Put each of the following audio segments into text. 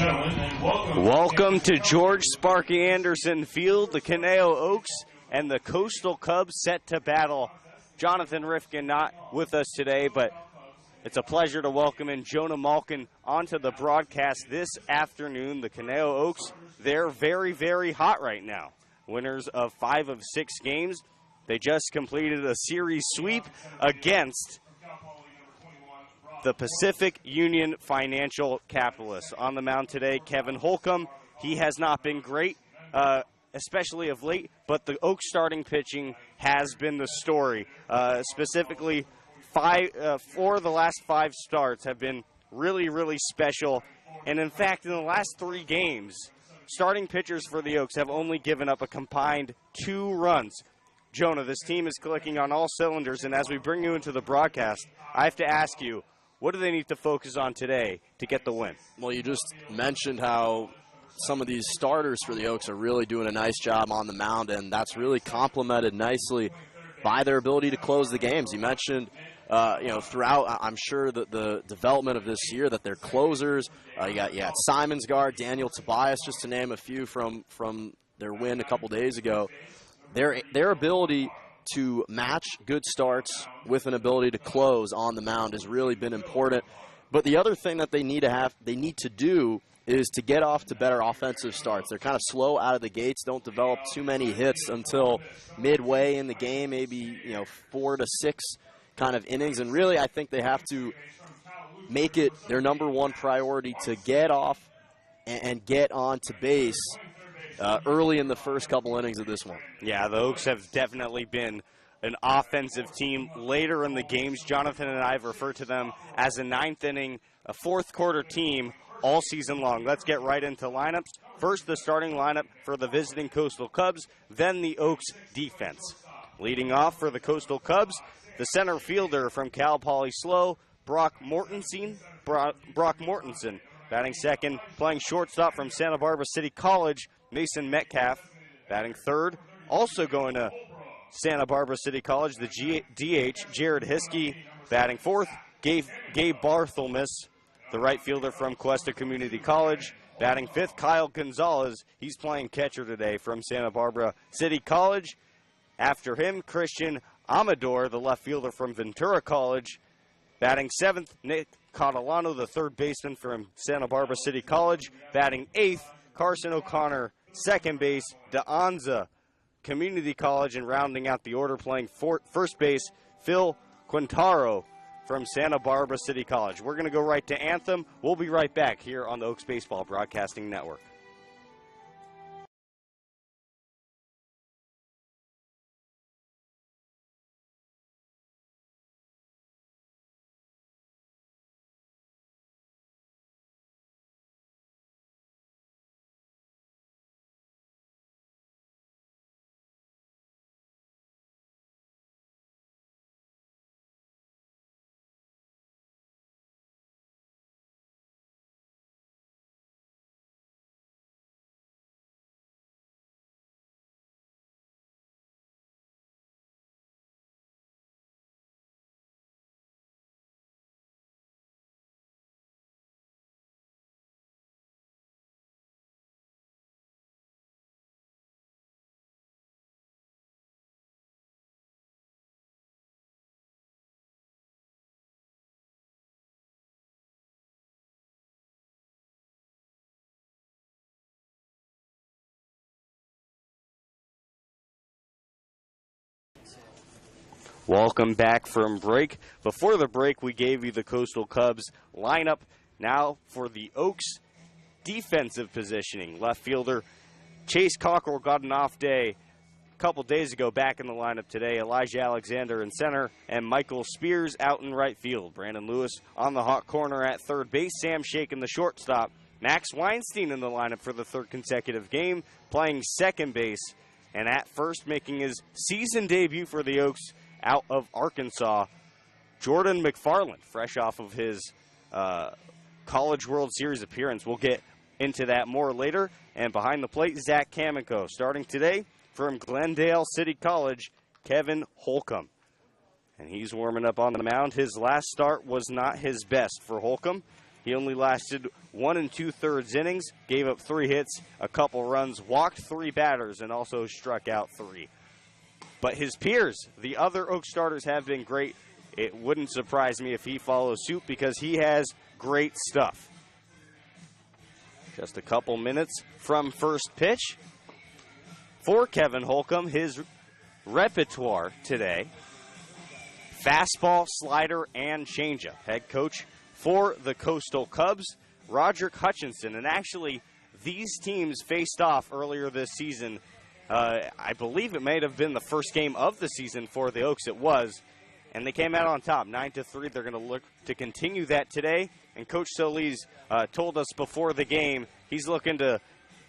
gentlemen, and Welcome to George Sparky Anderson Field. The Conejo Oaks and the Coastal Cubs set to battle. Jonathan Rifkin not with us today, but it's a pleasure to welcome in Jonah Malkin onto the broadcast this afternoon. The Conejo Oaks, they're very, very hot right now. Winners of 5 of 6 games. They just completed a series sweep against the Pacific Union Financial Capitalists. On the mound today, Kevin Holcomb. He has not been great, especially of late, but the Oaks starting pitching has been the story. Specifically, 4 of the last 5 starts have been really, really special. And in fact, in the last 3 games, starting pitchers for the Oaks have only given up a combined 2 runs. Jonah, this team is clicking on all cylinders, and as we bring you into the broadcast, I have to ask you, what do they need to focus on today to get the win? Well, you just mentioned how some of these starters for the Oaks are really doing a nice job on the mound, and that's really complemented nicely by their ability to close the games. You mentioned, throughout, I'm sure, that the development of this year, that they're closers. You got Simonsgard, Daniel Tobias, just to name a few from their win a couple days ago. Their ability to match good starts with an ability to close on the mound has really been important. But the other thing that they need to do is to get off to better offensive starts. They're kind of slow out of the gates, don't develop too many hits until midway in the game, maybe 4 to 6 kind of innings. And really, I think they have to make it their number one priority to get off and get on to base early in the first couple innings of this one. Yeah, the Oaks have definitely been an offensive team later in the games. Jonathan and I have referred to them as a 9th inning, a 4th quarter team all season long. Let's get right into lineups. First, the starting lineup for the visiting Coastal Cubs, then the Oaks defense. Leading off for the Coastal Cubs, the center fielder from Cal Poly SLO, Brock Mortensen. Batting second, playing shortstop from Santa Barbara City College, Mason Metcalf. Batting third, also going to Santa Barbara City College, the DH, Jared Hiskey. Batting fourth, Gabe Barthelmess, the right fielder from Cuesta Community College. Batting fifth, Kyle Gonzalez. He's playing catcher today from Santa Barbara City College. After him, Christian Amador, the left fielder from Ventura College. Batting seventh, Nick Catalano, the third baseman from Santa Barbara City College. Batting eighth, Carson O'Connor, second base, DeAnza Community College. And rounding out the order, playing first base, Phil Quintaro from Santa Barbara City College. We're going to go right to Anthem. We'll be right back here on the Oaks Baseball Broadcasting Network. Welcome back from break. Before the break, we gave you the Coastal Cubs lineup. Now for the Oaks defensive positioning. Left fielder Chase Cockrell got an off day a couple days ago, back in the lineup today. Elijah Alexander in center and Michael Spears out in right field. Brandon Lewis on the hot corner at third base. Sam Shake in the shortstop. Max Weinstein in the lineup for the third consecutive game, playing second base. And at first, making his season debut for the Oaks out of Arkansas, Jordan McFarland, fresh off of his College World Series appearance. We'll get into that more later. And behind the plate, Zach Kamiko. Starting today from Glendale City College, Kevin Holcomb. And he's warming up on the mound. His last start was not his best for Holcomb. He only lasted 1 2/3 innings, gave up 3 hits, a couple runs, walked 3 batters, and also struck out 3. But his peers, the other Oak starters, have been great. It wouldn't surprise me if he follows suit because he has great stuff. Just a couple minutes from first pitch for Kevin Holcomb. His repertoire today: fastball, slider, and changeup. Head coach for the Coastal Cubs, Roderick Hutchinson. And actually, these teams faced off earlier this season. I believe it may have been the first game of the season for the Oaks. It was. And they came out on top, 9-3. They're going to look to continue that today. And Coach Solis told us before the game he's looking to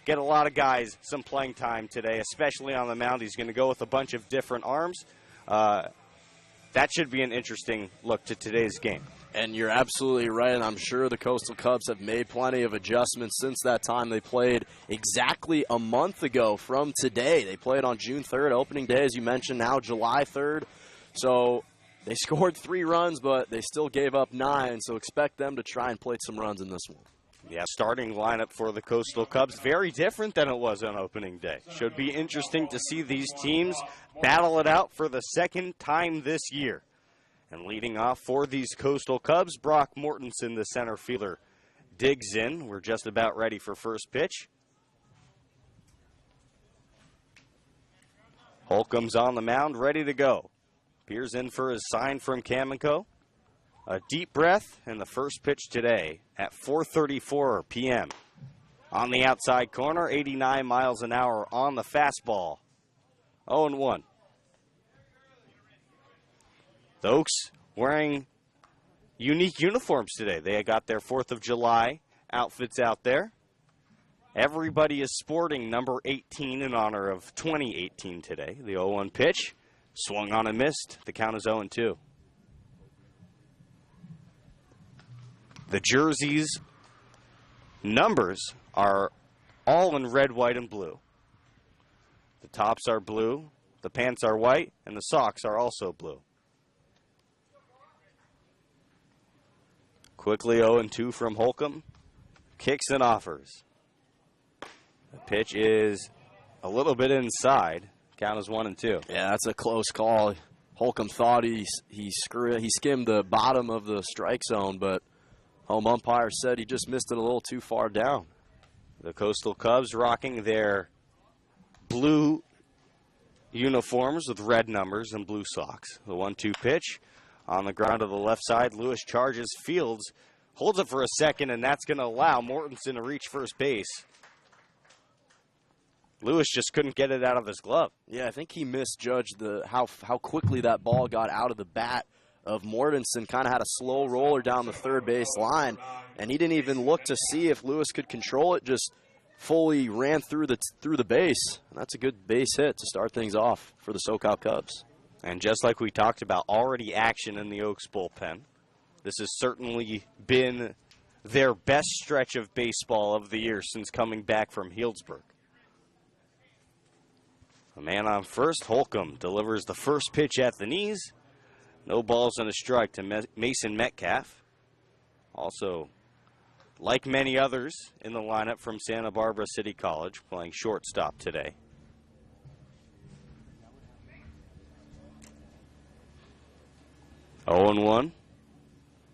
get a lot of guys some playing time today, especially on the mound. He's going to go with a bunch of different arms. That should be an interesting look to today's game. And you're absolutely right, and I'm sure the Coastal Cubs have made plenty of adjustments since that time. They played exactly a month ago from today. They played on June 3rd, opening day, as you mentioned, now July 3rd. So they scored 3 runs, but they still gave up 9, so expect them to try and plate some runs in this one. Yeah, starting lineup for the Coastal Cubs, very different than it was on opening day. Should be interesting to see these teams battle it out for the second time this year. And leading off for these Coastal Cubs, Brock Mortensen, the center fielder, digs in. We're just about ready for first pitch. Holcomb's on the mound, ready to go. Peers in for his sign from Cameco. A deep breath, and the first pitch today at 4:34 p.m. On the outside corner, 89 miles an hour on the fastball. 0-1. The Oaks wearing unique uniforms today. They got their 4th of July outfits out there. Everybody is sporting number 18 in honor of 2018 today. The 0-1 pitch, swung on and missed. The count is 0-2. The jerseys' numbers are all in red, white, and blue. The tops are blue, the pants are white, and the socks are also blue. Quickly 0-2 from Holcomb. Kicks and offers. The pitch is a little bit inside. Count is 1-2. Yeah, that's a close call. Holcomb thought he skimmed the bottom of the strike zone, but home umpire said he just missed it a little too far down. The Coastal Cubs rocking their blue uniforms with red numbers and blue socks. The 1-2 pitch on the ground to the left side. Lewis charges Fields, holds it for a second, and that's going to allow Mortensen to reach first base. Lewis just couldn't get it out of his glove. Yeah, I think he misjudged how quickly that ball got out of the bat of Mortensen. Kind of had a slow roller down the third base line, and he didn't even look to see if Lewis could control it. Just fully ran through the base. And that's a good base hit to start things off for the SoCal Cubs. And just like we talked about, already action in the Oaks bullpen. This has certainly been their best stretch of baseball of the year since coming back from Healdsburg. A man on first, Holcomb delivers the first pitch at the knees. No balls and a strike to Mason Metcalf. Also, like many others in the lineup from Santa Barbara City College, playing shortstop today. Oh and 1.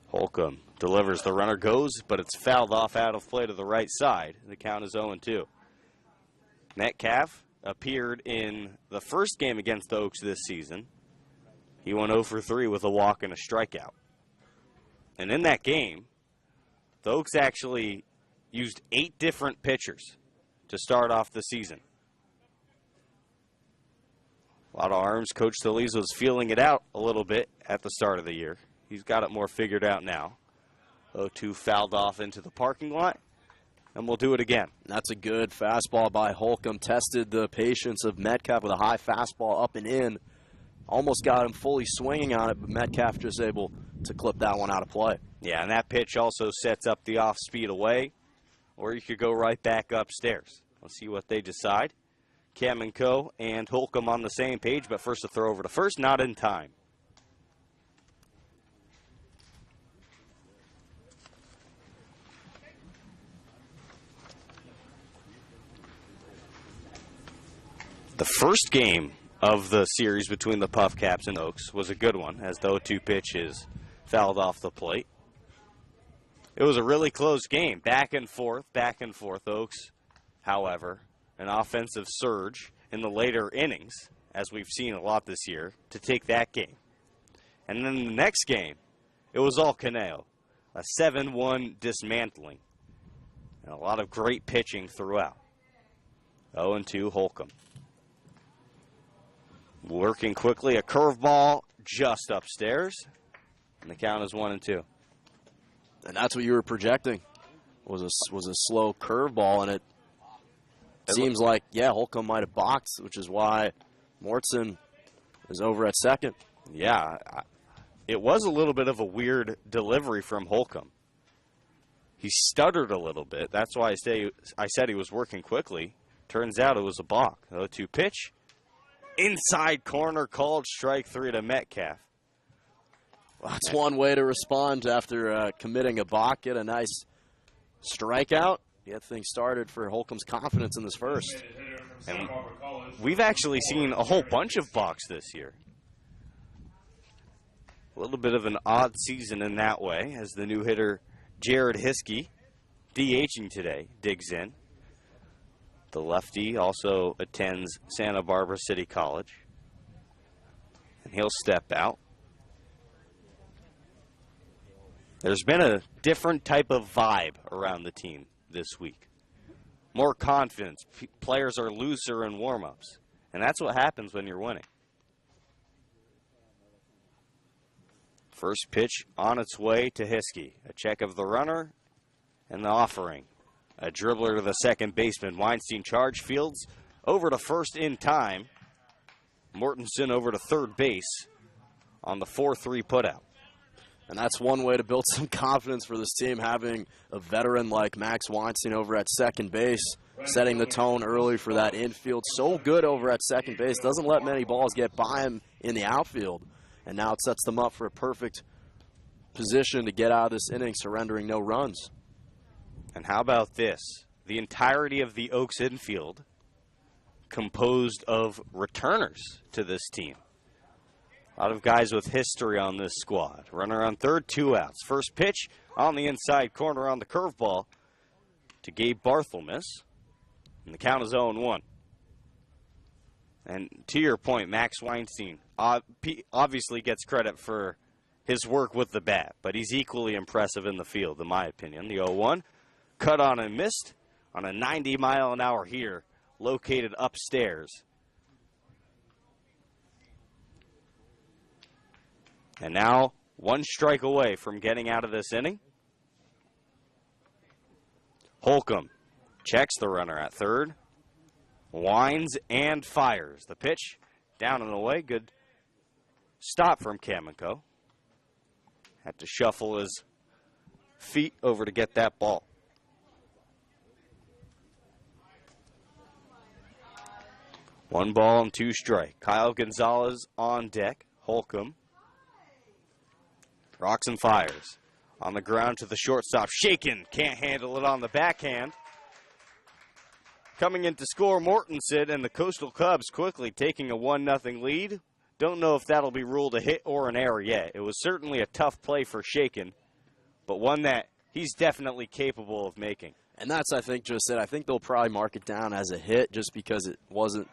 Holcomb delivers. The runner goes, but it's fouled off out of play to the right side. The count is 0-2. Metcalf appeared in the first game against the Oaks this season. He went 0 for 3 with a walk and a strikeout. And in that game, the Oaks actually used 8 different pitchers to start off the season. A lot of arms. Coach Solis was feeling it out a little bit at the start of the year. He's got it more figured out now. 0-2 fouled off into the parking lot, and we'll do it again. That's a good fastball by Holcomb. Tested the patience of Metcalf with a high fastball up and in. Almost got him fully swinging on it, but Metcalf just able to clip that one out of play. Yeah, and that pitch also sets up the off-speed away, or you could go right back upstairs. Let's see what they decide. Cameco and Holcomb on the same page, but first a throw over to first, not in time. The first game of the series between the Puff Caps and Oaks was a good one, as the 0-2 pitch is fouled off the plate. It was a really close game, back and forth. Oaks, however, an offensive surge in the later innings, as we've seen a lot this year, to take that game. And then the next game, it was all Conejo, a 7-1 dismantling, and a lot of great pitching throughout. 0-2 Holcomb. Working quickly, a curveball just upstairs, and the count is 1-2. And that's what you were projecting, was a slow curveball, and it seems like, yeah, Holcomb might have boxed, which is why Mortson is over at second. Yeah, it was a little bit of a weird delivery from Holcomb. He stuttered a little bit. That's why I said he was working quickly. Turns out it was a balk. 0-2 pitch. Inside corner, called strike 3 to Metcalf. Well, that's one way to respond after committing a balk. Get a nice strikeout. Get things started for Holcomb's confidence in this first. And we've actually seen a whole bunch of balks this year. A little bit of an odd season in that way, as the new hitter Jared Hiskey, DHing today, digs in. The lefty also attends Santa Barbara City College, and he'll step out. There's been a different type of vibe around the team this week. More confidence. Players are looser in warm-ups, and that's what happens when you're winning. First pitch on its way to Hiskey. A check of the runner and the offering. A dribbler to the second baseman. Weinstein charge fields over to first in time. Mortensen over to third base on the 4-3 putout. And that's one way to build some confidence for this team, having a veteran like Max Weinstein over at second base, setting the tone early for that infield. So good over at second base, doesn't let many balls get by him in the outfield. And now it sets them up for a perfect position to get out of this inning, surrendering no runs. And how about this? The entirety of the Oaks infield composed of returners to this team. A lot of guys with history on this squad. Runner on third, 2 outs. First pitch on the inside corner on the curveball to Gabe Barthelmess. And the count is 0-1. And to your point, Max Weinstein obviously gets credit for his work with the bat, but he's equally impressive in the field, in my opinion. The 0-1, cut on and missed on a 90-mile-an-hour here, located upstairs. And now, 1 strike away from getting out of this inning. Holcomb checks the runner at third. Winds and fires. The pitch down and away. Good stop from Kamenko. Had to shuffle his feet over to get that ball. One ball and 2 strike. Kyle Gonzalez on deck. Holcomb rocks and fires. On the ground to the shortstop. Shaken. Can't handle it on the backhand. Coming in to score, Mortensen, and the Coastal Cubs quickly taking a 1-0 lead. Don't know if that'll be ruled a hit or an error yet. It was certainly a tough play for Shaken, but one that he's definitely capable of making. And that's, I think, just it. I think they'll probably mark it down as a hit just because it wasn't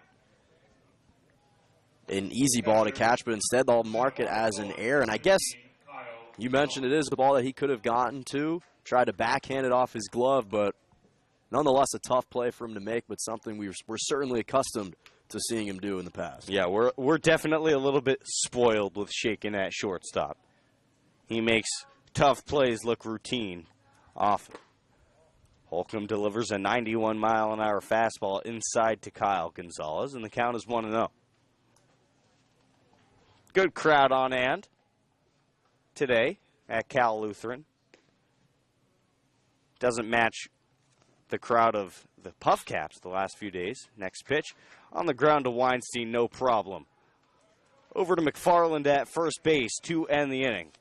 an easy ball to catch, but instead they'll mark it as an error. And I guess you mentioned it is the ball that he could have gotten to, tried to backhand it off his glove, but nonetheless a tough play for him to make, but something we're certainly accustomed to seeing him do in the past. Yeah, we're definitely a little bit spoiled with Shaken at shortstop. He makes tough plays look routine often. Holcomb delivers a 91-mile-an-hour fastball inside to Kyle Gonzalez, and the count is 1-0. Good crowd on hand today at Cal Lutheran. Doesn't match the crowd of the Puff Caps the last few days. Next pitch on the ground to Weinstein, no problem. Over to McFarland at first base to end the inning.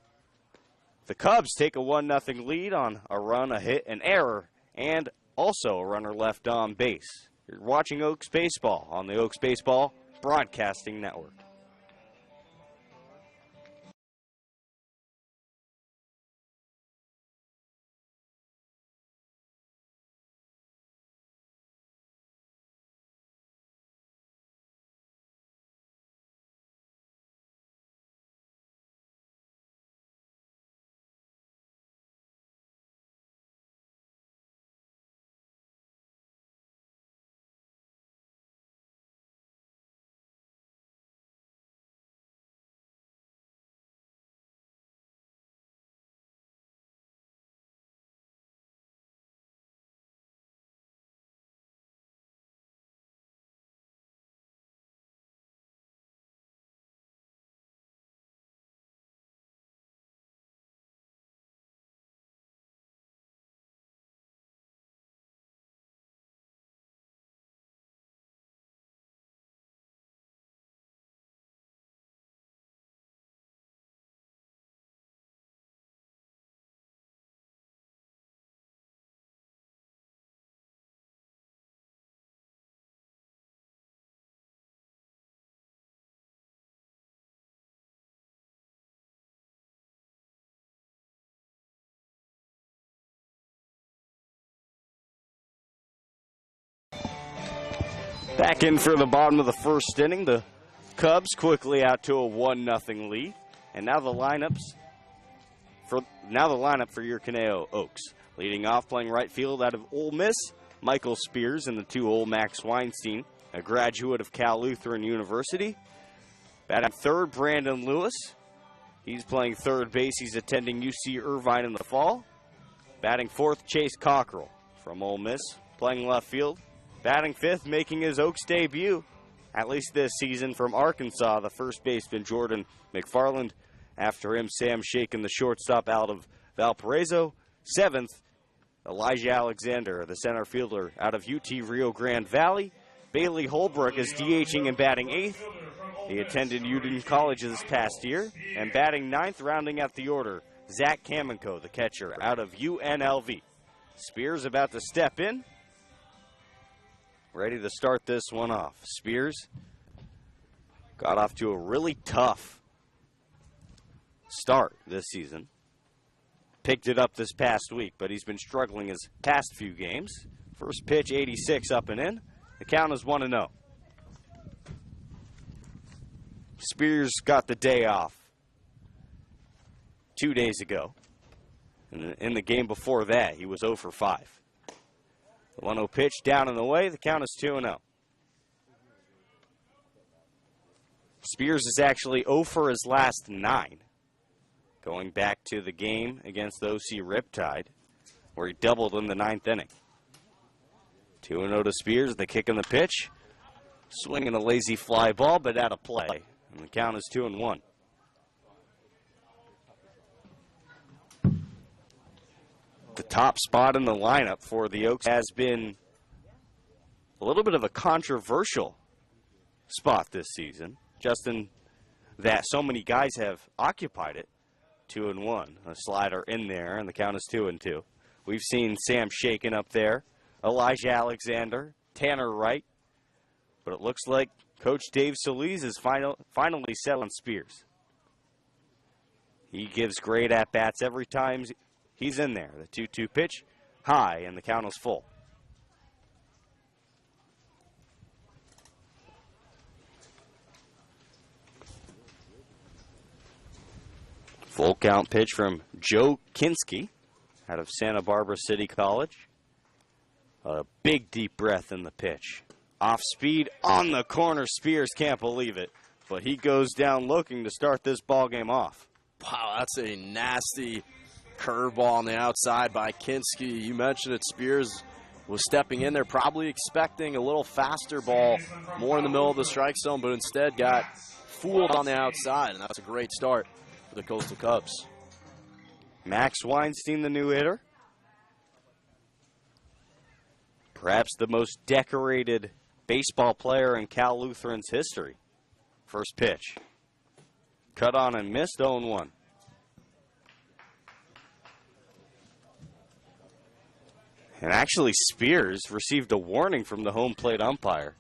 The Cubs take a 1-0 lead on a run, a hit, an error, and also a runner left on base. You're watching Oaks Baseball on the Oaks Baseball Broadcasting Network. Back in for the bottom of the first inning. The Cubs quickly out to a 1-0 lead. And now the lineup for your Conejo Oaks. Leading off, playing right field out of Ole Miss, Michael Spears, and the 2-hole Max Weinstein, a graduate of Cal Lutheran University. Batting third, Brandon Lewis. He's playing third base. He's attending UC Irvine in the fall. Batting fourth, Chase Cockrell from Ole Miss, playing left field. Batting fifth, making his Oaks debut, at least this season, from Arkansas, the first baseman Jordan McFarland. After him, Sam Shaken, the shortstop out of Valparaiso. Seventh, Elijah Alexander, the center fielder out of UT Rio Grande Valley. Bailey Holbrook is DHing and batting eighth. He attended Union College this past year. And batting ninth, rounding out the order, Zach Kamenko, the catcher out of UNLV. Spears about to step in. Ready to start this one off. Spears got off to a really tough start this season. Picked it up this past week, but he's been struggling his past few games. First pitch, 86 up and in. The count is 1-0. Spears got the day off 2 days ago. And in the game before that, he was 0 for 5. The 1-0 pitch down and away. The count is 2-0. Spears is actually 0 for his last 9. Going back to the game against the OC Riptide, where he doubled in the 9th inning. 2-0 to Spears. The kick and the pitch. Swinging a lazy fly ball, but out of play. And the count is 2-1. The top spot in the lineup for the Oaks has been a little bit of a controversial spot this season, just in that so many guys have occupied it. 2-1, a slider in there, and the count is 2-2. We've seen Sam Shaken up there, Elijah Alexander, Tanner Wright, but it looks like Coach Dave Solis is finally set on Spears. He gives great at-bats every time he's in there. The 2-2 pitch, high, and the count is full. Full count pitch from Joe Kinski out of Santa Barbara City College. A big deep breath in the pitch. Off speed on the corner. Spears can't believe it, but he goes down looking to start this ball game off. Wow, that's a nasty curveball on the outside by Kinski. You mentioned it. Spears was stepping in there, probably expecting a little faster ball, more in the middle of the strike zone, but instead got fooled on the outside, and that's a great start for the Coastal Cubs. Max Weinstein, the new hitter. Perhaps the most decorated baseball player in Cal Lutheran's history. First pitch. Cut on and missed, 0-1. And actually, Spears received a warning from the home plate umpire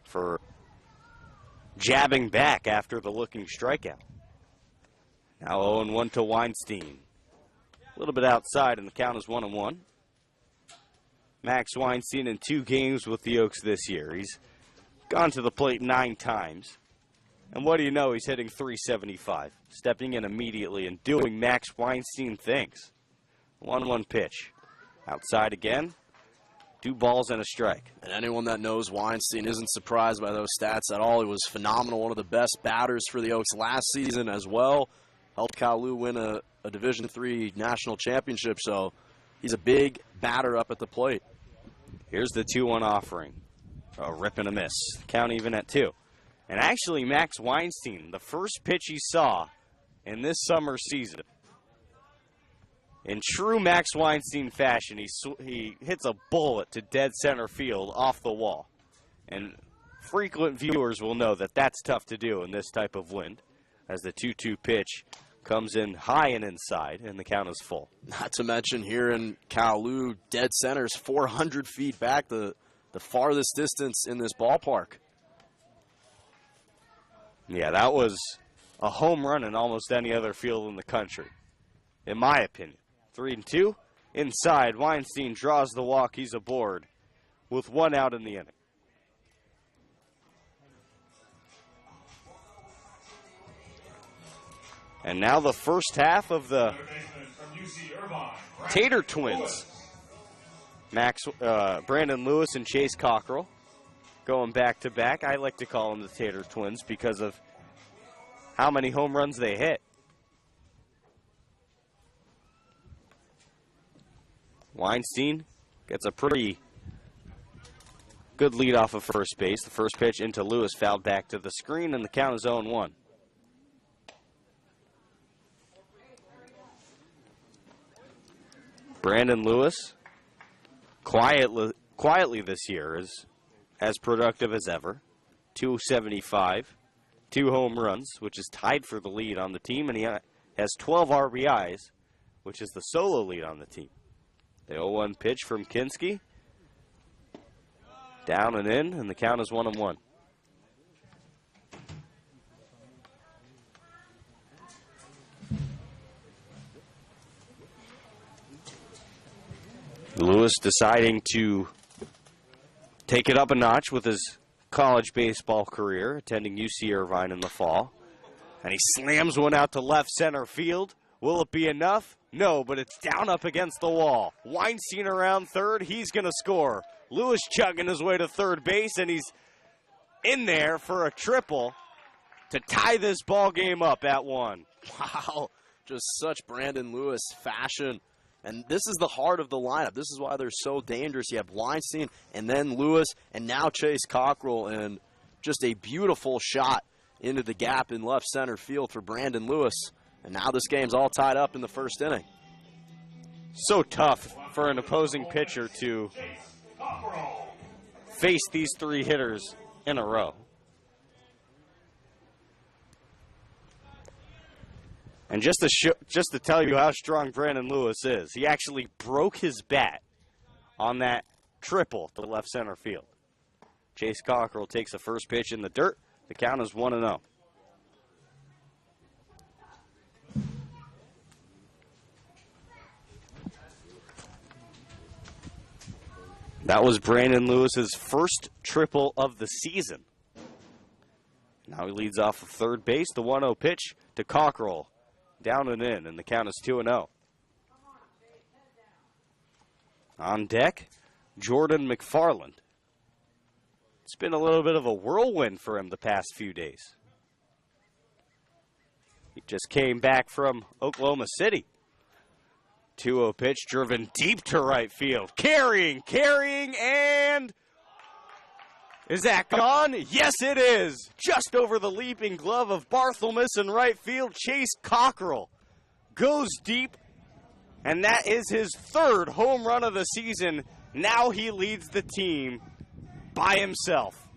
for jabbing back after the looking strikeout. Now 0-1 to Weinstein. A little bit outside, and the count is 1-1. Max Weinstein in 2 games with the Oaks this year. He's gone to the plate 9 times. And what do you know? He's hitting .375, stepping in immediately and doing Max Weinstein things. 1-1 pitch. Outside again. 2 balls and a strike. And anyone that knows Weinstein isn't surprised by those stats at all. He was phenomenal, one of the best batters for the Oaks last season as well. Helped Kowloon win a Division III national championship, so he's a big batter up at the plate. Here's the 2-1 offering. A rip and a miss. Count even at 2. And actually, Max Weinstein, the first pitch he saw in this summer season, in true Max Weinstein fashion, he hits a bullet to dead center field off the wall. And frequent viewers will know that that's tough to do in this type of wind, as the 2-2 pitch comes in high and inside, and the count is full. Not to mention here in Kowloon, dead center's 400 feet back, the farthest distance in this ballpark. Yeah, that was a home run in almost any other field in the country, in my opinion. 3-2. Inside, Weinstein draws the walk. He's aboard with 1 out in the inning. And now the first half of the Tater Twins. Brandon Lewis and Chase Cockrell going back to back. I like to call them the Tater Twins because of how many home runs they hit. Weinstein gets a pretty good lead off of first base. The first pitch into Lewis fouled back to the screen, and the count is 0-1. Brandon Lewis, quietly this year, is as productive as ever. 275, 2 home runs, which is tied for the lead on the team, and he has 12 RBIs, which is the solo lead on the team. The 0-1 pitch from Kinski. Down and in, and the count is 1-1. Lewis deciding to take it up a notch with his college baseball career, attending UC Irvine in the fall. And he slams one out to left center field. Will it be enough? No, but it's down up against the wall. Weinstein around third. He's going to score. Lewis chugging his way to third base, and he's in there for a triple to tie this ball game up at 1. Wow, just such Brandon Lewis fashion. And this is the heart of the lineup. This is why they're so dangerous. You have Weinstein and then Lewis and now Chase Cockrell, and just a beautiful shot into the gap in left center field for Brandon Lewis. And now this game's all tied up in the first inning. So tough for an opposing pitcher to face these 3 hitters in a row. And just to tell you how strong Brandon Lewis is, he actually broke his bat on that triple to left center field. Chase Cockrell takes the first pitch in the dirt. The count is 1-0. That was Brandon Lewis's first triple of the season. Now he leads off of third base. The 1-0 pitch to Cockrell. Down and in, and the count is 2-0. On deck, Jordan McFarland. It's been a little bit of a whirlwind for him the past few days. He just came back from Oklahoma City. 2-0 pitch driven deep to right field. Carrying, and is that gone? Yes, it is. Just over the leaping glove of Barthelmess in right field. Chase Cockrell goes deep, and that is his 3rd home run of the season. Now he leads the team by himself.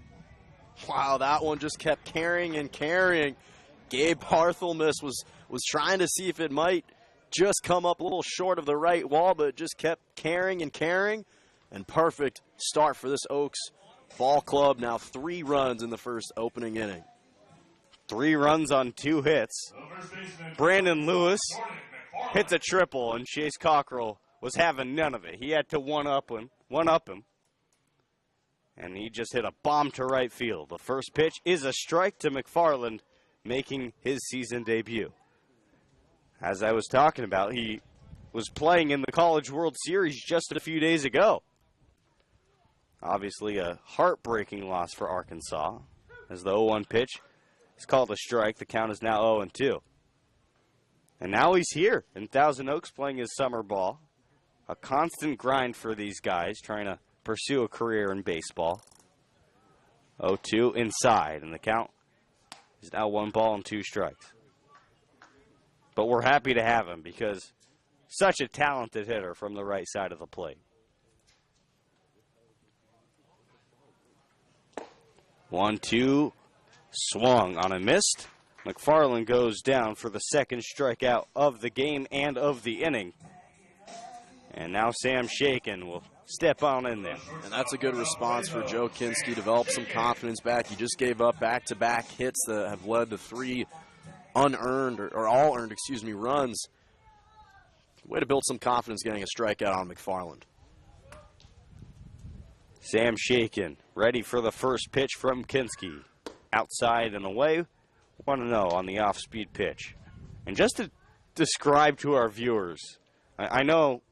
Wow, that one just kept carrying and carrying. Gabe Barthelmess was trying to see if it might just come up a little short of the right wall, but just kept carrying and carrying. And perfect start for this Oaks ball club. Now 3 runs in the first opening inning. 3 runs on 2 hits. Brandon Lewis hits a triple, and Chase Cockrell was having none of it. He had to one-up him. And he just hit a bomb to right field. The first pitch is a strike to McFarland, making his season debut. As I was talking about, he was playing in the College World Series just a few days ago. Obviously a heartbreaking loss for Arkansas, as the 0-1 pitch is called a strike. The count is now 0-2. And now he's here in Thousand Oaks playing his summer ball. A constant grind for these guys trying to pursue a career in baseball. 0-2 inside, and the count is now 1 ball and 2 strikes. But we're happy to have him because such a talented hitter from the right side of the plate. 1-2, swung on a missed. McFarland goes down for the second strikeout of the game and of the inning. And now Sam Shakin will step on in there. And that's a good response for Joe Kinski. Develop some confidence back. He just gave up back-to-back hits that have led to 3 unearned, or all earned, runs. Way to build some confidence getting a strikeout on McFarland. Sam Shakin ready for the first pitch from Kinski. Outside and away, 1-0 on the off-speed pitch. And just to describe to our viewers, I know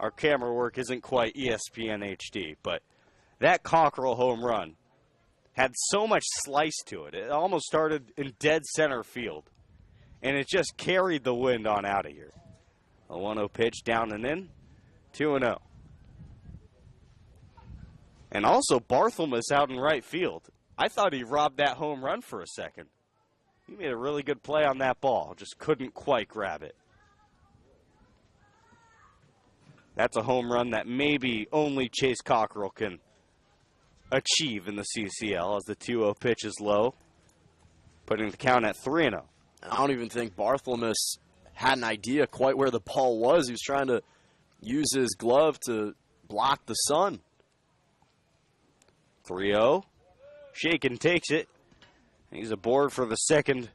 our camera work isn't quite ESPN HD, but that Cockrell home run had so much slice to it. It almost started in dead center field, and it just carried the wind on out of here. A 1-0 pitch down and in, 2-0. And also Barthelmess out in right field. I thought he robbed that home run for a second. He made a really good play on that ball, just couldn't quite grab it. That's a home run that maybe only Chase Cockrell can achieve in the CCL as the 2-0 pitch is low, putting the count at 3-0. I don't even think Barthelmess had an idea quite where the ball was. He was trying to use his glove to block the sun. 3-0. Shakin takes it. He's aboard for the second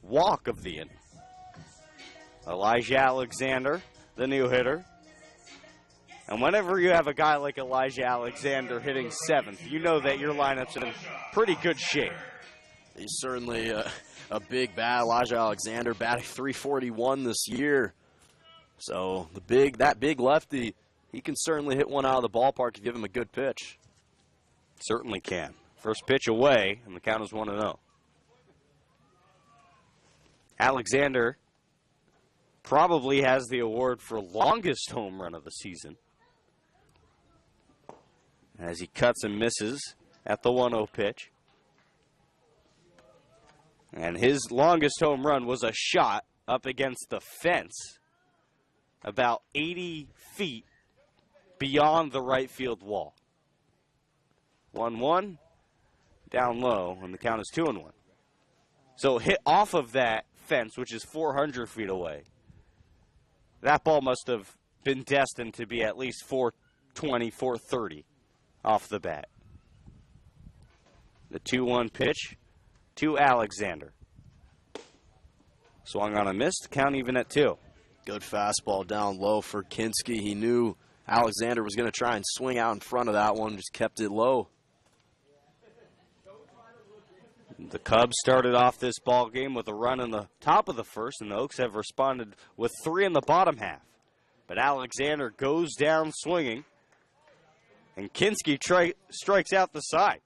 walk of the inning. Elijah Alexander, the new hitter. And whenever you have a guy like Elijah Alexander hitting 7th, you know that your lineup's in pretty good shape. He's certainly a big bat. Elijah Alexander batting .341 this year. So that big lefty, he can certainly hit one out of the ballpark if you give him a good pitch. Certainly can. First pitch away, and the count is 1-0. Alexander probably has the award for longest home run of the season, as he cuts and misses at the 1-0 pitch. And his longest home run was a shot up against the fence about 80 feet beyond the right field wall. 1-1, down low, and the count is 2-1. So hit off of that fence, which is 400 feet away. That ball must have been destined to be at least 420, 430 off the bat. The 2-1 pitch to Alexander. Swung on a miss, count even at 2. Good fastball down low for Kinski. He knew Alexander was going to try and swing out in front of that one, just kept it low. The Cubs started off this ball game with a run in the top of the first, and the Oaks have responded with 3 in the bottom half. But Alexander goes down swinging, and Kinski strikes out the side.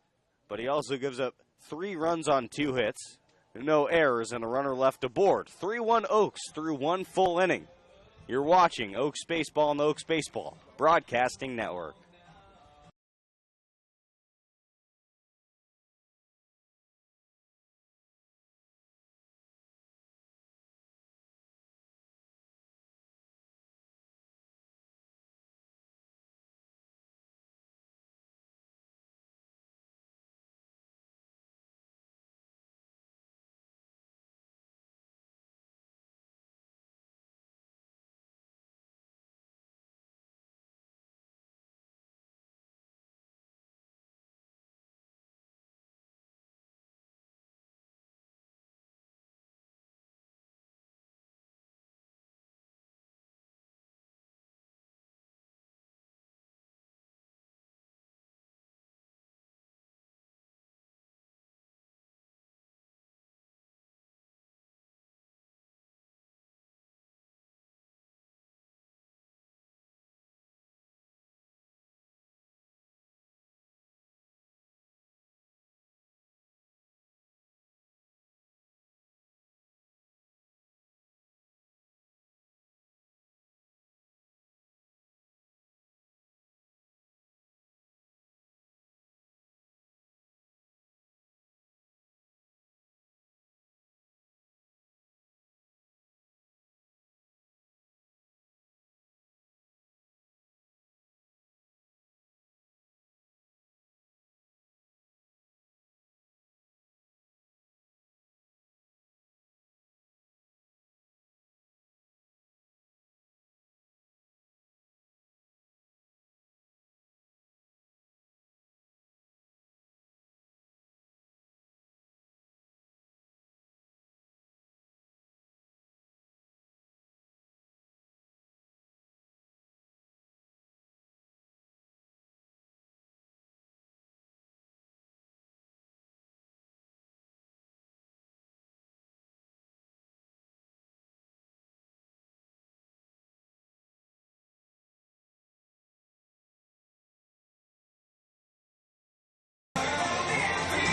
But he also gives up 3 runs on 2 hits, no errors, and a runner left aboard. 3-1 Oaks through 1 full inning. You're watching Oaks Baseball on the Oaks Baseball Broadcasting Network.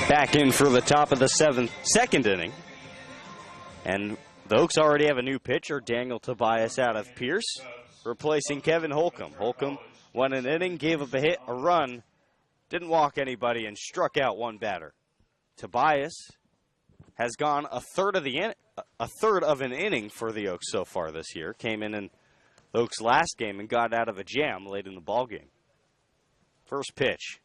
back in for the top of the second inning. And the Oaks already have a new pitcher, Daniel Tobias out of Pierce, replacing Kevin Holcomb. Holcomb won an inning, gave up a hit, a run, didn't walk anybody, and struck out one batter. Tobias has gone a third of an inning for the Oaks so far this year. Came in the Oaks last game and got out of a jam late in the ballgame. First pitch.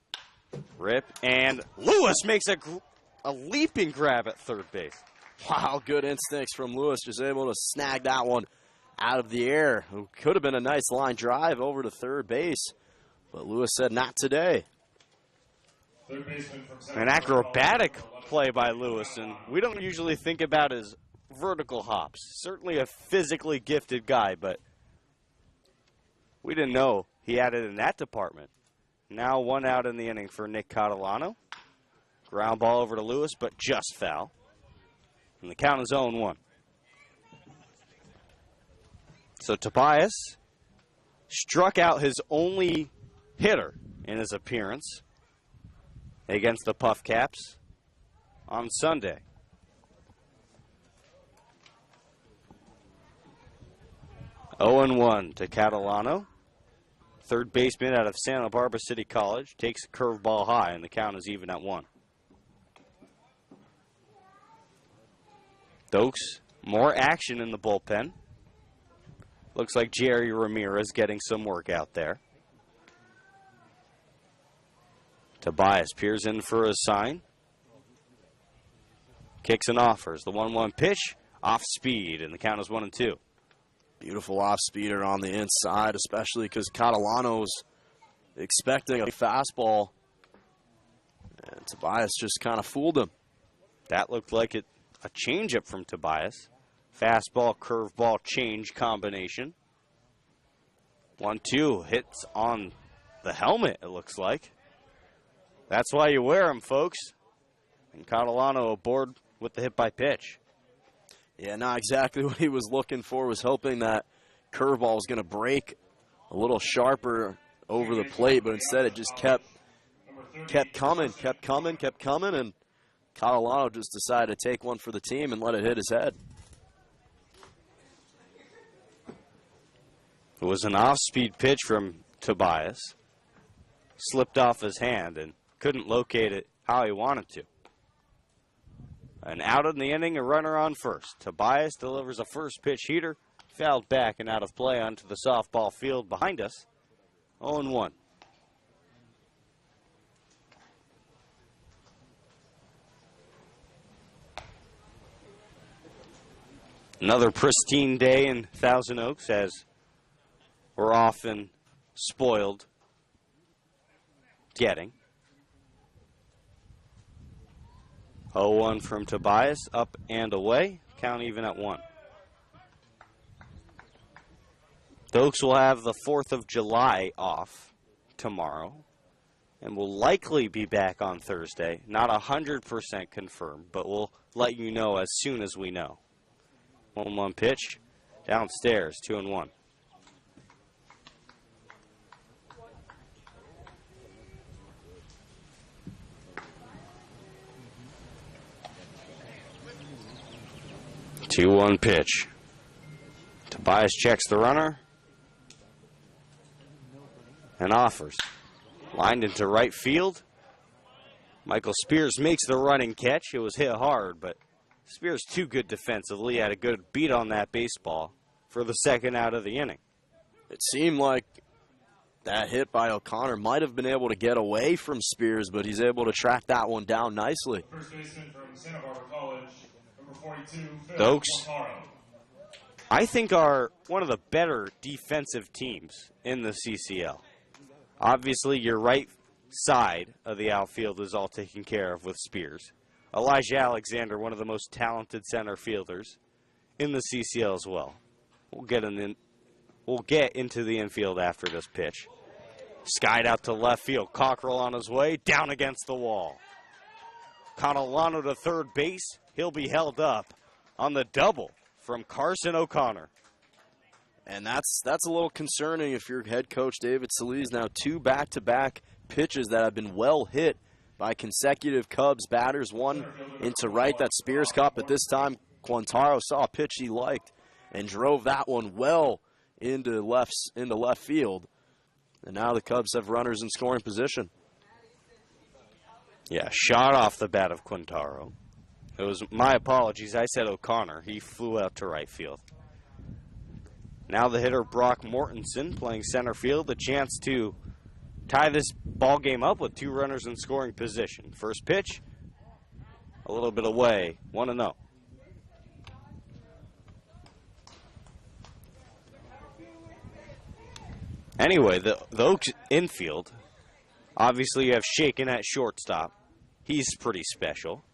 Rip, and Lewis makes a leaping grab at third base. Wow, good instincts from Lewis, just able to snag that one out of the air. It could have been a nice line drive over to third base, but Lewis said not today. An acrobatic play by Lewis, and we don't usually think about his vertical hops. Certainly a physically gifted guy, but we didn't know he had it in that department. Now one out in the inning for Nick Catalano. Ground ball over to Lewis, but just foul. And the count is 0-1. So Tobias struck out his only hitter in his appearance against the Puff Caps on Sunday. Oh and 1 to Catalano. Third baseman out of Santa Barbara City College takes a curveball high, and the count is even at 1. Oaks, more action in the bullpen. Looks like Jerry Ramirez getting some work out there. Tobias peers in for a sign. Kicks and offers. The 1-1 pitch, off speed, and the count is 1-2. Beautiful off-speeder on the inside, especially because Catalano's expecting a fastball. And Tobias just kind of fooled him. That looked like a changeup from Tobias. Fastball, curveball, change combination. 1-2 hits on the helmet, it looks like. That's why you wear them, folks. And Catalano aboard with the hit by pitch. Yeah, not exactly what he was looking for. Was hoping that curveball was going to break a little sharper over the plate, but instead it just kept coming, and Catalano just decided to take one for the team and let it hit his head. It was an off-speed pitch from Tobias. Slipped off his hand and couldn't locate it how he wanted to. And out in the inning, a runner on first. Tobias delivers a first pitch heater, fouled back and out of play onto the softball field behind us. 0-1. Another pristine day in Thousand Oaks, as we're often spoiled getting. 0-1 from Tobias, up and away. Count even at 1. The Oaks will have the 4th of July off tomorrow and will likely be back on Thursday. Not 100% confirmed, but we'll let you know as soon as we know. 1-1 pitch, downstairs, 2-1. Two-one pitch. Tobias checks the runner and offers. Lined into right field. Michael Spears makes the running catch. It was hit hard, but Spears too good defensively. Had a good beat on that baseball for the second out of the inning. It seemed like that hit by O'Connor might have been able to get away from Spears, but he's able to track that one down nicely. First baseman from Santa Barbara College, number 42, The Oaks, I think, are one of the better defensive teams in the CCL. Obviously, your right side of the outfield is all taken care of with Spears. Elijah Alexander, one of the most talented center fielders in the CCL as well. We'll get into the infield after this pitch. Skied out to left field. Cockrell on his way, down against the wall. Catalano to third base. He'll be held up on the double from Carson O'Connor. And that's a little concerning if you're head coach David Solis. Now 2 back-to-back pitches that have been well hit by consecutive Cubs batters. One into right, that Spears Cup, but this time Quintaro saw a pitch he liked and drove that one well into left field. And now the Cubs have runners in scoring position. Yeah, shot off the bat of Quintaro. It was my apologies. I said O'Connor. He flew out to right field. Now the hitter Brock Mortensen playing center field. A chance to tie this ball game up with 2 runners in scoring position. First pitch, a little bit away, 1-0. Anyway, the Oaks infield, obviously you have Shaken at shortstop. He's pretty special.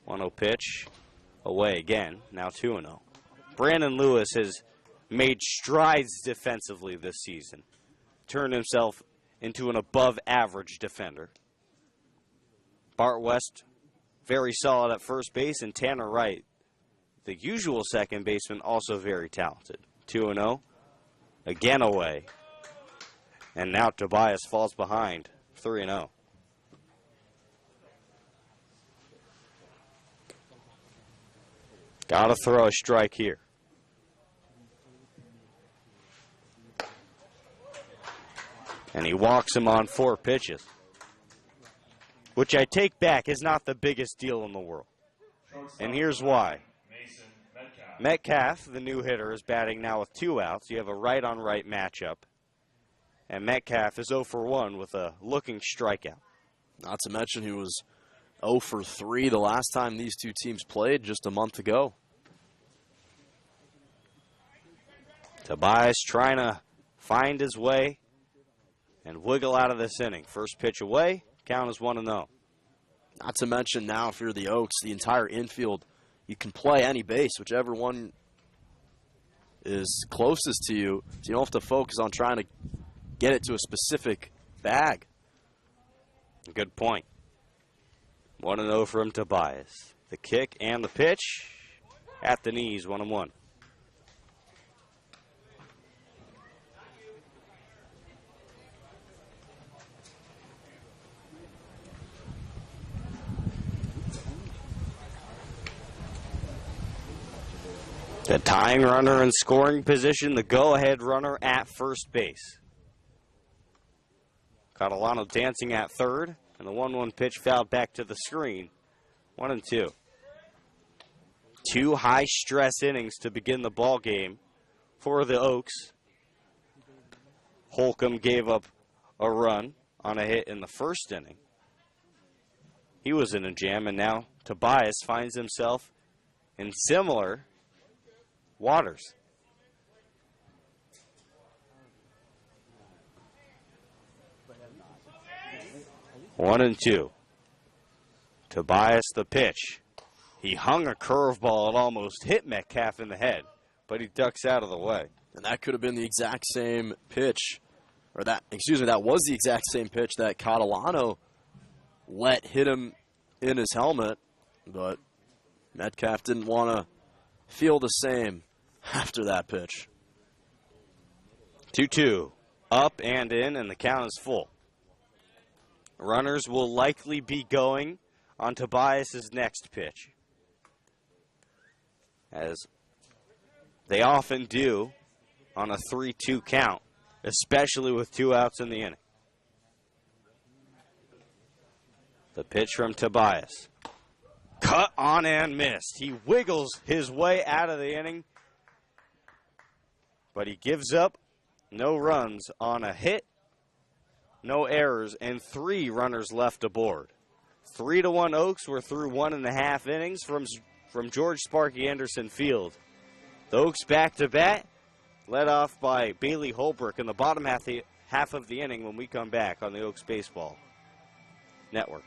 1-0 pitch, away again, now 2-0. Brandon Lewis has made strides defensively this season. Turned himself into an above-average defender. Bart West, very solid at first base, and Tanner Wright, the usual second baseman, also very talented. 2-0, again away. And now Tobias falls behind, 3-0. Gotta throw a strike here. And he walks him on 4 pitches. Which I take back is not the biggest deal in the world. And here's why. Metcalf, the new hitter, is batting now with 2 outs. You have a right-on-right matchup. And Metcalf is 0 for 1 with a looking strikeout. Not to mention he was 0 for 3 the last time these two teams played just a month ago. Tobias trying to find his way and wiggle out of this inning. First pitch away, count is 1-0. Not to mention now, if you're the Oaks, the entire infield, you can play any base, whichever one is closest to you, so you don't have to focus on trying to get it to a specific bag. Good point. 1-0 from Tobias. The kick and the pitch at the knees, 1-1. The tying runner in scoring position, the go-ahead runner at first base. Catalano dancing at third, and the 1-1 pitch fouled back to the screen. 1-2. 2 high-stress innings to begin the ball game for the Oaks. Holcomb gave up a run on a hit in the first inning. He was in a jam, and now Tobias finds himself in similar waters. One and two. Tobias the pitch. He hung a curveball and almost hit Metcalf in the head, but he ducks out of the way. And that could have been the exact same pitch, or that was the exact same pitch that Catalano let hit him in his helmet, but Metcalf didn't want to feel the same after that pitch. 2-2. Up and in, and the count is full. Runners will likely be going on Tobias's next pitch, as they often do on a 3-2 count, especially with 2 outs in the inning. The pitch from Tobias. Cut on and missed. He wiggles his way out of the inning, but he gives up no runs on a hit, no errors, and 3 runners left aboard. 3-1 Oaks. We're through 1.5 innings from George Sparky Anderson Field. The Oaks back to bat, led off by Bailey Holbrook in the bottom half of the inning when we come back on the Oaks Baseball Network.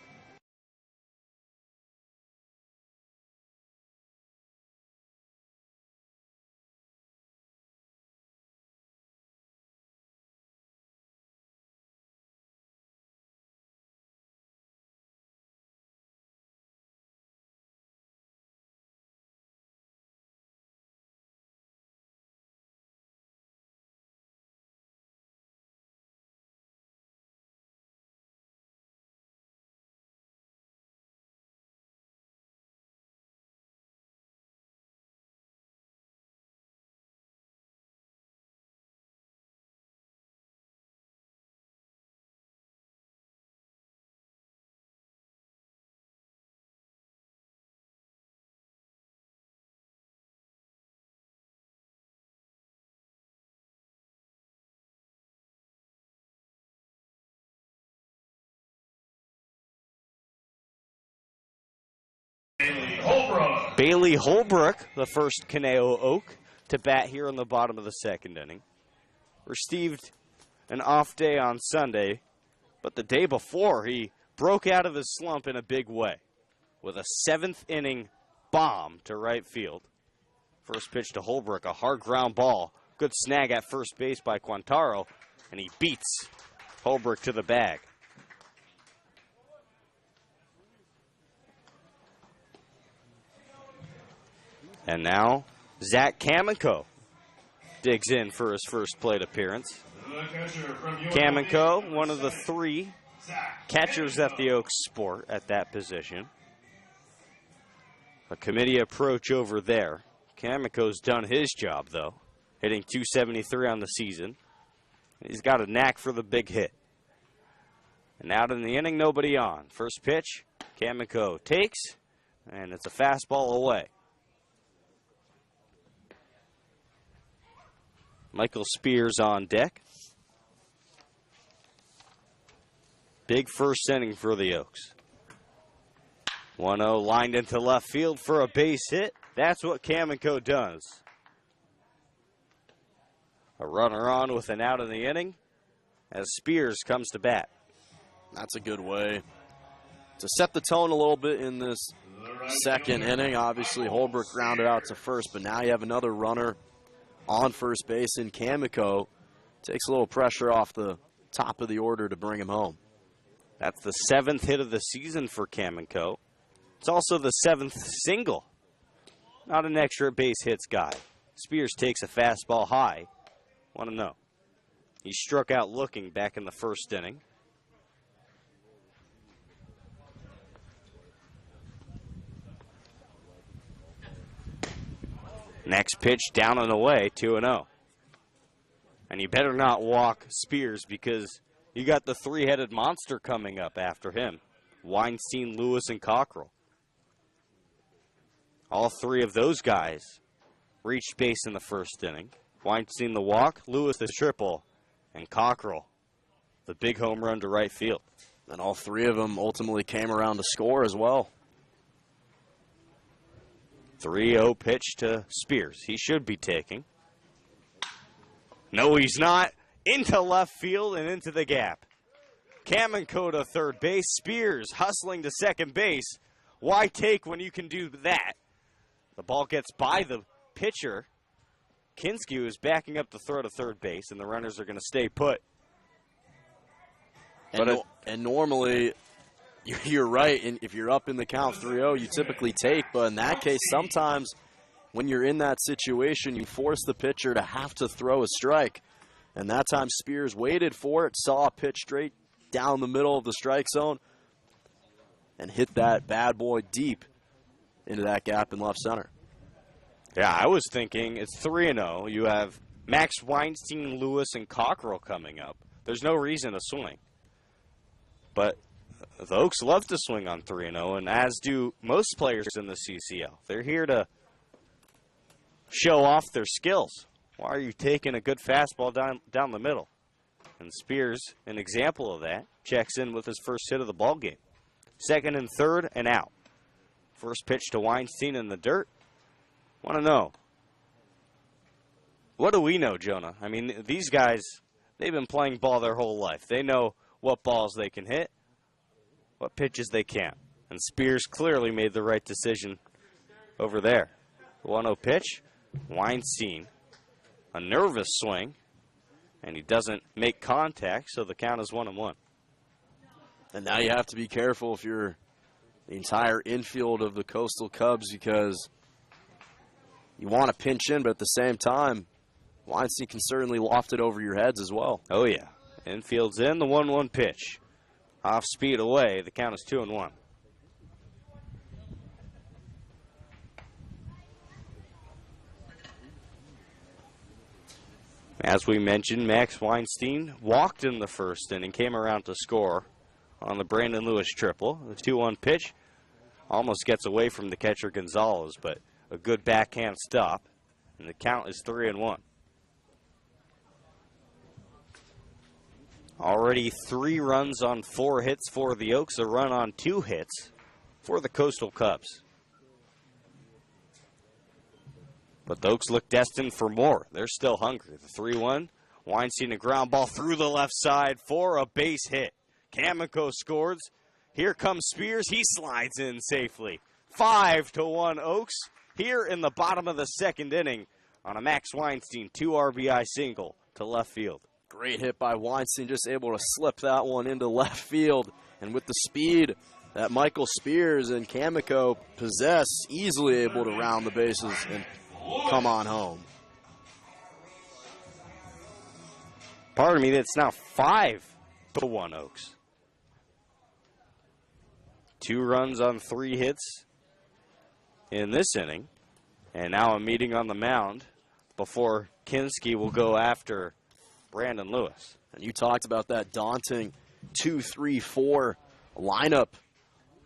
Bailey Holbrook, the first Caneo Oak to bat here in the bottom of the second inning. Received an off day on Sunday, but the day before he broke out of his slump in a big way with a seventh inning bomb to right field. First pitch to Holbrook, a hard ground ball. Good snag at first base by Quintaro, and he beats Holbrook to the bag. And now, Zach Kamenko digs in for his first plate appearance. Kamenko, one of the three catchers that the Oaks sport at that position. A committee approach over there. Kamenko's done his job, though, hitting .273 on the season. He's got a knack for the big hit. And out in the inning, nobody on. First pitch, Kamenko takes, and it's a fastball away. Michael Spears on deck. Big first inning for the Oaks. 1-0 lined into left field for a base hit. That's what Kamenko does. A runner on with an out in the inning as Spears comes to bat. That's a good way to set the tone a little bit in this second inning. Obviously, Holbrook grounded out to first, but now you have another runner on first base in Kamenko. Takes a little pressure off the top of the order to bring him home. That's the seventh hit of the season for Kamenko. It's also the seventh single. Not an extra base hits guy. Spears takes a fastball high. 1-0. He struck out looking back in the first inning. Next pitch down and away, 2-0. And you better not walk Spears because you got the three-headed monster coming up after him. Weinstein, Lewis, and Cockrell. All three of those guys reached base in the first inning. Weinstein the walk, Lewis the triple, and Cockrell the big home run to right field. And all three of them ultimately came around to score as well. 3-0 pitch to Spears. He should be taking. No, he's not. Into left field and into the gap. Kamenko to third base. Spears hustling to second base. Why take when you can do that? The ball gets by the pitcher. Kinski is backing up the throw to third base, and the runners are going to stay put. And normally, you're right. And if you're up in the count 3-0, you typically take. But in that case, sometimes when you're in that situation, you force the pitcher to have to throw a strike. And that time, Spears waited for it, saw a pitch straight down the middle of the strike zone, and hit that bad boy deep into that gap in left center. Yeah, I was thinking it's 3-0. You have Max Weinstein, Lewis, and Cockrell coming up. There's no reason to swing. But the Oaks love to swing on 3-0, and as do most players in the CCL. They're here to show off their skills. Why are you taking a good fastball down the middle? And Spears, an example of that, checks in with his first hit of the ball game. Second and third, and out. First pitch to Weinstein in the dirt. 1-0. What do we know, Jonah? I mean, these guys, they've been playing ball their whole life. They know what balls they can hit, what pitches they can't. And Spears clearly made the right decision over there. 1-0 pitch, Weinstein. A nervous swing, and he doesn't make contact, so the count is 1-1. And now you have to be careful if you're the entire infield of the Coastal Cubs because you want to pinch in, but at the same time, Weinstein can certainly loft it over your heads as well. Oh, yeah. Infield's in, the 1-1 pitch. Off speed away, the count is 2-1. As we mentioned, Max Weinstein walked in the first inning, came around to score on the Brandon Lewis triple. The 2-1 pitch almost gets away from the catcher Gonzalez, but a good backhand stop, and the count is 3-1. Already 3 runs on 4 hits for the Oaks, a run on 2 hits for the Coastal Cubs. But the Oaks look destined for more. They're still hungry. The 3-1. Weinstein a ground ball through the left side for a base hit. Kamiko scores. Here comes Spears. He slides in safely. 5-1 Oaks here in the bottom of the second inning on a Max Weinstein 2 RBI single to left field. Great hit by Weinstein, just able to slip that one into left field. And with the speed that Michael Spears and Kamiko possess, easily able to round the bases and come on home. Pardon me, that's now 5-1 Oaks. 2 runs on 3 hits in this inning. And now a meeting on the mound before Kinski will go after Brandon Lewis. And you talked about that daunting 2-3-4 lineup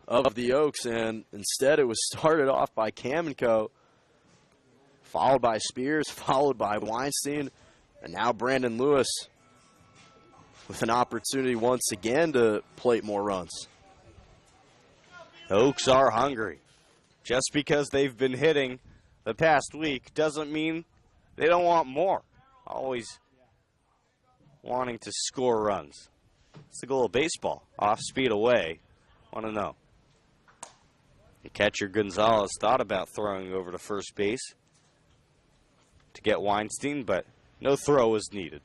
of the Oaks, and instead it was started off by Kamiko, followed by Spears, followed by Weinstein, and now Brandon Lewis with an opportunity once again to plate more runs. The Oaks are hungry. Just because they've been hitting the past week doesn't mean they don't want more. Always wanting to score runs. It's the goal of baseball. Off speed away. Want to know. The catcher Gonzalez thought about throwing over to first base to get Weinstein, but no throw was needed.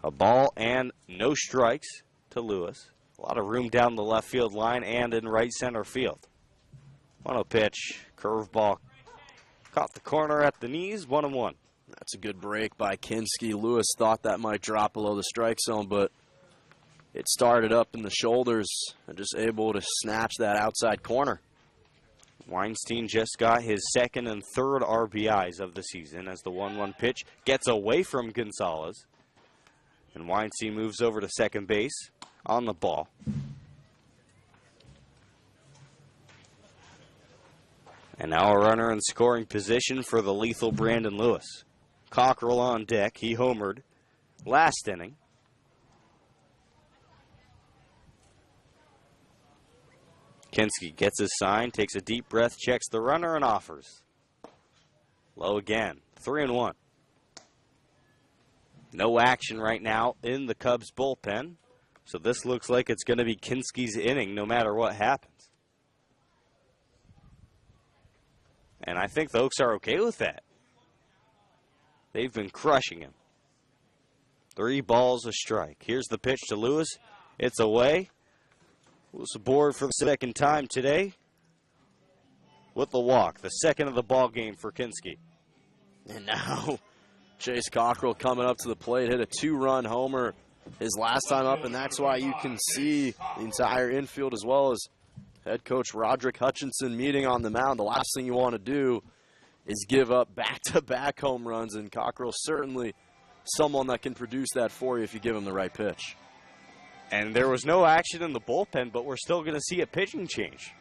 A ball and no strikes to Lewis. A lot of room down the left field line and in right center field. 1-0 pitch, curveball, caught the corner at the knees, 1-1. That's a good break by Kinski. Lewis thought that might drop below the strike zone, but it started up in the shoulders and just able to snatch that outside corner. Weinstein just got his second and third RBIs of the season as the 1-1 pitch gets away from Gonzalez. And Weinstein moves over to second base on the ball. And now a runner in scoring position for the lethal Brandon Lewis. Cockrell on deck. He homered last inning. Kinski gets his sign, takes a deep breath, checks the runner, and offers. Low again. 3-1. No action right now in the Cubs bullpen. So this looks like it's going to be Kinski's inning no matter what happens. And I think the Oaks are okay with that. They've been crushing him. 3 balls a strike. Here's the pitch to Lewis. It's away. Lewis aboard for the second time today with the walk. The second of the ball game for Kinski. And now Chase Cockrell coming up to the plate, hit a 2-run homer his last time up, and that's why you can see the entire infield as well as head coach Roderick Hutchinson meeting on the mound. The last thing you want to do is give up back-to-back home runs, and Cockrell's certainly someone that can produce that for you if you give him the right pitch. And there was no action in the bullpen, but we're still going to see a pitching change.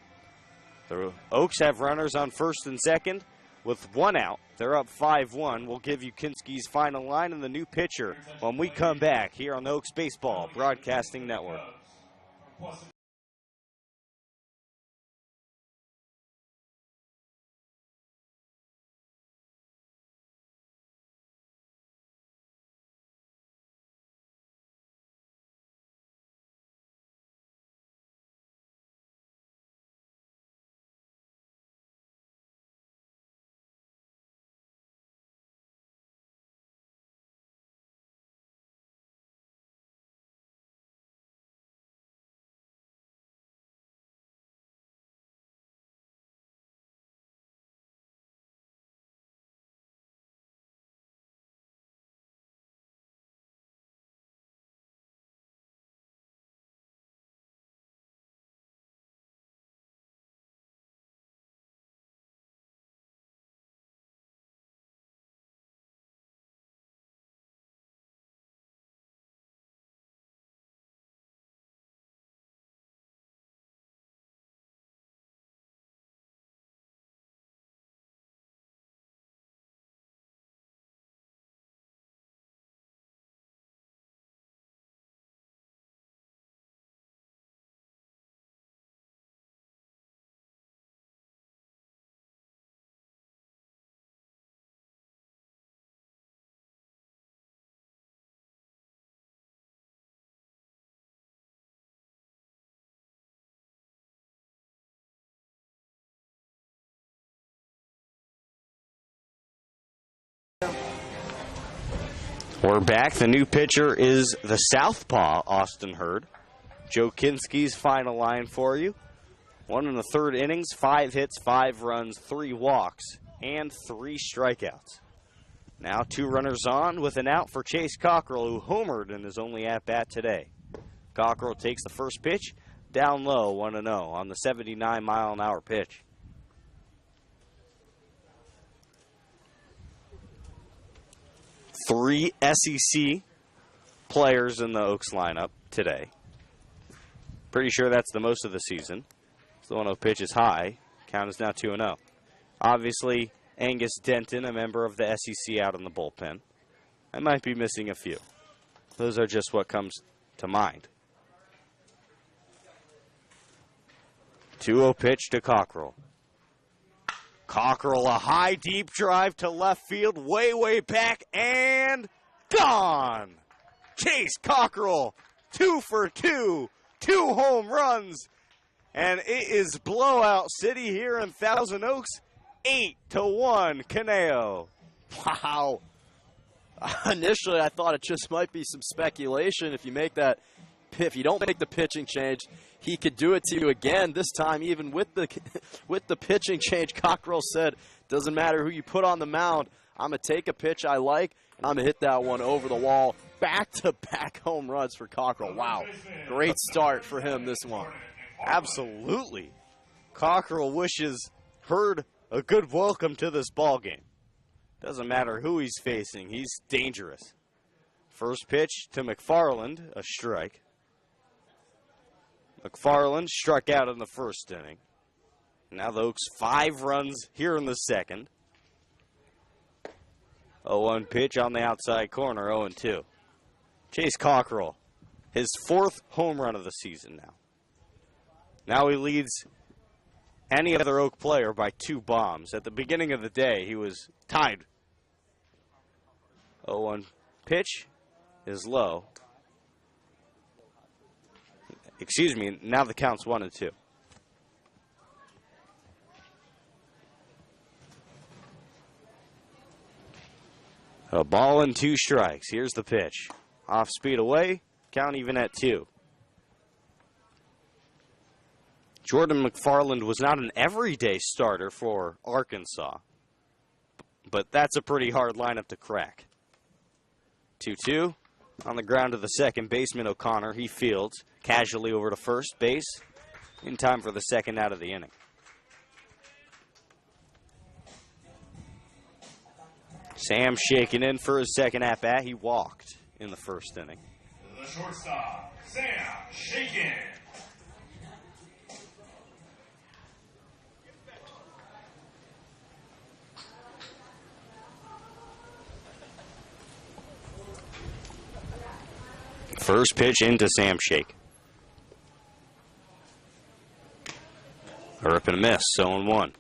The Oaks have runners on first and second with 1 out. They're up 5-1. We'll give you Kinski's final line and the new pitcher when we come back here on the Oaks Baseball Broadcasting Network. We're back. The new pitcher is the southpaw, Austin Hurd. Joe Kinski's final line for you. 1 in the 3rd innings, 5 hits, 5 runs, 3 walks, and 3 strikeouts. Now 2 runners on with an out for Chase Cockrell, who homered in his only at-bat today. Cockrell takes the first pitch, down low, 1-0 on the 79-mile-an-hour pitch. Three SEC players in the Oaks lineup today. Pretty sure that's the most of the season. So the 1-0 pitch is high. Count is now 2-0. Obviously, Angus Denton, a member of the SEC, out in the bullpen. I might be missing a few. Those are just what comes to mind. 2-0 pitch to Cockrell. Cockrell, a high, deep drive to left field, way, way back, and gone! Chase Cockrell, 2 for 2, 2 home runs, and it is blowout city here in Thousand Oaks, 8-1 Caneo. Wow. Initially, I thought it just might be some speculation. If you don't make the pitching change, he could do it to you again. This time, even with the pitching change, Cockrell said, doesn't matter who you put on the mound, I'm going to take a pitch I like, and I'm going to hit that one over the wall. Back-to-back home runs for Cockrell. Wow. Great start for him this one. Absolutely. Cockrell wishes Hurd a good welcome to this ball game. Doesn't matter who he's facing, he's dangerous. First pitch to McFarland, a strike. McFarland struck out in the 1st inning. Now the Oaks 5 runs here in the 2nd. 0-1 pitch on the outside corner, 0-2. Chase Cockrell, his 4th home run of the season now. Now he leads any other Oak player by 2 bombs. At the beginning of the day, he was tied. 0-1 pitch is low. Excuse me, now the count's 1-2. A ball and 2 strikes. Here's the pitch. Off speed away, count even at 2. Jordan McFarland was not an everyday starter for Arkansas, but that's a pretty hard lineup to crack. 2-2. On the ground to the second baseman, O'Connor. He fields casually over to first base in time for the 2nd out of the inning. Sam shaking in for his 2nd at-bat. He walked in the 1st inning. The shortstop, Sam Shakin. First pitch into Sam Shake. A rip and a miss, 0-1.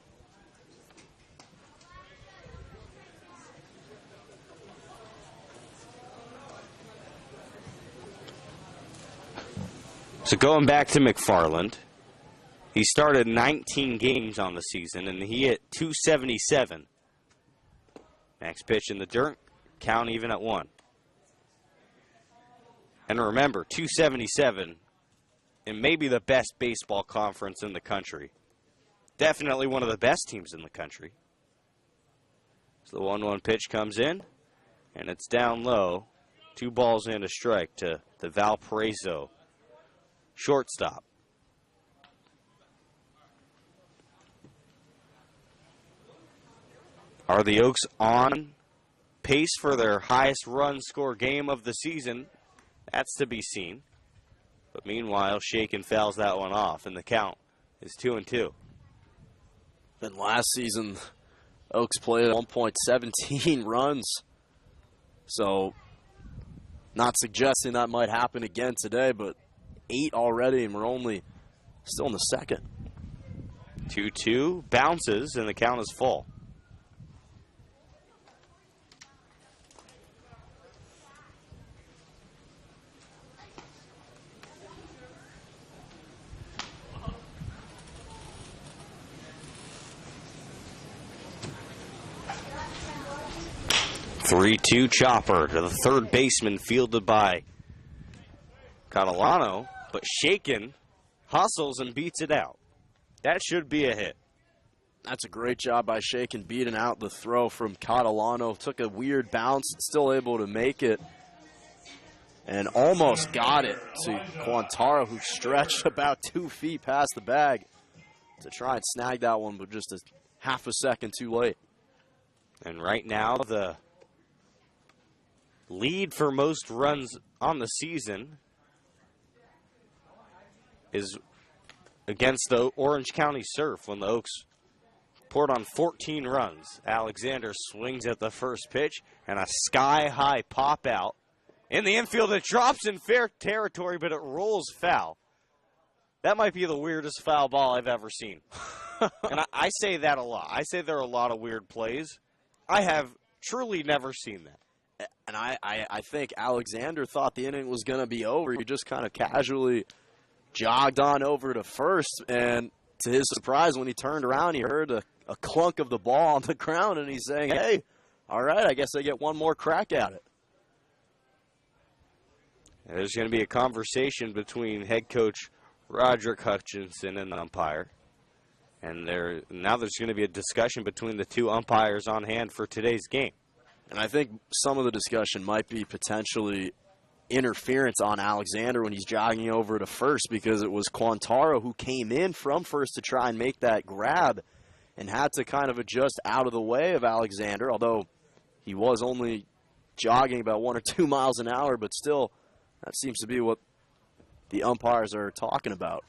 So going back to McFarland, he started 19 games on the season, and he hit .277. Next pitch in the dirt, count even at 1. And remember, .277 in maybe the best baseball conference in the country. Definitely one of the best teams in the country. So the 1-1 pitch comes in, and it's down low. 2 balls and a strike to the Valparaiso shortstop. Are the Oaks on pace for their highest run score game of the season? That's to be seen. But meanwhile, Shakin fouls that one off, and the count is 2-2. And last season, Oaks played 1.17 runs. So, not suggesting that might happen again today, but 8 already, and we're only still in the 2nd. 2-2, bounces, and the count is full. 3-2 chopper to the third baseman, fielded by Catalano, but Shaken hustles and beats it out. That should be a hit. That's a great job by Shaken, beating out the throw from Catalano. Took a weird bounce, still able to make it, and almost got it to Quantaro, who stretched about 2 feet past the bag to try and snag that one, but just a half a second too late. And right now, the lead for most runs on the season is against the Orange County Surf when the Oaks poured on 14 runs. Alexander swings at the first pitch, and a sky-high pop out. In the infield, it drops in fair territory, but it rolls foul. That might be the weirdest foul ball I've ever seen. And I say that a lot. I say there are a lot of weird plays. I have truly never seen that. And I think Alexander thought the inning was going to be over. He just kind of casually jogged on over to first, and to his surprise, when he turned around, he heard a clunk of the ball on the ground, and he's saying, hey, all right, I guess I get one more crack at it. There's going to be a conversation between head coach Roderick Hutchinson and the umpire. And now there's going to be a discussion between the two umpires on hand for today's game. And I think some of the discussion might be potentially interference on Alexander when he's jogging over to first, because it was Quantaro who came in from first to try and make that grab and had to kind of adjust out of the way of Alexander, although he was only jogging about 1 or 2 miles an hour, but still, that seems to be what the umpires are talking about.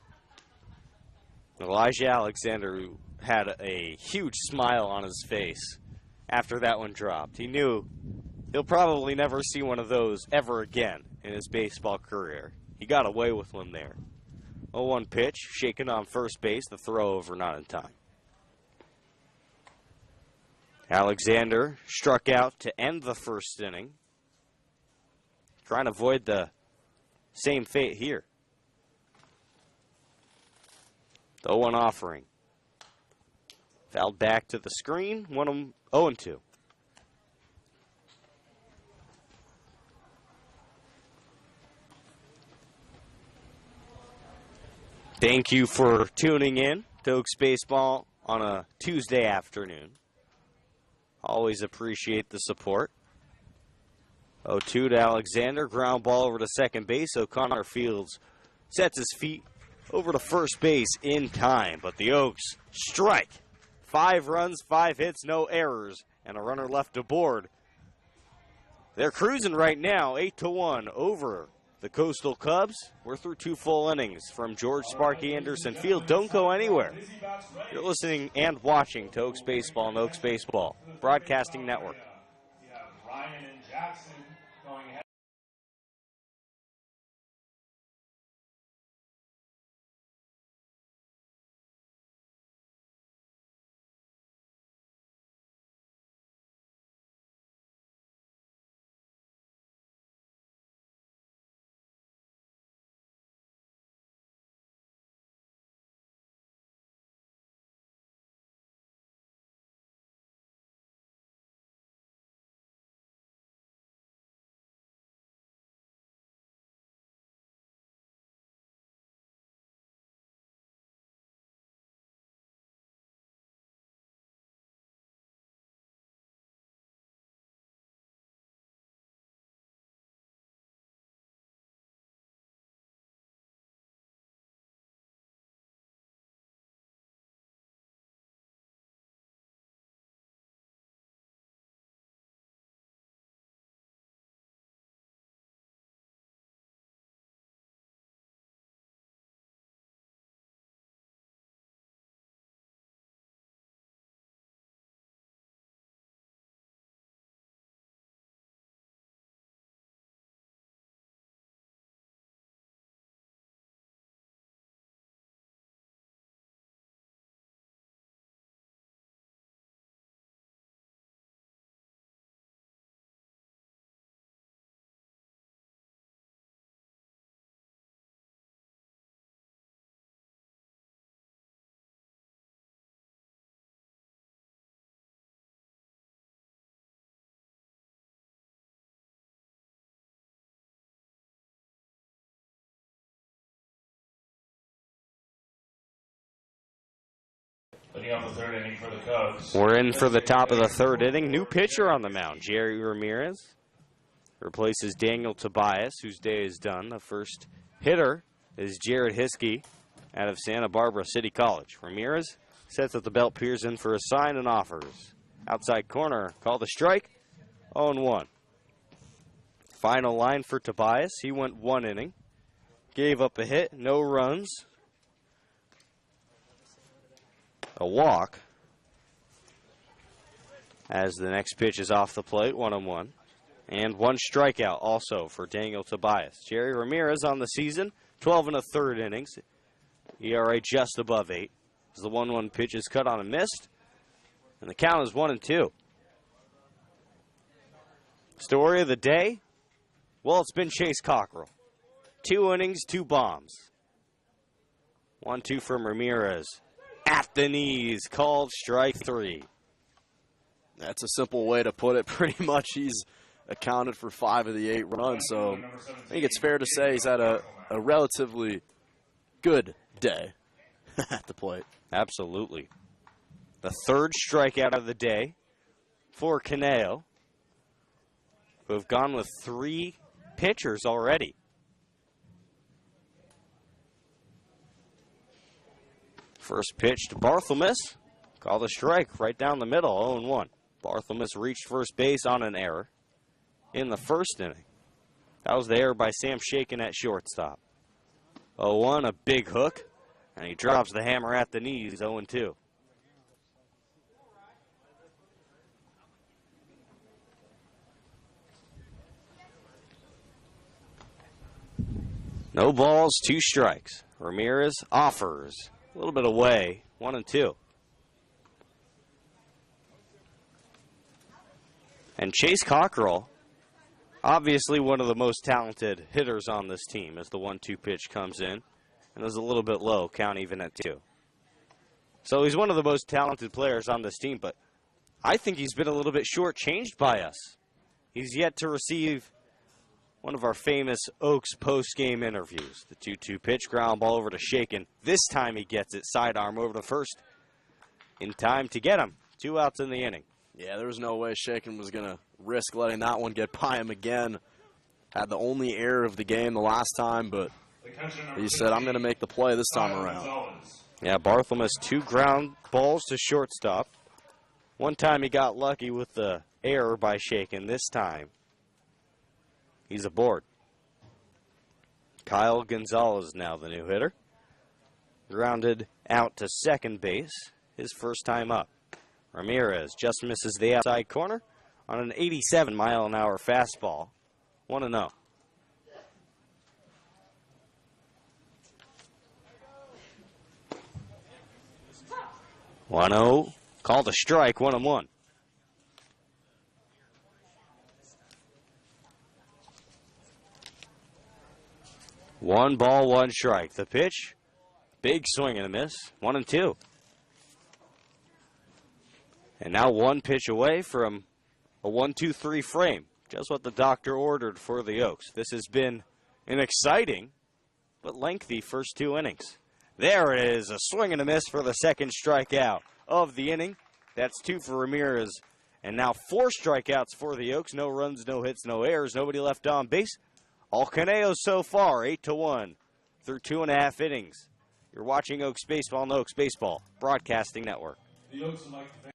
Elijah Alexander, who had a huge smile on his face after that one dropped. He knew he'll probably never see one of those ever again in his baseball career. He got away with one there. 0-1 pitch, shaken on first base, the throw over, not in time. Alexander struck out to end the first inning, trying to avoid the same fate here. The 0-1 offering. Fouled back to the screen, 0-2. Thank you for tuning in to Oaks Baseball on a Tuesday afternoon. Always appreciate the support. 0-2 to Alexander. Ground ball over to second base. O'Connor Fields sets his feet over to first base in time. But the Oaks strike. 5 runs, 5 hits, no errors, and a runner left aboard. They're cruising right now, 8-1 over the Coastal Cubs. We're through 2 full innings from George Sparky Anderson Field. Don't go anywhere. You're listening and watching to Oaks Baseball and Oaks Baseball Broadcasting Network. Ryan and Jackson going ahead. Leading off the third inning for the Cubs. We're in for the top of the third inning. New pitcher on the mound, Jerry Ramirez. Replaces Daniel Tobias, whose day is done. The first hitter is Jared Hiskey out of Santa Barbara City College. Ramirez sets at the belt, peers in for a sign and offers. Outside corner, called a strike, 0-1. Final line for Tobias. He went 1 inning. Gave up a hit, no runs, a walk. As the next pitch is off the plate, 1-1. And 1 strikeout also for Daniel Tobias. Jerry Ramirez on the season, 12 1/3 innings. ERA just above 8. As the 1-1 pitch is cut on and missed. And the count is 1-2. Story of the day? Well, it's been Chase Cockrell. 2 innings, 2 bombs. 1-2 from Ramirez. At the knees, called strike 3. That's a simple way to put it. Pretty much he's accounted for 5 of the 8 runs, so I think it's fair to say he's had a relatively good day at the plate. Absolutely. The third strikeout of the day for Caneo, who have gone with 3 pitchers already. First pitch to Barthelmess. Called a strike right down the middle, 0-1. Barthelmess reached first base on an error in the first inning. That was the error by Sam Shaken at shortstop. 0-1, a big hook, and he drops the hammer at the knees, 0-2. No balls, 2 strikes. Ramirez offers. A little bit away, 1-2. And Chase Cockrell, obviously one of the most talented hitters on this team as the 1-2 pitch comes in. And is a little bit low, count even at 2. So he's one of the most talented players on this team, but I think he's been a little bit shortchanged by us. He's yet to receive one of our famous Oaks post-game interviews. The 2-2 pitch, ground ball over to Shaken. This time he gets it, sidearm over to first in time to get him. 2 outs in the inning. Yeah, there was no way Shaken was going to risk letting that one get by him again. Had the only error of the game the last time, but he said, I'm going to make the play this time around. Yeah, Barthelmess 2 ground balls to shortstop. One time he got lucky with the error by Shaken. This time he's aboard. Kyle Gonzalez now the new hitter. Grounded out to second base, his first time up. Ramirez just misses the outside corner on an 87-mile-an-hour fastball. 1-0. Called a strike, 1-1. One ball, 1 strike. The pitch, big swing and a miss, 1-2. And now 1 pitch away from a 1-2-3 frame. Just what the doctor ordered for the Oaks. This has been an exciting but lengthy first 2 innings. There it is, a swing and a miss for the second strikeout of the inning. That's 2 for Ramirez. And now 4 strikeouts for the Oaks. No runs, no hits, no errors. Nobody left on base. All Caneos so far, 8-1 through 2.5 innings. You're watching Oaks Baseball on the Oaks Baseball Broadcasting Network. The Oaks would like to thank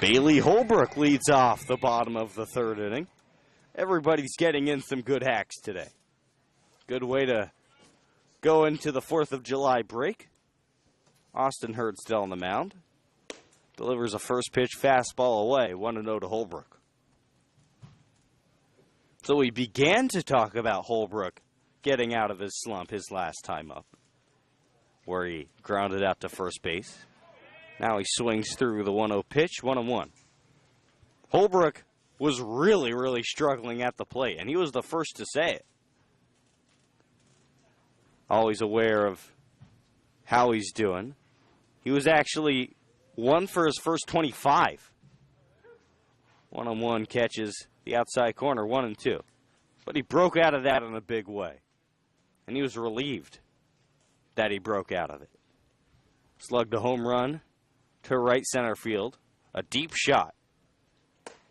Bailey Holbrook leads off the bottom of the third inning. Everybody's getting in some good hacks today. Good way to go into the 4th of July break. Austin Hurd still on the mound. Delivers a first pitch fastball away, 1-0 to Holbrook. So we began to talk about Holbrook getting out of his slump his last time up, where he grounded out to first base. Now he swings through the 1-0 pitch, 1-1. Holbrook was really, really struggling at the plate, and he was the first to say it. Always aware of how he's doing. He was actually 1 for his first 25. 1-on-1 catches the outside corner, 1-2. But he broke out of that in a big way. And he was relieved that he broke out of it. Slugged a home run to right center field. A deep shot.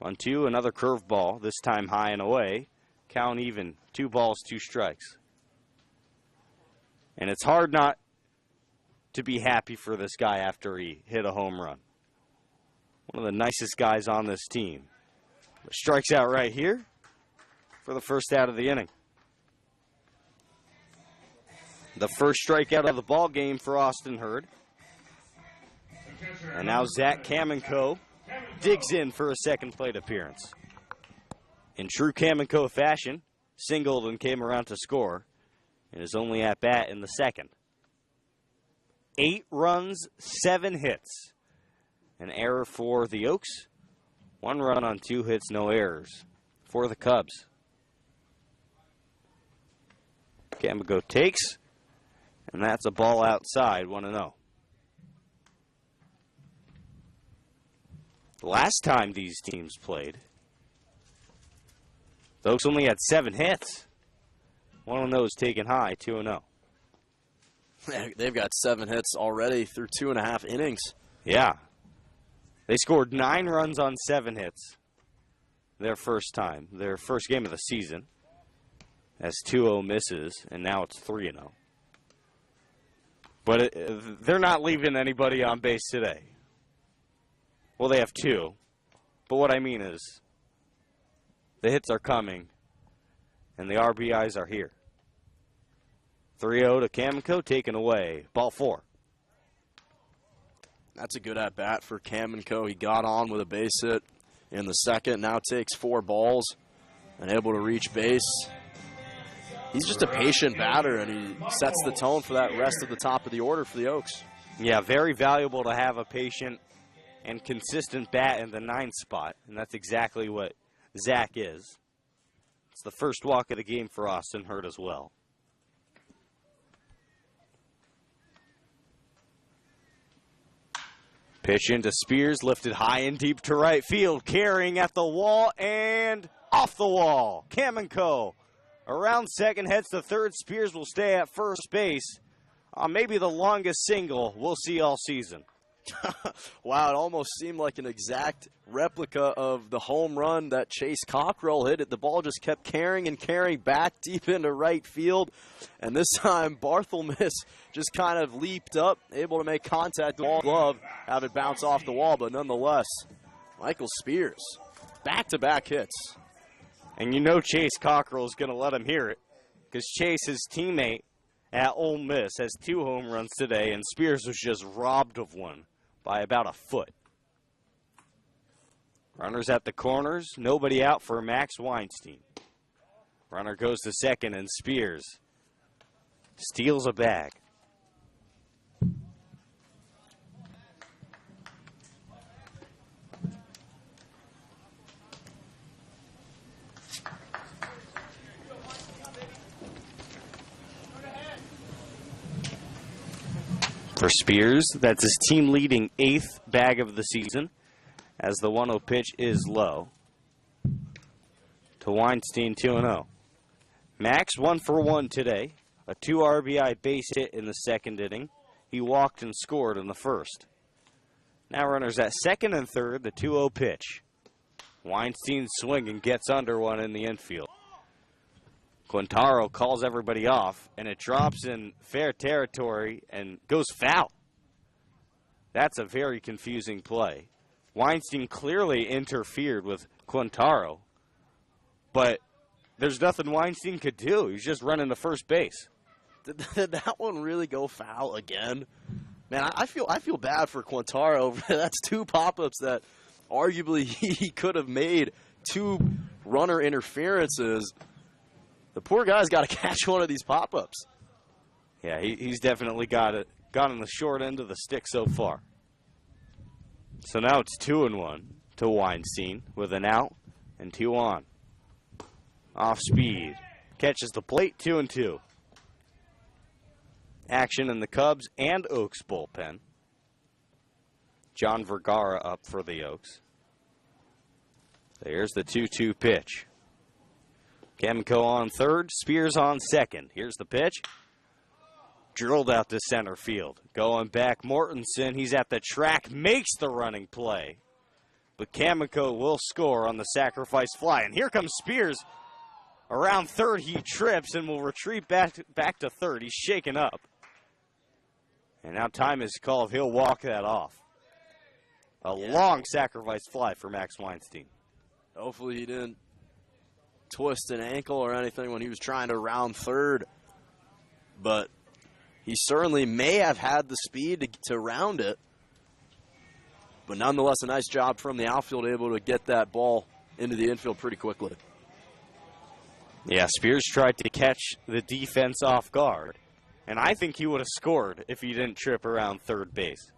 1-2, another curveball, this time high and away. Count even, 2 balls, 2 strikes. And it's hard not to be happy for this guy after he hit a home run. One of the nicest guys on this team. Strikes out right here for the first out of the inning. The first strikeout of the ball game for Austin Hurd. And now Zach Kamenko digs in for a second plate appearance. In true Kamenko fashion, singled and came around to score. And is only at bat in the second. 8 runs, 7 hits. An error for the Oaks. 1 run on 2 hits, no errors for the Cubs. Kamenko takes, and that's a ball outside, 1-0. The last time these teams played, the Oaks only had 7 hits. 1 of those taken high, 2-0. They've got 7 hits already through 2.5 innings. Yeah. They scored 9 runs on 7 hits their first time, their first game of the season. As 2-0 misses, and now it's 3-0. But they're not leaving anybody on base today. Well, they have 2. But what I mean is, the hits are coming, and the RBIs are here. 3-0 to Kamenko, taken away. Ball 4. That's a good at-bat for Kamenko. He got on with a base hit in the second, now takes 4 balls and able to reach base. He's just a patient batter, and he sets the tone for that rest of the top of the order for the Oaks. Yeah, very valuable to have a patient and consistent bat in the 9th spot, and that's exactly what Zach is. It's the first walk of the game for Austin Hurd as well. Pitch into Spears, lifted high and deep to right field, carrying at the wall and off the wall. Kamenko around second, heads to third. Spears will stay at first base. Maybe the longest single we'll see all season. Wow, it almost seemed like an exact replica of the home run that Chase Cockrell hit. The ball just kept carrying and carrying back deep into right field. And this time, Barthelmess just kind of leaped up, able to make contact with the glove, have it bounce off the wall. But nonetheless, Michael Spears, back-to-back hits. And you know Chase Cockrell is going to let him hear it, because Chase, his teammate at Ole Miss, has 2 home runs today, and Spears was just robbed of one by about a foot. Runners at the corners, nobody out for Max Weinstein. Runner goes to second, and Spears steals a bag. For Spears, that's his team-leading 8th bag of the season, as the 1-0 pitch is low. To Weinstein, 2-0. Max 1 for 1 today. A 2 RBI base hit in the second inning. He walked and scored in the first. Now runners at second and third, the 2-0 pitch. Weinstein swinging, gets under one in the infield. Quintaro calls everybody off, and it drops in fair territory and goes foul. That's a very confusing play. Weinstein clearly interfered with Quintaro, but there's nothing Weinstein could do. He's just running to first base. Did that one really go foul again? Man, I feel bad for Quintaro. That's 2 pop-ups that arguably he could have made 2 runner interferences. The poor guy's got to catch one of these pop-ups. Yeah, he's definitely got on the short end of the stick so far. So now it's 2-1 to Weinstein with an out and 2 on. Off speed. Catches the plate, 2-2. Action in the Cubs and Oaks bullpen. John Vergara up for the Oaks. There's the 2-2 pitch. Kamiko on third, Spears on second. Here's the pitch. Drilled out to center field. Going back, Mortensen, he's at the track, makes the running play. But Kamiko will score on the sacrifice fly. And here comes Spears. Around third, he trips and will retreat back to third. He's shaken up. And now time is called. He'll walk that off. A long sacrifice fly for Max Weinstein. Hopefully he didn't twist an ankle or anything when he was trying to round third. But he certainly may have had the speed to round it. But nonetheless, a nice job from the outfield, able to get that ball into the infield pretty quickly. Yeah, Spears tried to catch the defense off guard. And I think he would have scored if he didn't trip around third base.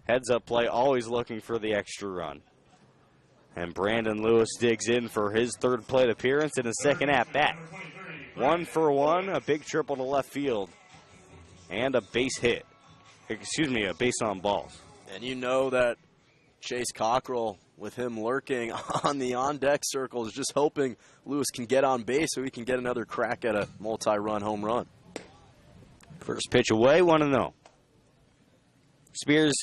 Heads-up play, always looking for the extra run. And Brandon Lewis digs in for his third plate appearance and his second at-bat. 1 for 1, a big triple to left field, and a base hit. Excuse me, a base on balls. And you know that Chase Cockrell, with him lurking on the on-deck circle, is just hoping Lewis can get on base so he can get another crack at a multi-run home run. First pitch away, 1-0. Spears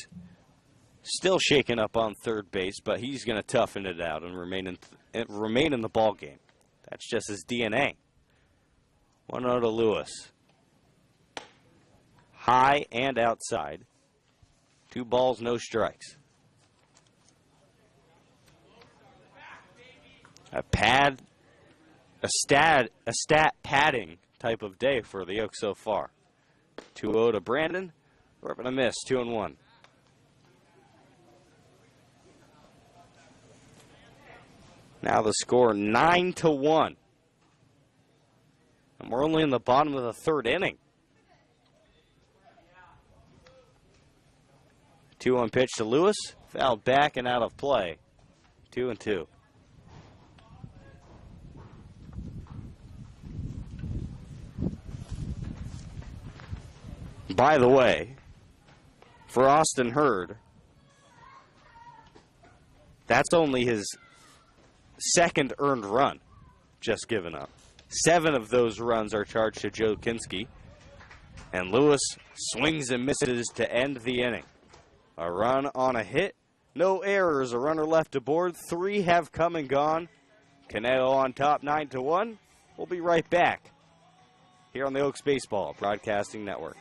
still shaking up on third base, but he's going to toughen it out and remain in the ball game. That's just his DNA. 1-0 to Lewis. High and outside. 2 balls, no strikes. A stat padding type of day for the Oaks so far. 2-0 to Brandon. We're going to miss, 2-1. Now the score 9-1. And we're only in the bottom of the third inning. 2-1 pitch to Lewis. Fouled back and out of play. 2-2. By the way, for Austin Hurd, that's only his second earned run just given up. 7 of those runs are charged to Joe Kinski. And Lewis swings and misses to end the inning. A run on a hit. No errors. A runner left aboard. 3 have come and gone. Canelo on top 9-1. We'll be right back here on the Oaks Baseball Broadcasting Network.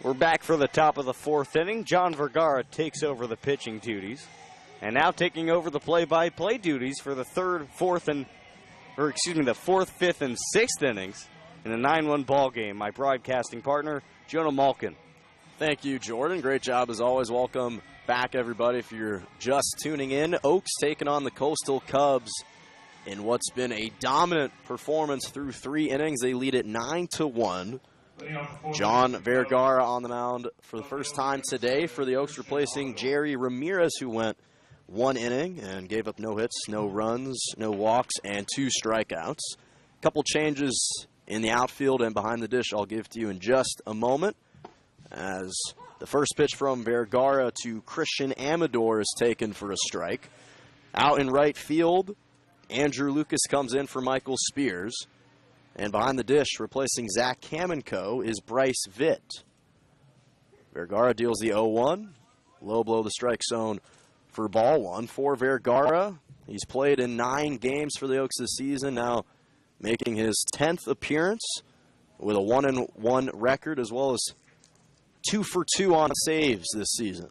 We're back for the top of the fourth inning. John Vergara takes over the pitching duties. And now taking over the play-by-play duties for the the fourth, fifth, and sixth innings in a 9-1 ball game. My broadcasting partner, Jonah Malkin. Thank you, Jordan. Great job as always. Welcome back, everybody. If you're just tuning in, Oaks taking on the Coastal Cubs in what's been a dominant performance through 3 innings. They lead it 9-1. John Vergara on the mound for the first time today for the Oaks, replacing Jerry Ramirez, who went 1 inning and gave up no hits, no runs, no walks, and 2 strikeouts. A couple changes in the outfield and behind the dish I'll give to you in just a moment, as the first pitch from Vergara to Christian Amador is taken for a strike. Out in right field, Andrew Lucas comes in for Michael Spears. And behind the dish, replacing Zach Kamenko, is Bryce Vitt. Vergara deals the 0-1. Low below the strike zone for ball 1. For Vergara, he's played in 9 games for the Oaks this season, now making his 10th appearance with a 1-1 record, as well as 2 for 2 on saves this season.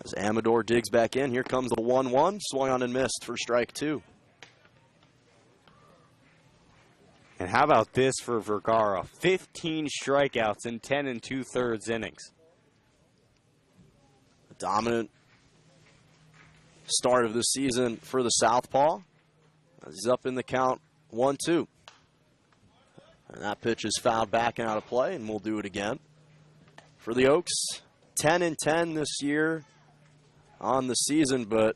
As Amador digs back in, here comes the 1-1. Swung on and missed for strike 2. And how about this for Vergara? 15 strikeouts in 10 2/3 innings. A dominant start of the season for the Southpaw. He's up in the count 1-2. And that pitch is fouled back and out of play, and we'll do it again. For the Oaks, 10-10 this year on the season, but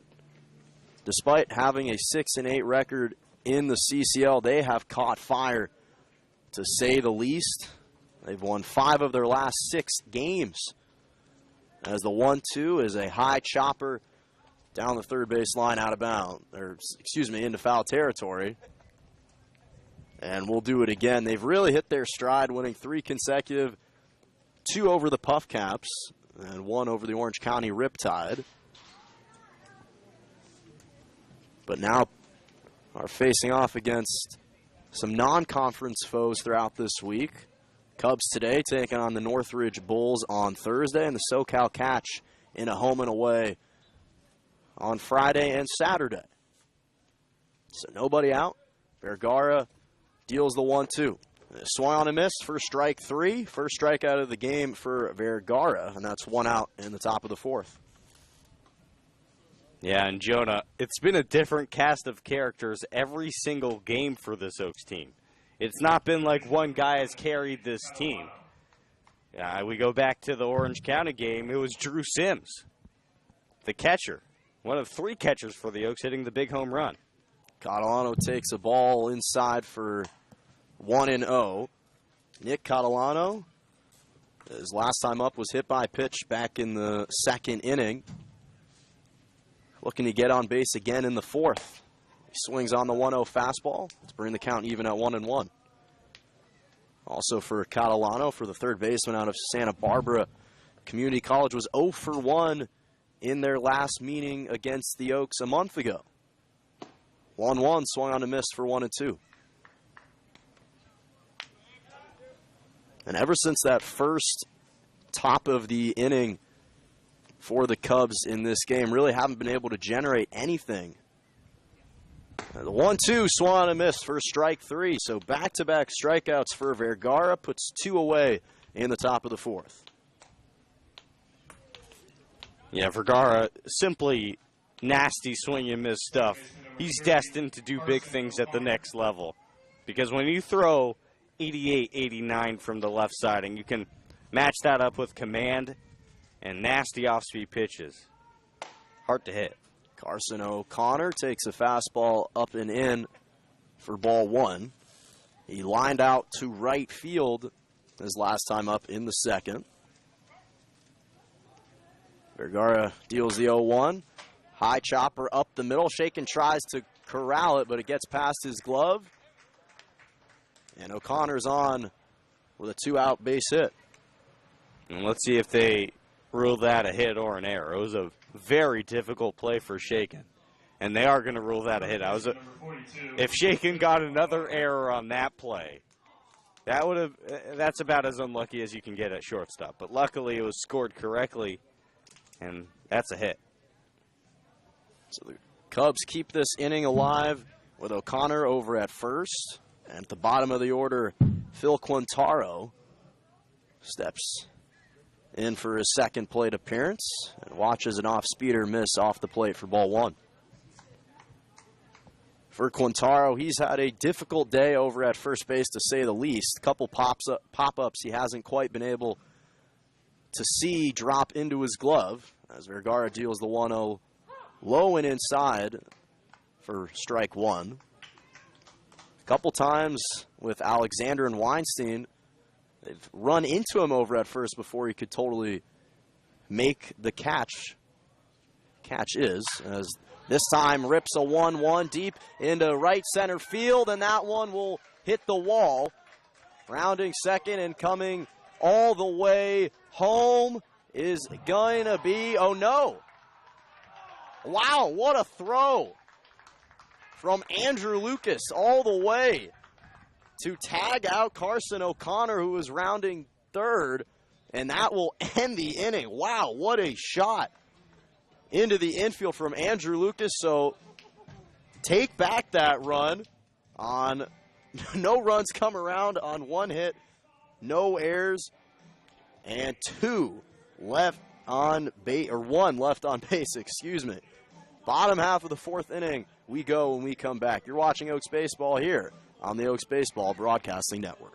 despite having a 6-8 record in the CCL, they have caught fire, to say the least. They've won 5 of their last 6 games. As the 1-2 is a high chopper down the third base line out of bounds, into foul territory. And we'll do it again. They've really hit their stride, winning 3 consecutive, 2 over the Puff Caps and 1 over the Orange County Riptide. But now are facing off against some non-conference foes throughout this week. Cubs today taking on the Northridge Bulls on Thursday, and the SoCal Catch in a home and away on Friday and Saturday. So nobody out. Vergara deals the 1-2. Swung on and missed for strike 3. First strike out of the game for Vergara, and that's 1 out in the top of the 4th. Yeah, and Jonah, it's been a different cast of characters every single game for this Oaks team. It's not been like one guy has carried this team. We go back to the Orange County game. It was Drew Sims, the catcher. One of 3 catchers for the Oaks hitting the big home run. Catalano takes a ball inside for 1-0. Nick Catalano, his last time up, was hit by a pitch back in the 2nd inning. Looking to get on base again in the 4th. He swings on the 1-0 fastball to bring the count even at 1-1. Also for Catalano, for the third baseman out of Santa Barbara Community College, was 0 for 1 in their last meeting against the Oaks a month ago. 1-1, swung on and missed for 1-2. And ever since that first top of the inning for the Cubs in this game, really haven't been able to generate anything. The 1-2 swung on and missed for strike 3. So back-to-back strikeouts for Vergara, puts 2 away in the top of the 4th. Yeah, Vergara, simply nasty swing and miss stuff. He's destined to do big things at the next level. Because when you throw 88, 89 from the left side, and you can match that up with command and nasty off-speed pitches, hard to hit. Carson O'Connor takes a fastball up and in for ball 1. He lined out to right field his last time up in the 2nd. Vergara deals the 0-1. High chopper up the middle. Shaken tries to corral it, but it gets past his glove. And O'Connor's on with a 2-out base hit. And let's see if they rule that a hit or an error. It was a very difficult play for Shaken, and they are going to rule that a hit. If Shaken got another error on that play, That's about as unlucky as you can get at shortstop. But luckily it was scored correctly, and that's a hit. So the Cubs keep this inning alive with O'Connor over at first. And at the bottom of the order, Phil Quintaro steps in for his second plate appearance and watches an off-speeder miss off the plate for ball one. For Quintaro, he's had a difficult day over at first base, to say the least. A couple pop-ups he hasn't quite been able to see drop into his glove as Vergara deals the 1-0 low and inside for strike one. A couple times with Alexander and Weinstein, they've run into him over at first before he could totally make the catch. Catch is, as this time rips a 1-1 deep into right center field, and that one will hit the wall. Rounding second and coming all the way home is going to be, oh no. Wow, what a throw from Andrew Lucas all the way to tag out Carson O'Connor, who was rounding third, and that will end the inning. Wow, what a shot into the infield from Andrew Lucas. So take back that run on no runs come around on one hit, no errors, and one left on base, excuse me. Bottom half of the fourth inning, we go when we come back. You're watching Oaks Baseball here on the Oaks Baseball Broadcasting Network.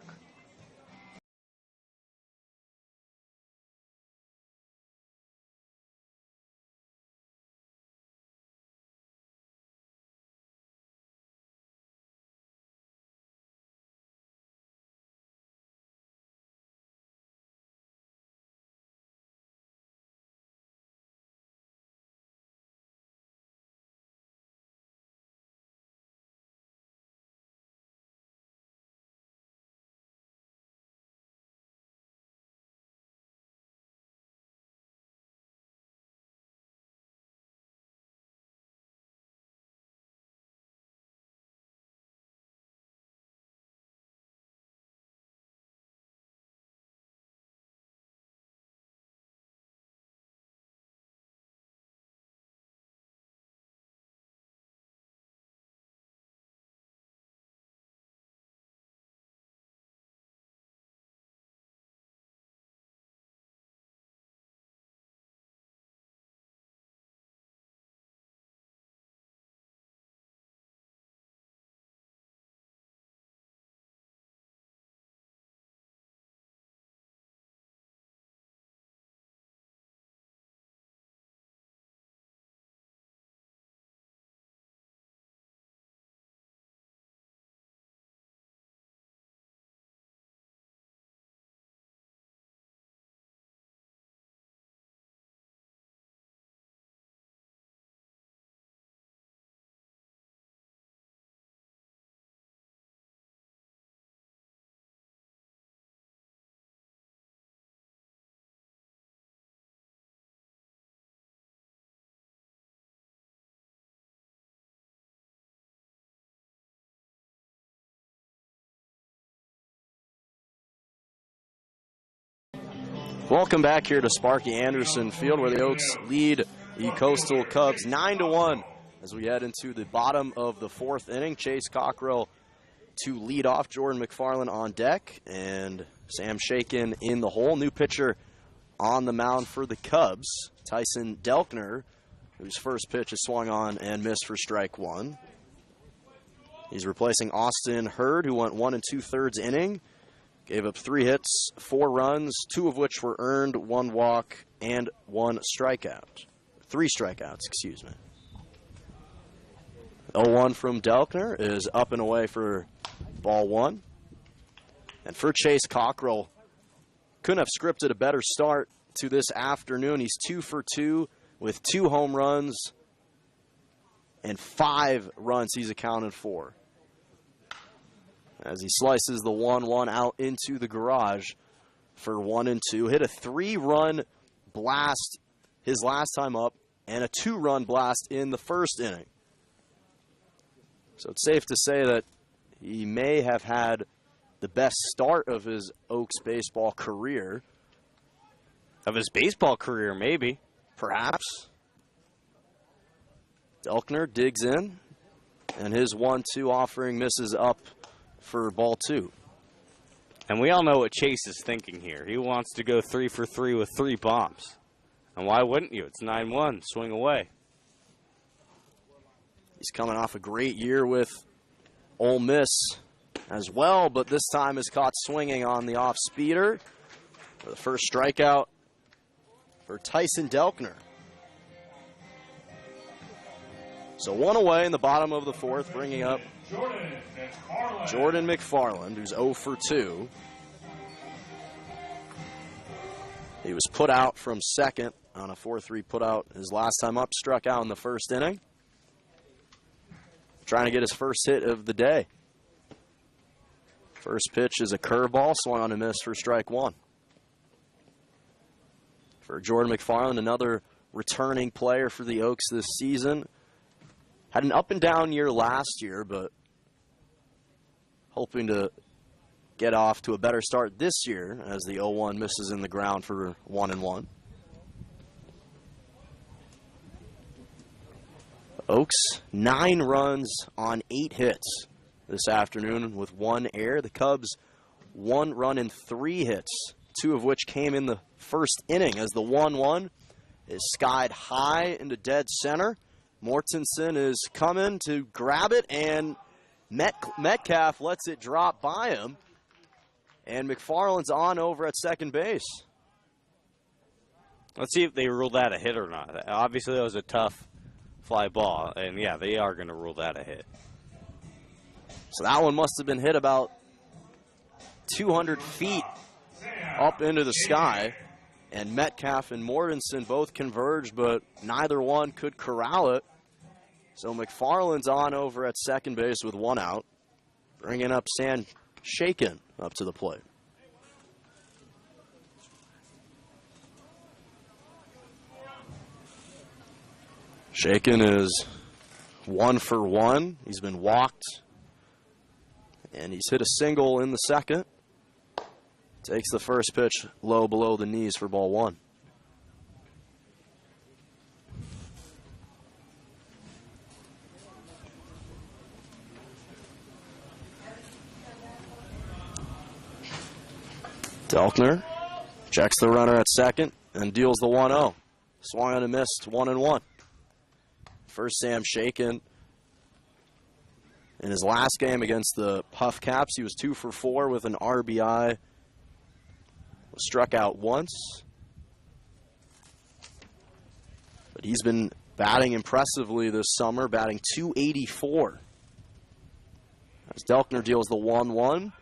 Welcome back here to Sparky Anderson Field, where the Oaks lead the Coastal Cubs 9-1 as we head into the bottom of the fourth inning. Chase Cockrell to lead off, Jordan McFarland on deck, and Sam Shakin in the hole. New pitcher on the mound for the Cubs, Tyson Delkner, whose first pitch is swung on and missed for strike one. He's replacing Austin Hurd, who went 1 2/3 inning. Gave up 3 hits, 4 runs, 2 of which were earned, 1 walk, and 1 strikeout. 3 strikeouts, excuse me. 0-1 from Delkner is up and away for ball one. And for Chase Cockrell, couldn't have scripted a better start to this afternoon. He's 2 for 2 with 2 home runs and 5 runs he's accounted for, as he slices the 1-1 out into the garage for 1-2. Hit a 3-run blast his last time up and a 2-run blast in the first inning. So it's safe to say that he may have had the best start of his Oaks baseball career. Of his baseball career, maybe. Perhaps. Delkner digs in, and his 1-2 offering misses up for ball 2. And we all know what Chase is thinking here. He wants to go 3 for 3 with 3 bombs. And why wouldn't you? It's 9-1. Swing away. He's coming off a great year with Ole Miss as well, but this time is caught swinging on the off-speeder for the first strikeout for Tyson Delkner. So 1 away in the bottom of the 4th, bringing up Jordan McFarland, who's 0 for 2. He was put out from second on a 4-3 putout his last time up, struck out in the first inning. Trying to get his first hit of the day. First pitch is a curveball, swung on a miss for strike 1. For Jordan McFarland, another returning player for the Oaks this season. Had an up and down year last year, but hoping to get off to a better start this year as the 0-1 misses in the ground for 1-1. Oaks, 9 runs on 8 hits this afternoon with 1 error. The Cubs, 1 run and 3 hits, 2 of which came in the first inning as the 1-1 is skied high into dead center. Mortensen is coming to grab it, and Metcalf lets it drop by him. And McFarland's on over at second base. Let's see if they rule that a hit or not. Obviously, that was a tough fly ball, and yeah, they are going to rule that a hit. So that one must have been hit about 200 feet up into the sky. And Metcalf and Mortensen both converged, but neither one could corral it. So McFarland's on over at second base with 1 out, bringing up Sam Shaken up to the plate. Shaken is 1 for 1. He's been walked, and he's hit a single in the second. Takes the first pitch low below the knees for ball 1. Delkner checks the runner at second and deals the 1-0. Swung on and missed, 1-1. First Sam Shaken in his last game against the Puff Caps. He was 2 for 4 with an RBI. Was struck out once. But he's been batting impressively this summer, batting .284. As Delkner deals the 1-1.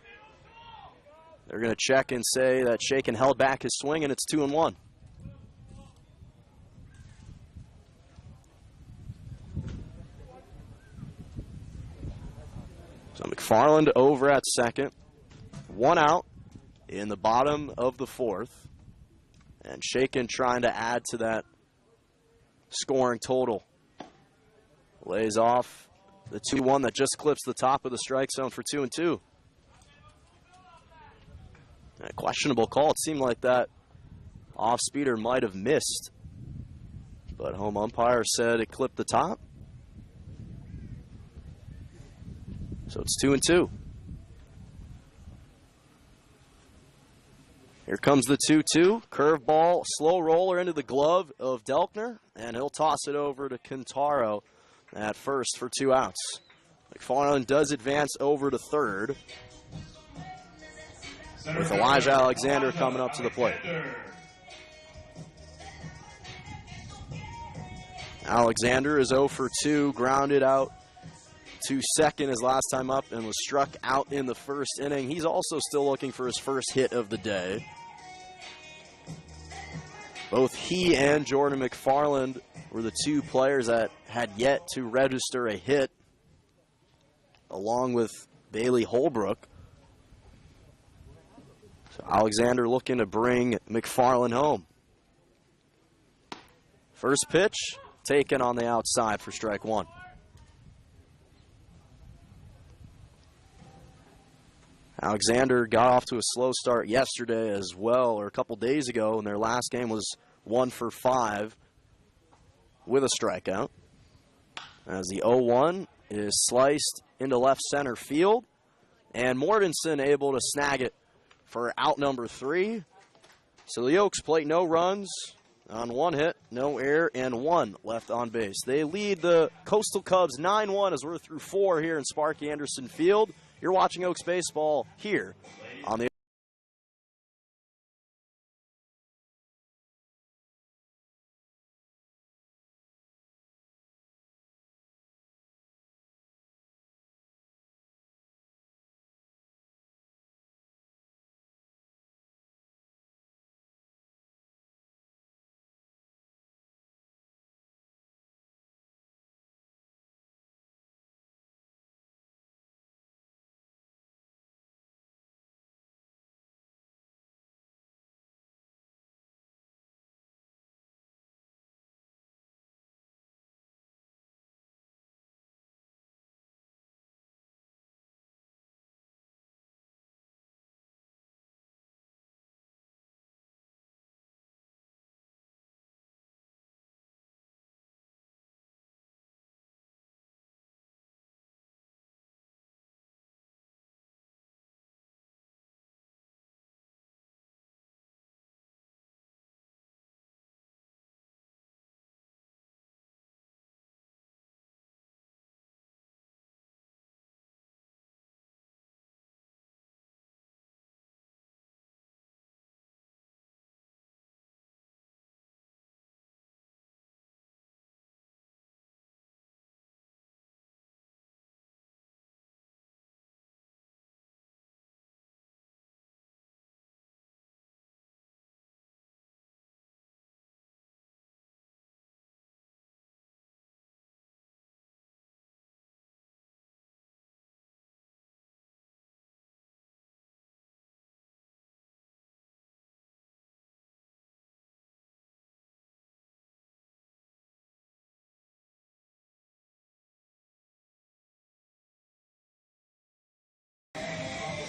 They're going to check and say that Shaken held back his swing, and it's 2-1. So McFarland over at second. 1 out in the bottom of the 4th. And Shaken trying to add to that scoring total. Lays off the 2-1 that just clips the top of the strike zone for 2-2. A questionable call. It seemed like that off-speeder might have missed. But home umpire said it clipped the top. So it's 2-2. Here comes the 2-2. Curveball, slow roller into the glove of Delkner. And he'll toss it over to Quintaro at first for 2 outs. McFarland does advance over to third, with Elijah Alexander coming up to the plate. Alexander is 0 for 2, grounded out to second his last time up and was struck out in the first inning. He's also still looking for his first hit of the day. Both he and Jordan McFarland were the 2 players that had yet to register a hit, along with Bailey Holbrook. So Alexander looking to bring McFarland home. First pitch taken on the outside for strike 1. Alexander got off to a slow start yesterday as well, or a couple days ago, and their last game was 1 for 5 with a strikeout. As the 0-1 is sliced into left center field, and Mortensen able to snag it for out number 3. So the Oaks plate no runs on 1 hit, no error, and 1 left on base. They lead the Coastal Cubs 9-1 as we're through 4 here in Sparky Anderson Field. You're watching Oaks baseball here on the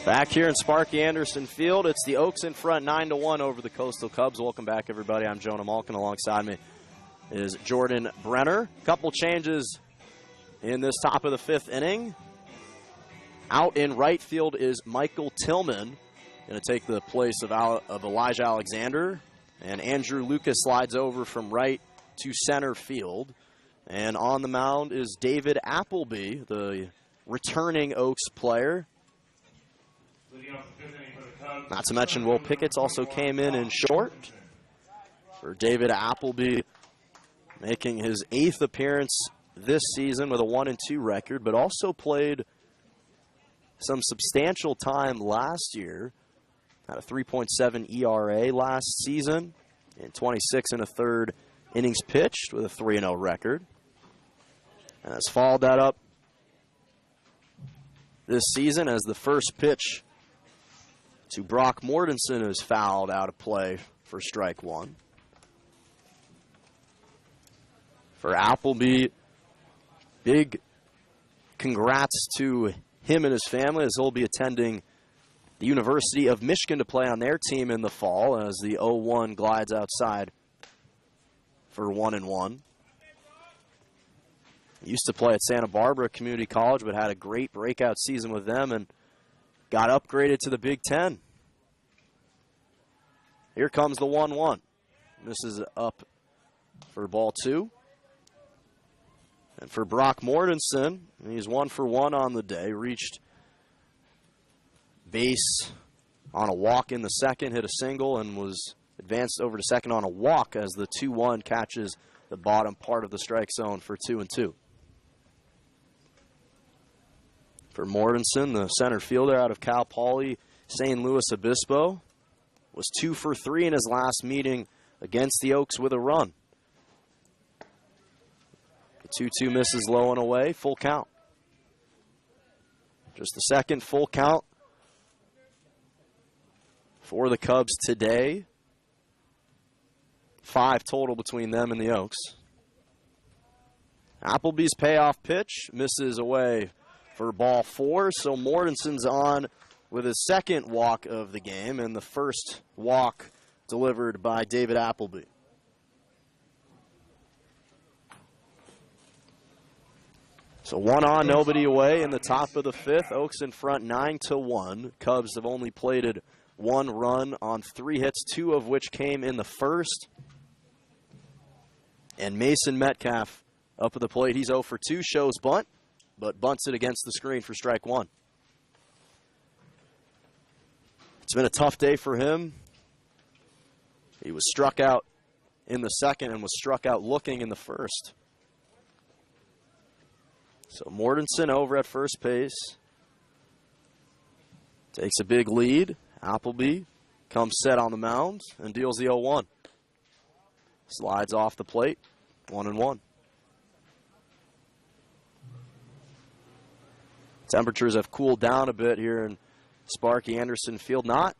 back here in Sparky Anderson Field. It's the Oaks in front 9-1 over the Coastal Cubs. Welcome back, everybody. I'm Jonah Malkin. Alongside me is Jordan Brenner. Couple changes in this top of the 5th inning. Out in right field is Michael Tillman, going to take the place of Elijah Alexander. And Andrew Lucas slides over from right to center field. And on the mound is David Appleby, the returning Oaks player. Not to mention Will Pickett's also came in short for David Appleby, making his 8th appearance this season with a 1-2 record, but also played some substantial time last year. Had a 3.7 ERA last season and 26 1/3 innings pitched with a 3-0 record. And has followed that up this season as the first pitch to Brock Mortensen is fouled out of play for strike 1. For Appleby, big congrats to him and his family as he'll be attending the University of Michigan to play on their team in the fall as the 0-1 glides outside for 1-1. Used to play at Santa Barbara Community College, but had a great breakout season with them and got upgraded to the Big Ten. Here comes the 1-1. This is up for ball 2. And for Brock Mortensen, he's 1 for 1 on the day. Reached base on a walk in the second, hit a single, and was advanced over to second on a walk as the 2-1 catches the bottom part of the strike zone for 2-2. For Mortensen, the center fielder out of Cal Poly St. Louis Obispo, was 2 for 3 in his last meeting against the Oaks with a run. The 2-2 misses low and away, full count. Just the second full count for the Cubs today. 5 total between them and the Oaks. Appleby's payoff pitch misses away for ball 4, so Mortensen's on with his second walk of the game and the first walk delivered by David Appleby. So 1 on, nobody away in the top of the 5th. Oaks in front 9-1. Cubs have only plated 1 run on 3 hits, 2 of which came in the first. And Mason Metcalf up at the plate. He's 0 for 2, shows bunt, but bunts it against the screen for strike 1. It's been a tough day for him. He was struck out in the second and was struck out looking in the first. So Mortensen over at first base. Takes a big lead. Appleby comes set on the mound and deals the 0-1. Slides off the plate, 1-1. Temperatures have cooled down a bit here in Sparky Anderson Field. Not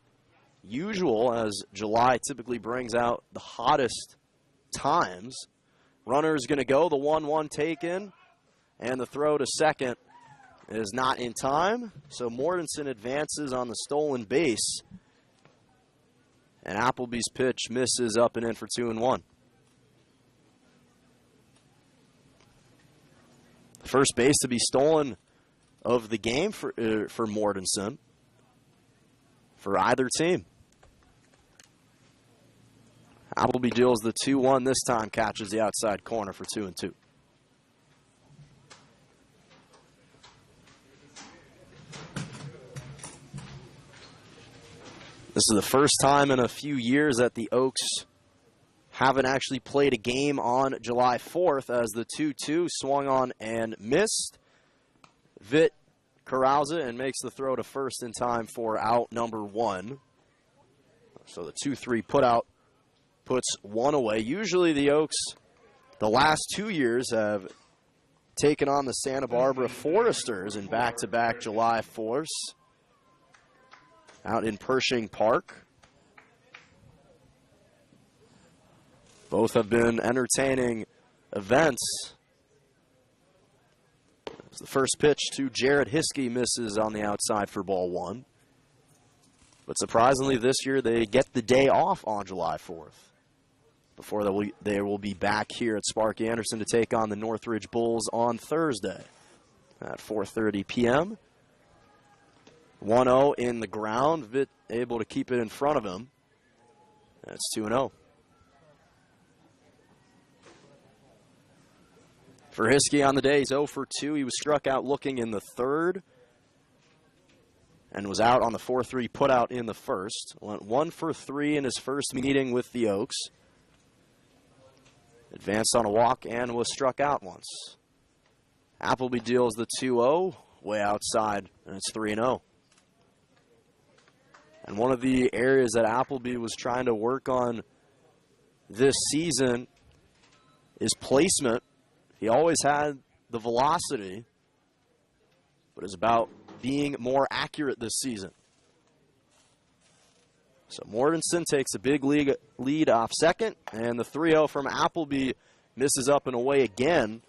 usual, as July typically brings out the hottest times. Runner is going to go, the 1-1 taken, and the throw to second is not in time. So Mortensen advances on the stolen base, and Appleby's pitch misses up and in for 2-1. First base to be stolen of the game for Mortensen for either team. Appleby deals the 2-1 this time, catches the outside corner for 2-2. This is the first time in a few years that the Oaks haven't actually played a game on July 4th, as the 2-2 swung on and missed. Vitt corrals it and makes the throw to first in time for out number 1. So the 2-3 put out puts 1 away. Usually the Oaks, the last 2 years, have taken on the Santa Barbara Foresters in back-to-back July 4ths out in Pershing Park. Both have been entertaining events. The first pitch to Jared Hiskey misses on the outside for ball 1. But surprisingly, this year they get the day off on July 4th before they will be back here at Sparky Anderson to take on the Northridge Bulls on Thursday at 4:30 p.m. 1-0 in the ground. Vitt able to keep it in front of him. That's 2-0. For Hiskey on the day, he's 0 for 2. He was struck out looking in the third and was out on the 4-3 put out in the first. Went 1 for 3 in his first meeting with the Oaks. Advanced on a walk and was struck out once. Appleby deals the 2-0 way outside, and it's 3-0. And one of the areas that Appleby was trying to work on this season is placement. He always had the velocity, but it's about being more accurate this season. So Mortensen takes a big lead off second, and the 3-0 from Appleby misses up and away again,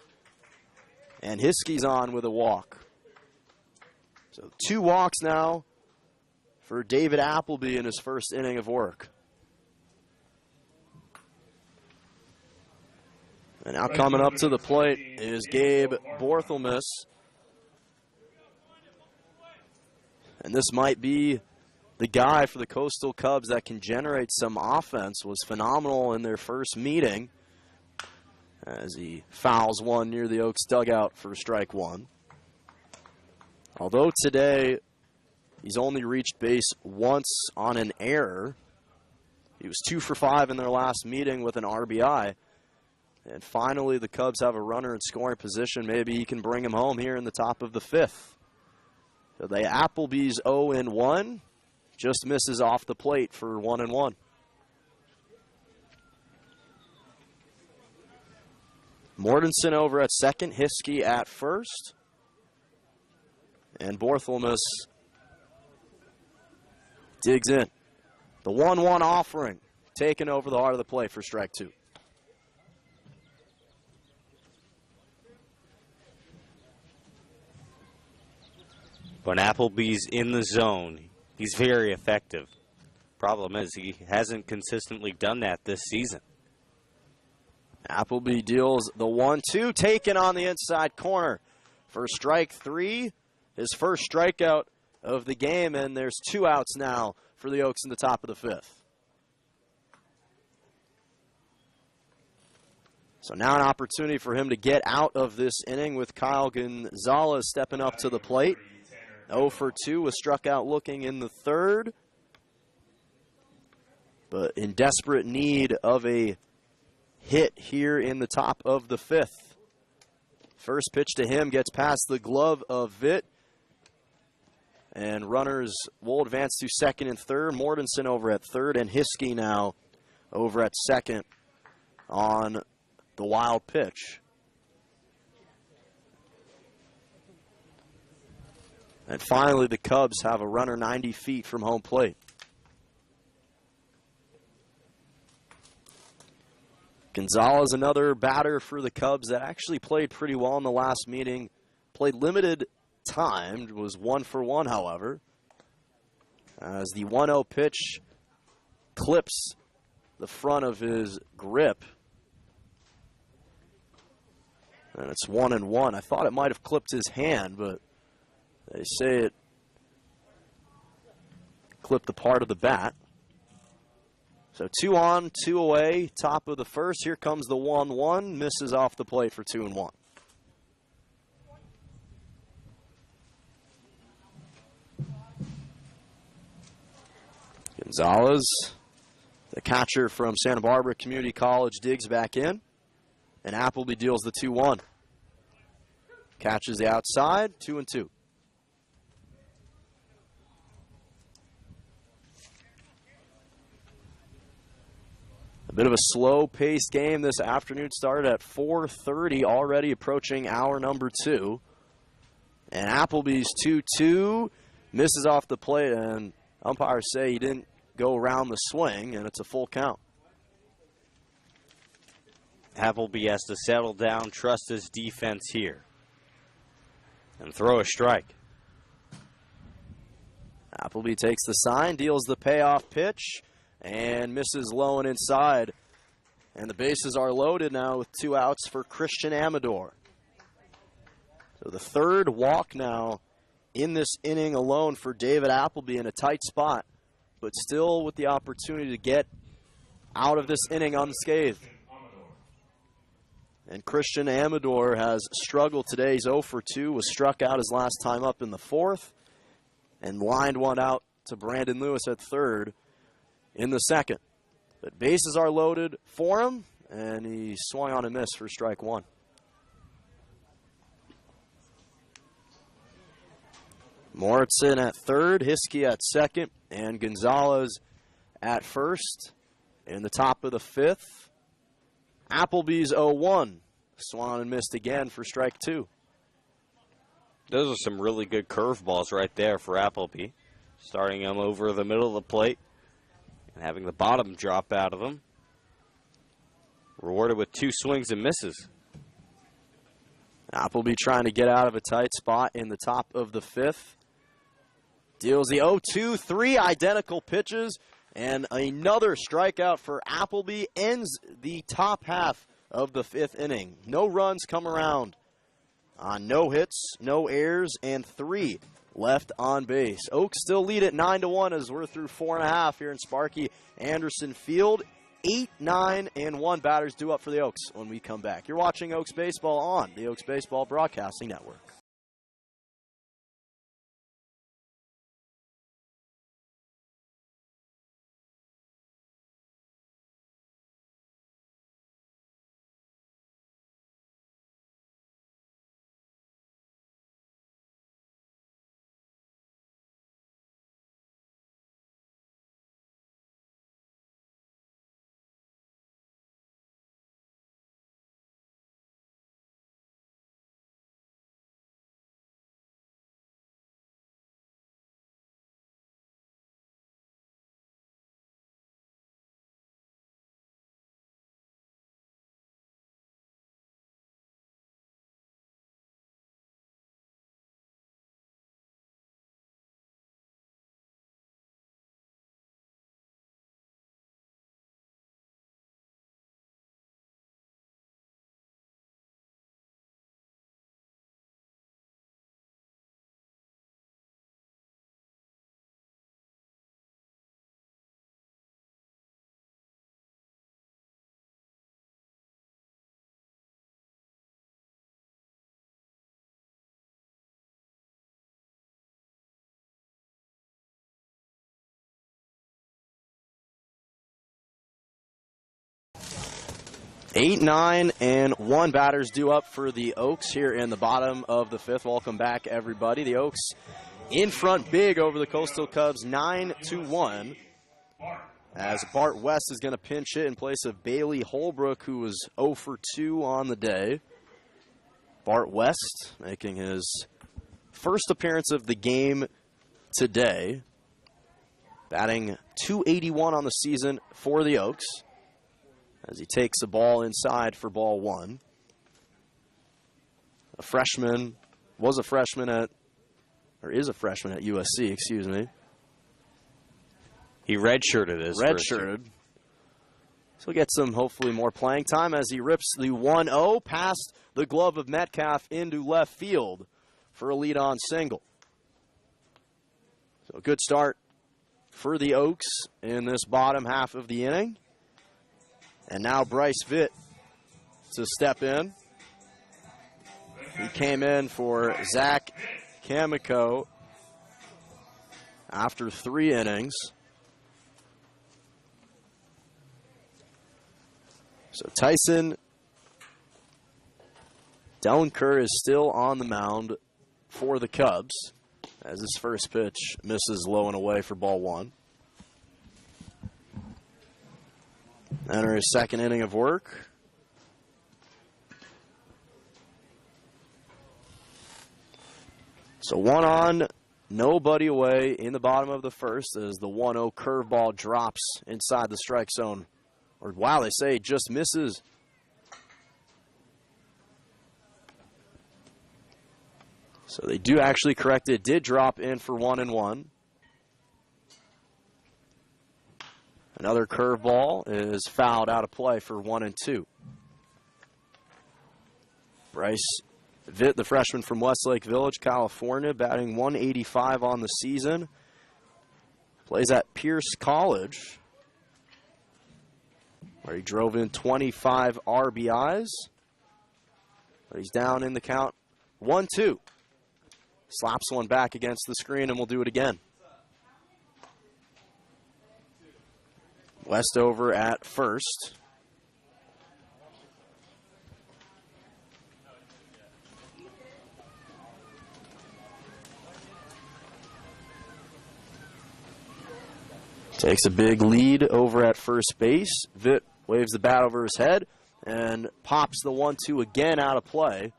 and Hiskey's on with a walk. So 2 walks now for David Appleby in his first inning of work. And now coming up to the plate is Gabe Borthelmus. And this might be the guy for the Coastal Cubs that can generate some offense. Was phenomenal in their first meeting as he fouls one near the Oaks dugout for strike 1. Although today he's only reached base once on an error. He was 2 for 5 in their last meeting with an RBI. And finally, the Cubs have a runner in scoring position. Maybe he can bring him home here in the top of the 5th. So the Appleby's 0-1 just misses off the plate for 1-1. Mortensen over at second, Hiskey at first. And Borthelmus digs in. The 1-1 offering taken over the heart of the plate for strike 2. When Appleby's in the zone, He's very effective. Problem is, he hasn't consistently done that this season. Appleby deals the 1-2, taken on the inside corner for strike 3. His first strikeout of the game, and there's 2 outs now for the Oaks in the top of the 5th. So now an opportunity for him to get out of this inning with Kyle Gonzalez stepping up to the plate. 0 for 2 was struck out looking in the 3rd. But in desperate need of a hit here in the top of the 5th. First pitch to him gets past the glove of Vitt. And runners will advance to 2nd and 3rd. Mortensen over at 3rd, and Hiskey now over at 2nd on the wild pitch. And finally, the Cubs have a runner 90 feet from home plate. Gonzalez, another batter for the Cubs that actually played pretty well in the last meeting. Played limited time, was 1 for 1, however. As the 1-0 pitch clips the front of his grip. And it's 1-1. I thought it might have clipped his hand, but they say it clipped the part of the bat. So 2 on, 2 away, top of the 1st. Here comes the 1-1. Misses off the plate for 2-1. Gonzalez, the catcher from Santa Barbara Community College, digs back in. And Appleby deals the 2-1. Catches the outside, 2-2. A bit of a slow-paced game this afternoon. Started at 4:30, already approaching hour number 2. And Appleby's 2-2 misses off the plate, and umpires say he didn't go around the swing, and it's a full count. Appleby has to settle down, trust his defense here, and throw a strike. Appleby takes the sign, deals the payoff pitch, and misses low and inside. And the bases are loaded now with 2 outs for Christian Amador. So the 3rd walk now in this inning alone for David Appleby in a tight spot, but still with the opportunity to get out of this inning unscathed. And Christian Amador has struggled today. He's 0 for 2, was struck out his last time up in the 4th, and lined one out to Brandon Lewis at 3rd in the 2nd. But bases are loaded for him, and he swung on a miss for strike 1. Mortensen at 3rd, Hiskey at 2nd, and Gonzalez at 1st. In the top of the 5th, Appleby's 0-1. Swung on and missed again for strike 2. Those are some really good curveballs right there for Appleby. Starting him over the middle of the plate and having the bottom drop out of him. Rewarded with 2 swings and misses. Appleby trying to get out of a tight spot in the top of the 5th. Deals the 0-2, 3 identical pitches, and another strikeout for Appleby ends the top half of the 5th inning. No runs come around. No hits, no errors, and 3 left on base. Oaks still lead at 9-1 as we're through 4.5 here in Sparky Anderson Field. 8, 9, and 1 batters due up for the Oaks when we come back. You're watching Oaks Baseball on the Oaks Baseball Broadcasting Network. 8, 9, and 1 batters due up for the Oaks here in the bottom of the 5th. Welcome back, everybody. The Oaks in front big over the Coastal Cubs, 9-1. As Bart West is going to pinch hit in place of Bailey Holbrook, who was 0 for 2 on the day. Bart West making his first appearance of the game today, batting .281 on the season for the Oaks as he takes the ball inside for ball 1. Is a freshman at USC, excuse me. He redshirted his first year. So he'll get some, hopefully, more playing time as he rips the 1-0 past the glove of Metcalf into left field for a lead-on single. So a good start for the Oaks in this bottom half of the inning. And now Bryce Vitt to step in. He came in for Zach Kamiko after 3 innings. So Tyson Dellenker is still on the mound for the Cubs as his first pitch misses low and away for ball 1. Enter his second inning of work. So 1 on, nobody away in the bottom of the 1st as the 1-0 curveball drops inside the strike zone. Or wow, they say just misses. So they do actually correct it. Did drop in for 1-1. Another curveball is fouled out of play for 1-2. Bryce Vitt, the freshman from Westlake Village, California, batting .185 on the season. Plays at Pierce College, where he drove in 25 RBIs. But he's down in the count 1-2. Slaps one back against the screen, and we'll do it again. Westover at first. Takes a big lead over at first base. Vitt waves the bat over his head and pops the 1-2 again out of play.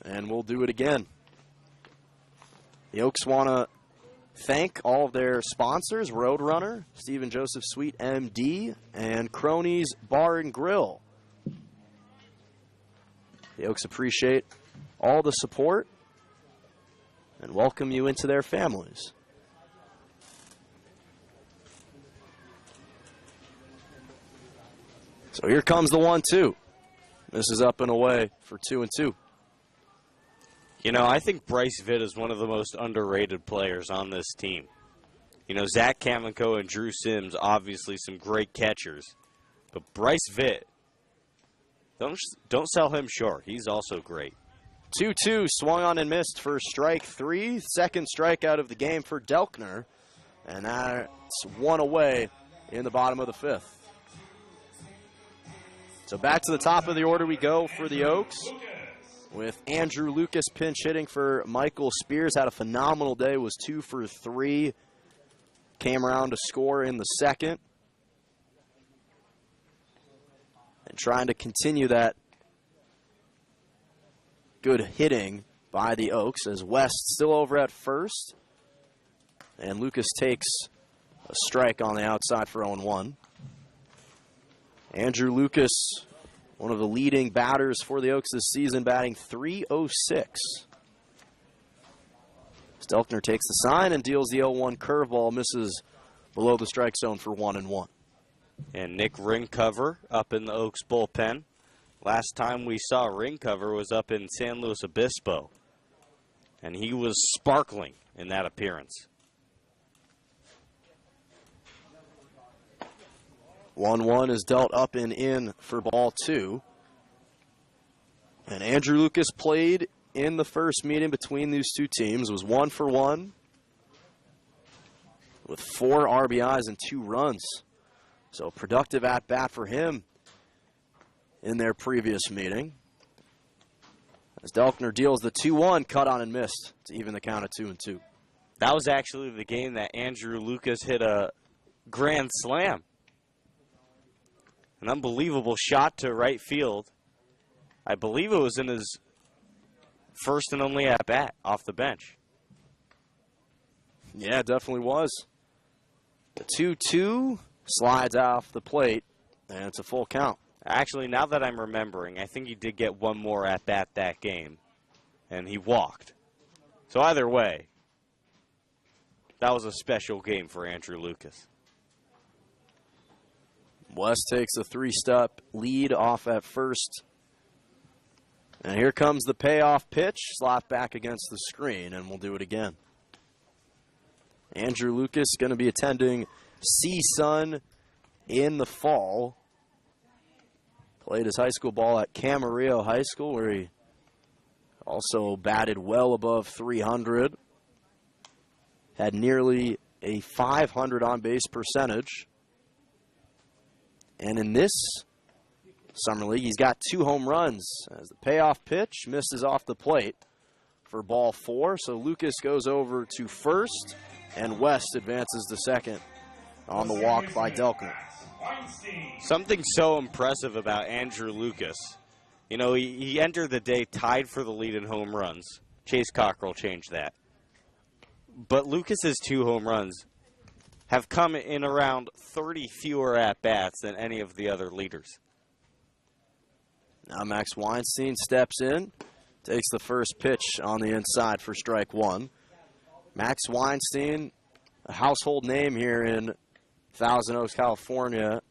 And we'll do it again. The Oaks want to thank all of their sponsors, Roadrunner, Stephen Joseph Sweet MD, and Cronies Bar and Grill. The Oaks appreciate all the support and welcome you into their families. So here comes the 1-2. This is up and away for 2-2. You know, I think Bryce Vitt is one of the most underrated players on this team. You know, Zach Kamiko and Drew Sims, obviously some great catchers. But Bryce Vitt, don't sell him short. He's also great. 2-2, swung on and missed for strike 3. Second strikeout of the game for Delkner. And that's 1 away in the bottom of the 5th. So back to the top of the order we go for the Oaks, with Andrew Lucas pinch hitting for Michael Spears. Had a phenomenal day, was 2 for 3. Came around to score in the second. And trying to continue that good hitting by the Oaks as West still over at first. And Lucas takes a strike on the outside for 0-1. Andrew Lucas, one of the leading batters for the Oaks this season, batting .306. Stelkner takes the sign and deals the 0-1 curveball, misses below the strike zone for 1-1. And Nick Ringcover up in the Oaks bullpen. Last time we saw Ringcover was up in San Luis Obispo, and he was sparkling in that appearance. 1-1 is dealt up and in for ball 2. And Andrew Lucas played in the first meeting between these two teams, was 1 for 1 with 4 RBIs and 2 runs. So productive at-bat for him in their previous meeting. As Delkner deals the 2-1, cut on and missed to even the count at 2-2. That was actually the game that Andrew Lucas hit a grand slam. An unbelievable shot to right field. I believe it was in his first and only at-bat off the bench. Yeah, it definitely was. The 2-2 slides off the plate, and it's a full count. Actually, now that I'm remembering, I think he did get one more at-bat that game, and he walked. So either way, that was a special game for Andrew Lucas. West takes a 3-step lead off at first. And here comes the payoff pitch, slapped back against the screen, and we'll do it again. Andrew Lucas going to be attending CSUN in the fall. Played his high school ball at Camarillo High School, where he also batted well above 300. Had nearly a 500 on-base percentage. And in this summer league, he's got 2 home runs. As the payoff pitch misses off the plate for ball 4. So Lucas goes over to first, and West advances to second on the walk by Delkner. Something so impressive about Andrew Lucas. You know, he entered the day tied for the lead in home runs. Chase Cockrell changed that. But Lucas's 2 home runs have come in around 30 fewer at-bats than any of the other leaders. Now Max Weinstein steps in, takes the first pitch on the inside for strike 1. Max Weinstein, a household name here in Thousand Oaks, California,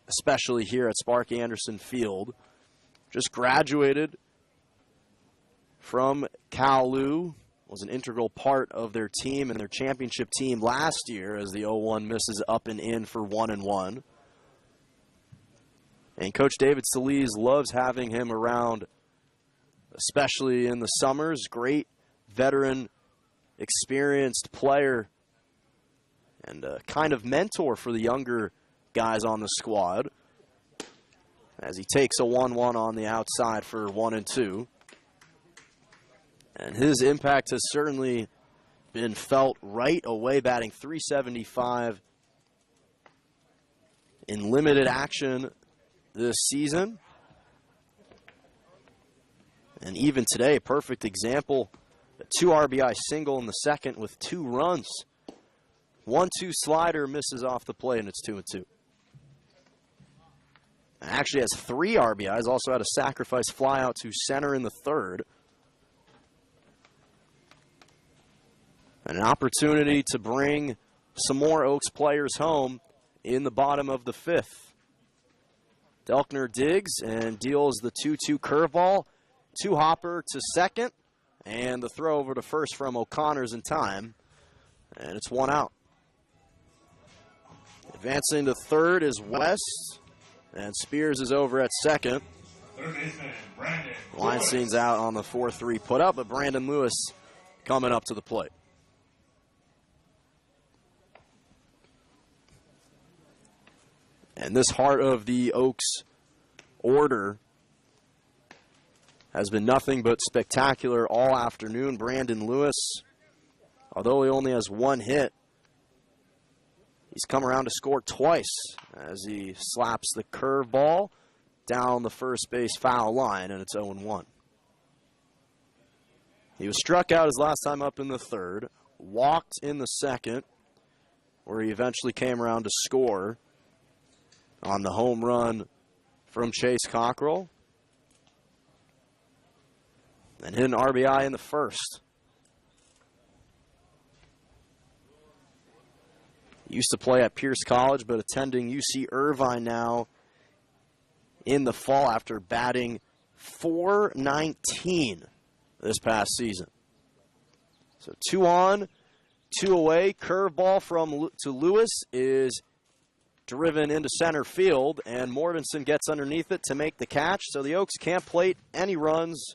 especially here at Sparky Anderson Field. Just graduated from Cal-Lu, was an integral part of their team and their championship team last year as the 0-1 misses up and in for 1-1. And Coach David Solis loves having him around, especially in the summers. Great veteran, experienced player, and a kind of mentor for the younger guys on the squad. As he takes a 1-1 on the outside for 1-2. And his impact has certainly been felt right away, batting .375 in limited action this season. And even today, perfect example, a 2 RBI single in the second with 2 runs. 1-2 slider misses off the plate, and it's 2-2. Actually has 3 RBIs, also had a sacrifice fly out to center in the third. And an opportunity to bring some more Oaks players home in the bottom of the 5th. Delkner digs and deals the 2-2 curveball. 2-hopper to second. And the throw over to first from O'Connor's in time. And it's 1 out. Advancing to third is West. And Spears is over at second. Weinstein's out on the 4-3 put up, but Brandon Lewis coming up to the plate. And this heart of the Oaks order has been nothing but spectacular all afternoon. Brandon Lewis, although he only has 1 hit, he's come around to score twice as he slaps the curveball down the first base foul line, and it's 0-1. He was struck out his last time up in the third, walked in the second, where he eventually came around to score on the home run from Chase Cockrell, and hit an RBI in the first. Used to play at Pierce College, but attending UC Irvine now in the fall after batting .419 this past season. So 2 on, 2 away. Curveball to Lewis is driven into center field, and Mortensen gets underneath it to make the catch. So the Oaks can't plate any runs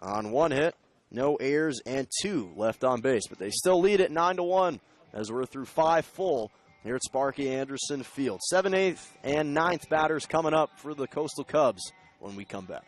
on 1 hit, no errors, and 2 left on base. But they still lead it 9-1 as we're through 5 full here at Sparky Anderson Field. 7th, 8th, and 9th batters coming up for the Coastal Cubs when we come back.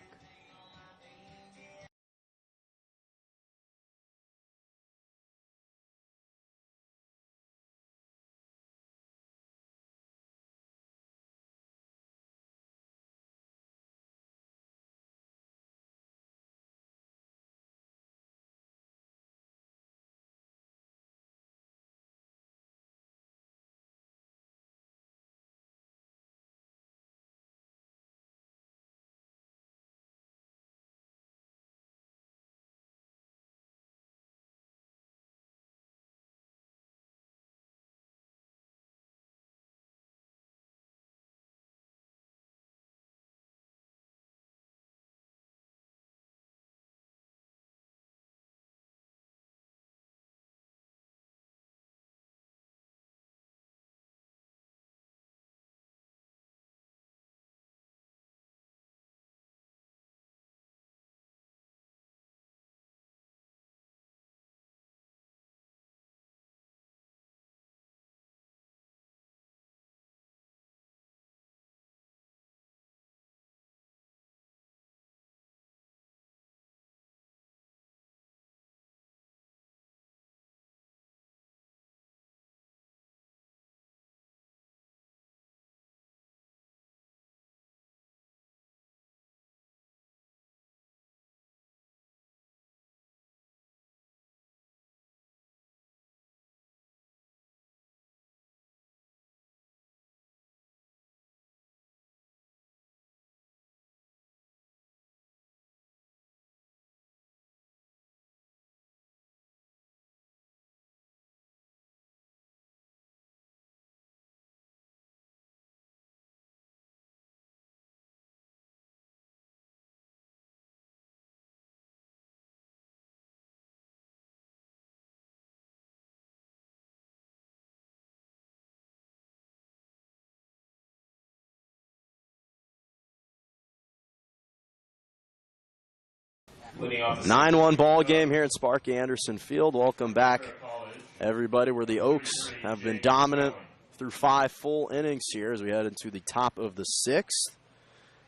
Leading off the 9-1 ball game here at Sparky Anderson Field. Welcome back, everybody, where the Oaks have been dominant through 5 full innings here as we head into the top of the 6th.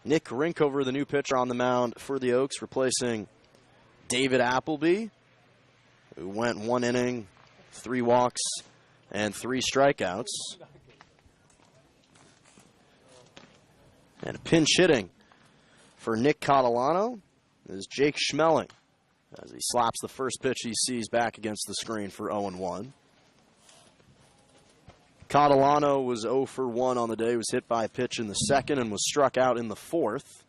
Nick Rinkover, the new pitcher on the mound for the Oaks, replacing David Appleby, who went 1 inning, 3 walks, and 3 strikeouts. And pinch hitting for Nick Catalano is Jake Schmeling as he slaps the first pitch he sees back against the screen for 0-1. Catalano was 0 for 1 on the day. He was hit by a pitch in the second and was struck out in the fourth.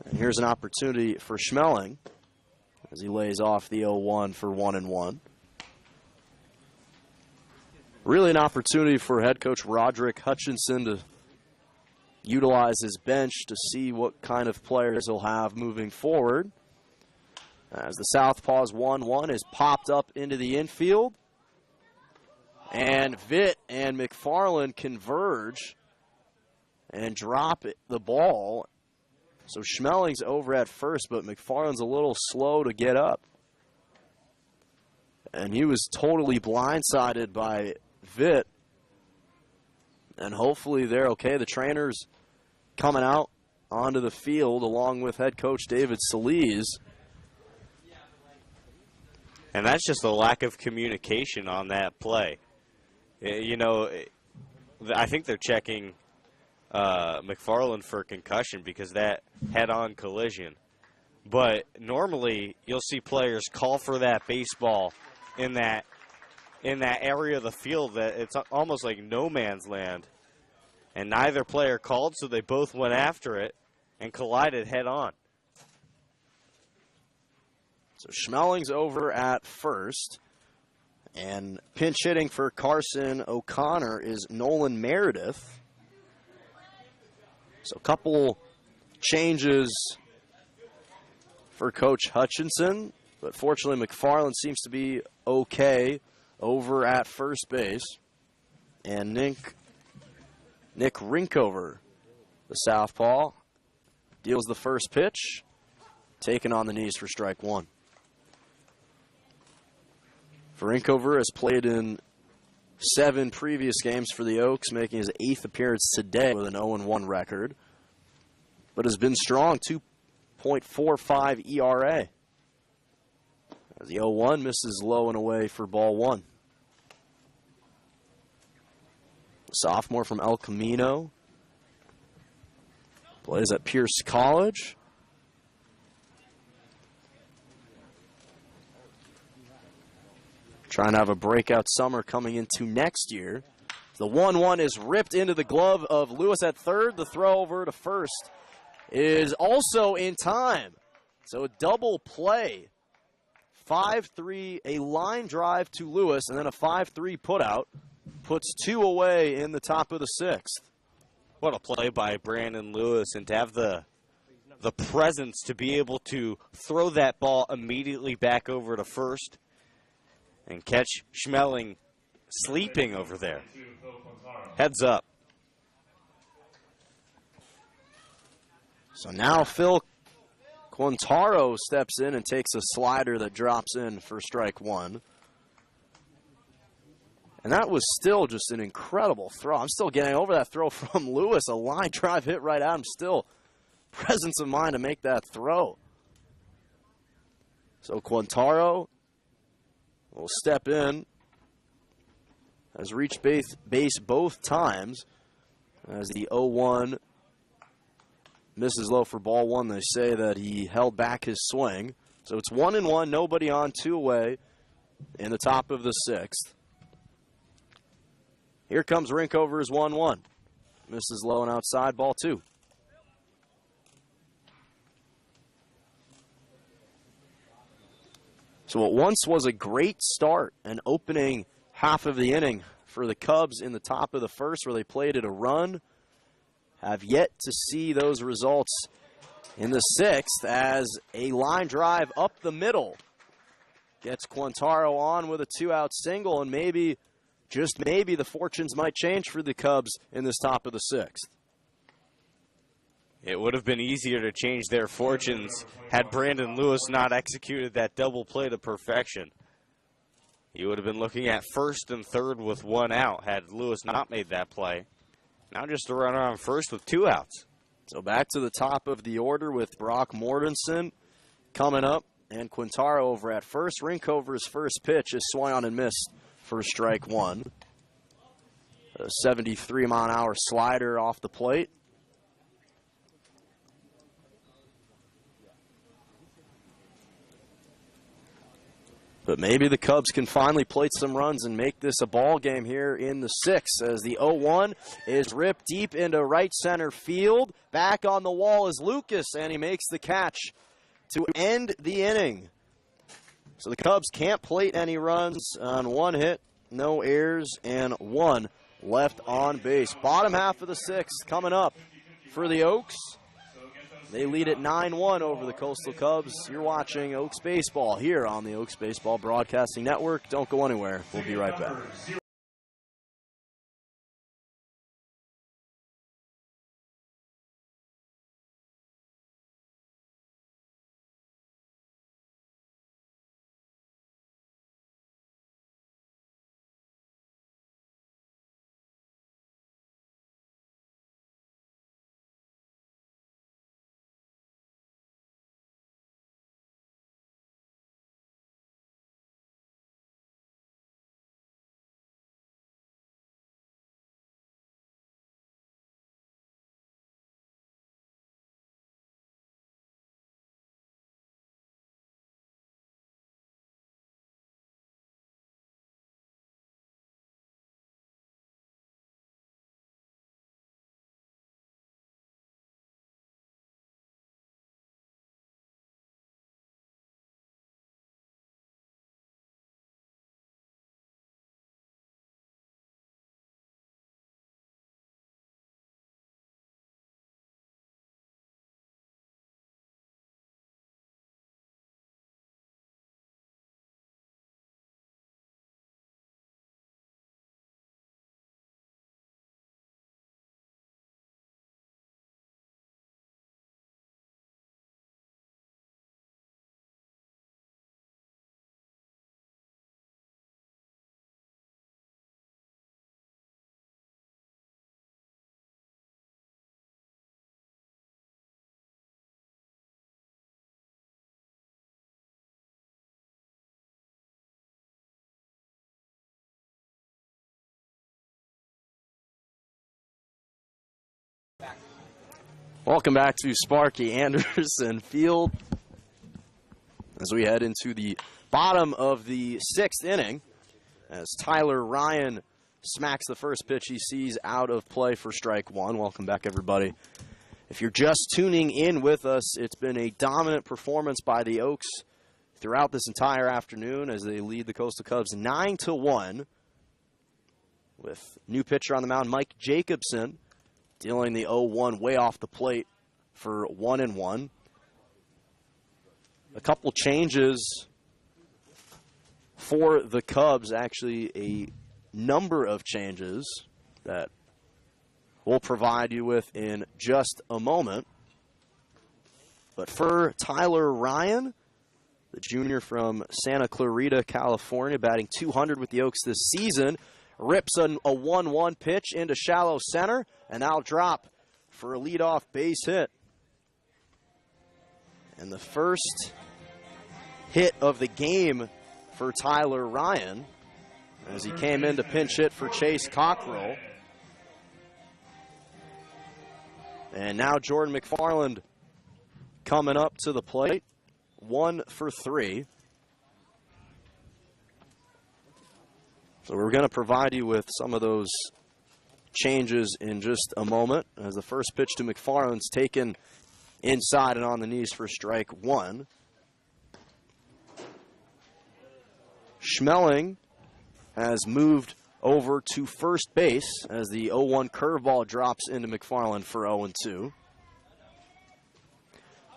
And here's an opportunity for Schmeling as he lays off the 0-1 for 1-1. Really an opportunity for head coach Roderick Hutchinson to utilize his bench to see what kind of players he'll have moving forward. As the Southpaws 1-1 is popped up into the infield. And Vitt and McFarland converge and drop the ball. So Schmeling's over at first, but McFarland's a little slow to get up. And he was totally blindsided by Vitt. And hopefully they're okay. The trainer's coming out onto the field along with head coach David Solis. And that's just a lack of communication on that play. You know, I think they're checking McFarland for concussion because that head-on collision. But normally you'll see players call for that baseball in that area of the field that it's almost like no man's land. And neither player called, so they both went after it and collided head-on. So Schmeling's over at first. And pinch hitting for Carson O'Connor is Nolan Meredith. So a couple changes for Coach Hutchinson. But fortunately, McFarland seems to be okay over at first base. And Nick Rinkover, the southpaw, deals the first pitch, taken on the knees for strike 1. Rinkover has played in 7 previous games for the Oaks, making his 8th appearance today with an 0-1 record. but has been strong, 2.45 ERA. As the 0-1 misses low and away for ball one. Sophomore from El Camino. Plays at Pierce College. Trying to have a breakout summer coming into next year. The 1-1 is ripped into the glove of Lewis at third. The throw over to first is also in time. So a double play. 5-3, a line drive to Lewis, and then a 5-3 putout. Puts two away in the top of the sixth. What a play by Brandon Lewis, and to have the presence to be able to throw that ball immediately back over to first and catch Schmeling sleeping over there. Heads up. So now Phil Quintaro steps in and takes a slider that drops in for strike one. And that was still just an incredible throw. I'm still getting over that throw from Lewis. A line drive hit right at him. Still presence of mind to make that throw. So Quintaro will step in. Has reached base both times. As the 0-1 misses low for ball one. They say that he held back his swing. So it's 1-1, nobody on, two away in the top of the sixth. Here comes Rinkover's 1-1. Misses low and outside, ball two. So what once was a great start, an opening half of the inning for the Cubs in the top of the first where they played at a run, have yet to see those results in the sixth as a line drive up the middle gets Quintaro on with a two-out single, and maybe, just maybe, the fortunes might change for the Cubs in this top of the sixth. It would have been easier to change their fortunes had Brandon Lewis not executed that double play to perfection. He would have been looking at first and third with one out had Lewis not made that play. Now just a runner on first with two outs. So back to the top of the order with Brock Mortensen coming up and Quintaro over at first. Rinkover's first pitch is swung on and missed for strike one. A 73-mile-an-hour slider off the plate. But maybe the Cubs can finally plate some runs and make this a ball game here in the sixth as the 0-1 is ripped deep into right center field. Back on the wall is Lucas, and he makes the catch to end the inning. So the Cubs can't plate any runs on one hit, no errors, and one left on base. Bottom half of the sixth coming up for the Oaks. They lead at 9-1 over the Coastal Cubs. You're watching Oaks Baseball here on the Oaks Baseball Broadcasting Network. Don't go anywhere. We'll be right back. Welcome back to Sparky Anderson Field as we head into the bottom of the 6th inning as Tyler Ryan smacks the first pitch he sees out of play for strike one. Welcome back, everybody. If you're just tuning in with us, it's been a dominant performance by the Oaks throughout this entire afternoon as they lead the Coastal Cubs 9-1 with new pitcher on the mound, Mike Jacobson, dealing the 0-1 way off the plate for 1-1. A couple changes for the Cubs, actually a number of changes that we'll provide you with in just a moment. But for Tyler Ryan, the junior from Santa Clarita, California, batting .200 with the Oaks this season, rips a 1-1 pitch into shallow center, and that'll drop for a leadoff base hit. And the first hit of the game for Tyler Ryan as he came in to pinch hit for Chase Cockrell. And now Jordan McFarland coming up to the plate, 1 for 3. So we're going to provide you with some of those changes in just a moment as the first pitch to McFarland's taken inside and on the knees for strike one. Schmeling has moved over to first base as the 0-1 curveball drops into McFarland for 0-2.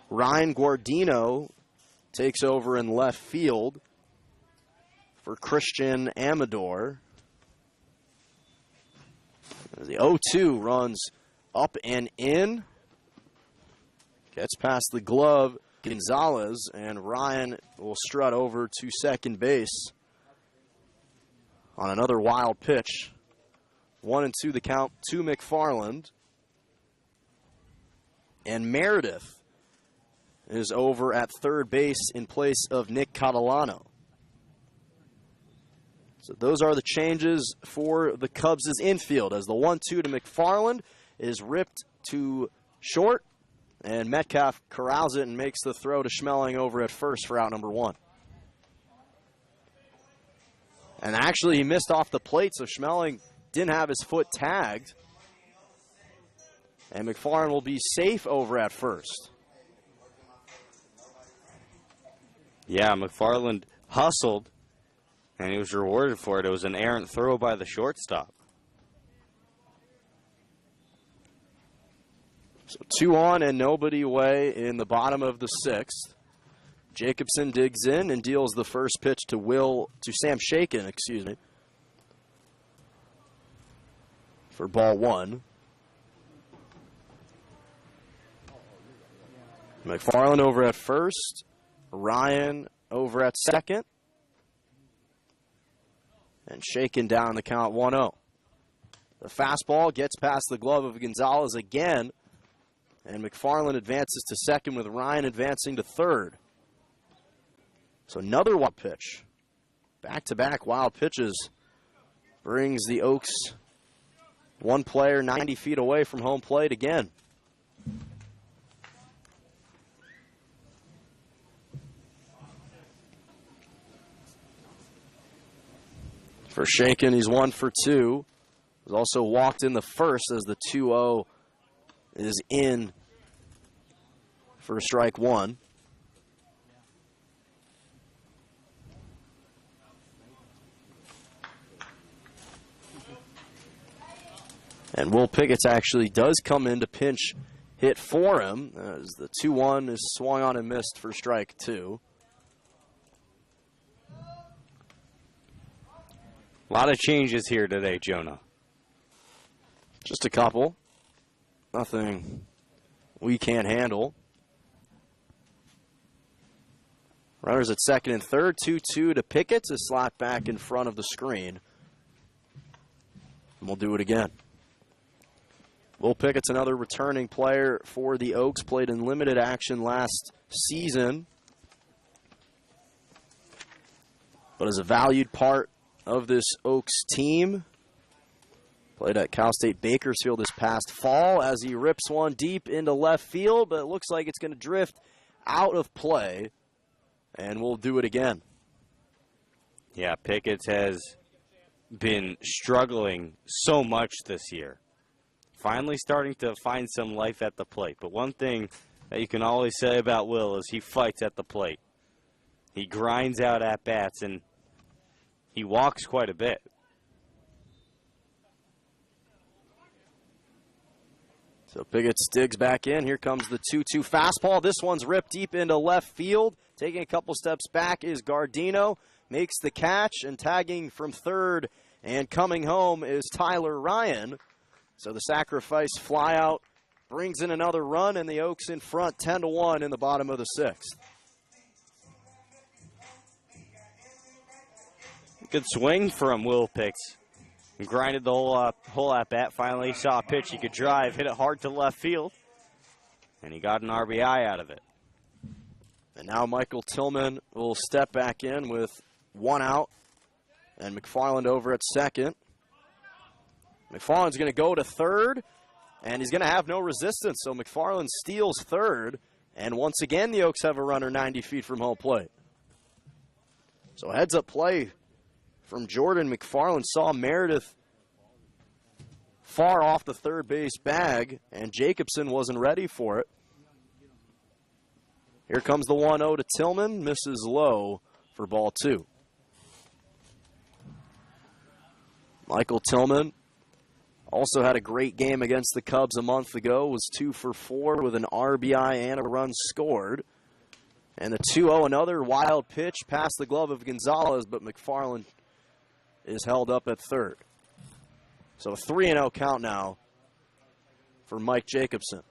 Ryan Guardino takes over in left field for Christian Amador. The 0-2 runs up and in. Gets past the glove, Gonzalez, and Ryan will strut over to second base on another wild pitch. 1-2 the count to McFarland. And Meredith is over at third base in place of Nick Catalano. So those are the changes for the Cubs' infield as the 1-2 to McFarland is ripped to short, and Metcalf corrals it and makes the throw to Schmeling over at first for out number 1. And actually he missed off the plate, so Schmeling didn't have his foot tagged. And McFarland will be safe over at first. Yeah, McFarland hustled, and he was rewarded for it. It was an errant throw by the shortstop. So 2 on and nobody away in the bottom of the 6th. Jacobson digs in and deals the first pitch to Sam Shaken, for ball 1. McFarland over at first. Ryan over at second. And Shaken down the count 1-0. The fastball gets past the glove of Gonzalez again. And McFarland advances to second with Ryan advancing to third. So another wild pitch. Back-to-back wild pitches brings the Oaks one player 90 feet away from home plate again. For Shaken, he's 1 for 2. He's also walked in the first as the 2-0 is in for strike 1. And Will Pickett's actually does come in to pinch hit for him as the 2-1 is swung on and missed for strike 2. A lot of changes here today, Jonah. Just a couple. Nothing we can't handle. Runners at second and third. 2-2 to Pickett to slot back in front of the screen. And we'll do it again. Will Pickett's another returning player for the Oaks. Played in limited action last season, but is a valued part of this Oaks team. Played at Cal State Bakersfield this past fall as he rips one deep into left field, but it looks like it's going to drift out of play, and we'll do it again. Yeah, Pickett has been struggling so much this year. Finally starting to find some life at the plate. But one thing that you can always say about Will is he fights at the plate. He grinds out at-bats, and he walks quite a bit. So Pickett digs back in. Here comes the 2-2 fastball. This one's ripped deep into left field. Taking a couple steps back is Gardino. Makes the catch, and tagging from third and coming home is Tyler Ryan. So the sacrifice fly out brings in another run, and the Oaks in front 10-1 in the bottom of the sixth. Good swing from Will Picks. Grinded the whole at-bat. Finally saw a pitch he could drive, hit it hard to left field, and he got an RBI out of it. And now Michael Tillman will step back in with one out, and McFarland over at second. McFarland's going to go to third, and he's going to have no resistance, so McFarland steals third, and once again the Oaks have a runner 90 feet from home plate. So heads-up play from Jordan McFarland. Saw Meredith far off the third base bag, and Jacobson wasn't ready for it. Here comes the 1-0 to Tillman, misses low for ball two. Michael Tillman also had a great game against the Cubs a month ago, was 2 for 4 with an RBI and a run scored. And the 2-0, another wild pitch past the glove of Gonzalez, but McFarland is held up at third. So a 3-0 count now for Mike Jacobson.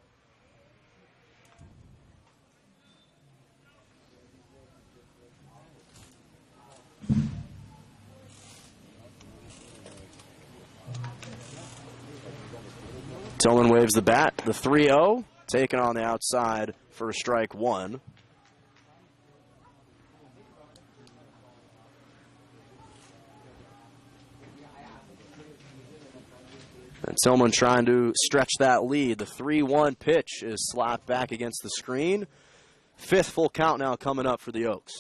Tillman waves the bat. The 3-0, taken on the outside for strike one. And Tillman trying to stretch that lead. The 3-1 pitch is slapped back against the screen. Fifth full count now coming up for the Oaks.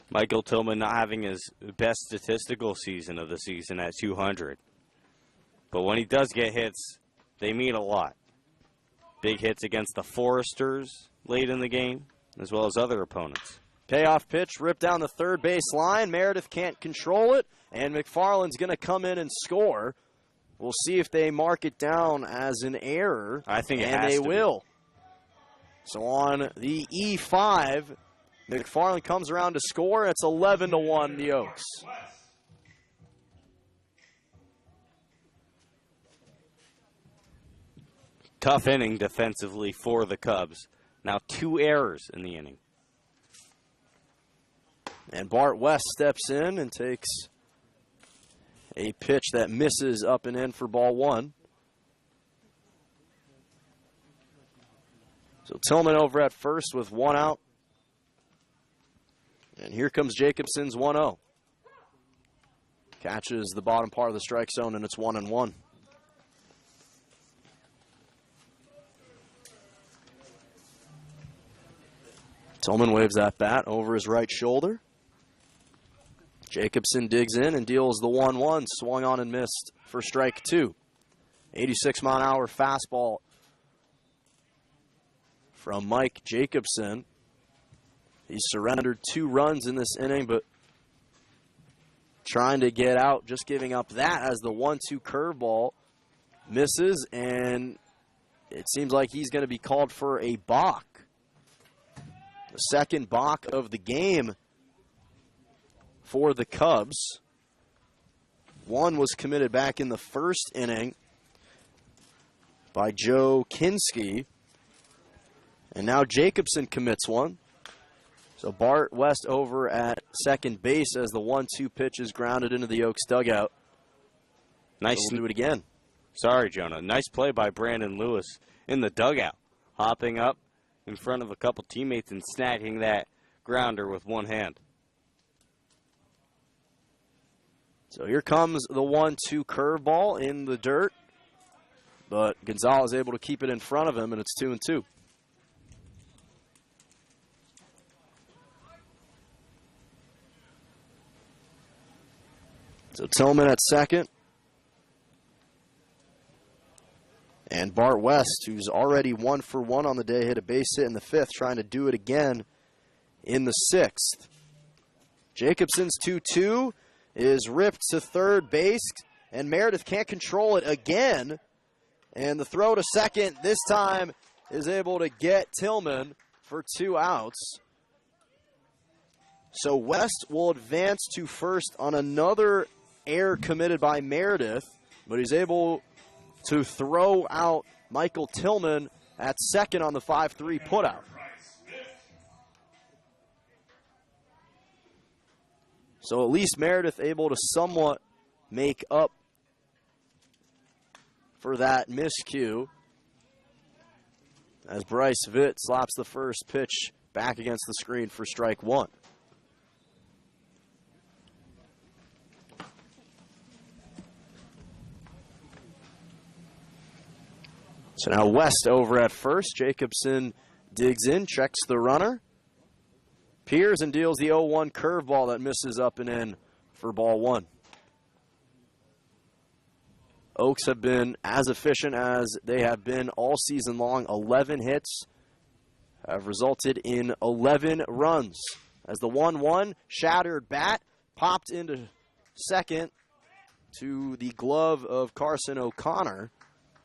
Michael Tillman not having his best statistical season of the season at 200. But when he does get hits, they mean a lot. Big hits against the Foresters late in the game, as well as other opponents. Payoff pitch ripped down the third base line. Meredith can't control it, and McFarland's going to come in and score. We'll see if they mark it down as an error. I think it and has they to will. So on the E5, McFarland comes around to score. It's 11-1 the Oaks. Tough inning defensively for the Cubs. Now 2 errors in the inning. And Bart West steps in and takes a pitch that misses up and in for ball one. So Tillman over at first with one out. And here comes Jacobson's 1-0. Catches the bottom part of the strike zone, and it's 1-1. Tillman waves that bat over his right shoulder. Jacobson digs in and deals the 1-1. Swung on and missed for strike two. 86-mile-an-hour fastball from Mike Jacobson. He's surrendered 2 runs in this inning, but trying to get out, just giving up that as the 1-2 curveball misses, and it seems like he's going to be called for a balk. The second balk of the game for the Cubs. One was committed back in the first inning by Joe Kinski, and now Jacobson commits one. So Bart West over at second base as the 1-2 pitch is grounded into the Oaks dugout. Nice. So we'll do it again. Sorry, Jonah. Nice play by Brandon Lewis in the dugout. Hopping up in front of a couple teammates and snagging that grounder with one hand. So here comes the 1-2 curveball in the dirt. But Gonzalez able to keep it in front of him, and it's 2-2. So Tillman at second. And Bart West, who's already 1 for 1 on the day, hit a base hit in the 5th, trying to do it again in the 6th. Jacobson's 2-2 is ripped to third base, and Meredith can't control it again. And the throw to second this time is able to get Tillman for 2 outs. So West will advance to first on another error committed by Meredith, but he's able to throw out Michael Tillman at second on the 5-3 putout. So at least Meredith able to somewhat make up for that miscue as Bryce Vitt slaps the first pitch back against the screen for strike 1. So now West over at first. Jacobson digs in, checks the runner, peers and deals the 0-1 curveball that misses up and in for ball 1. Oaks have been as efficient as they have been all season long. 11 hits have resulted in 11 runs. As the 1-1 shattered bat popped into second to the glove of Carson O'Connor,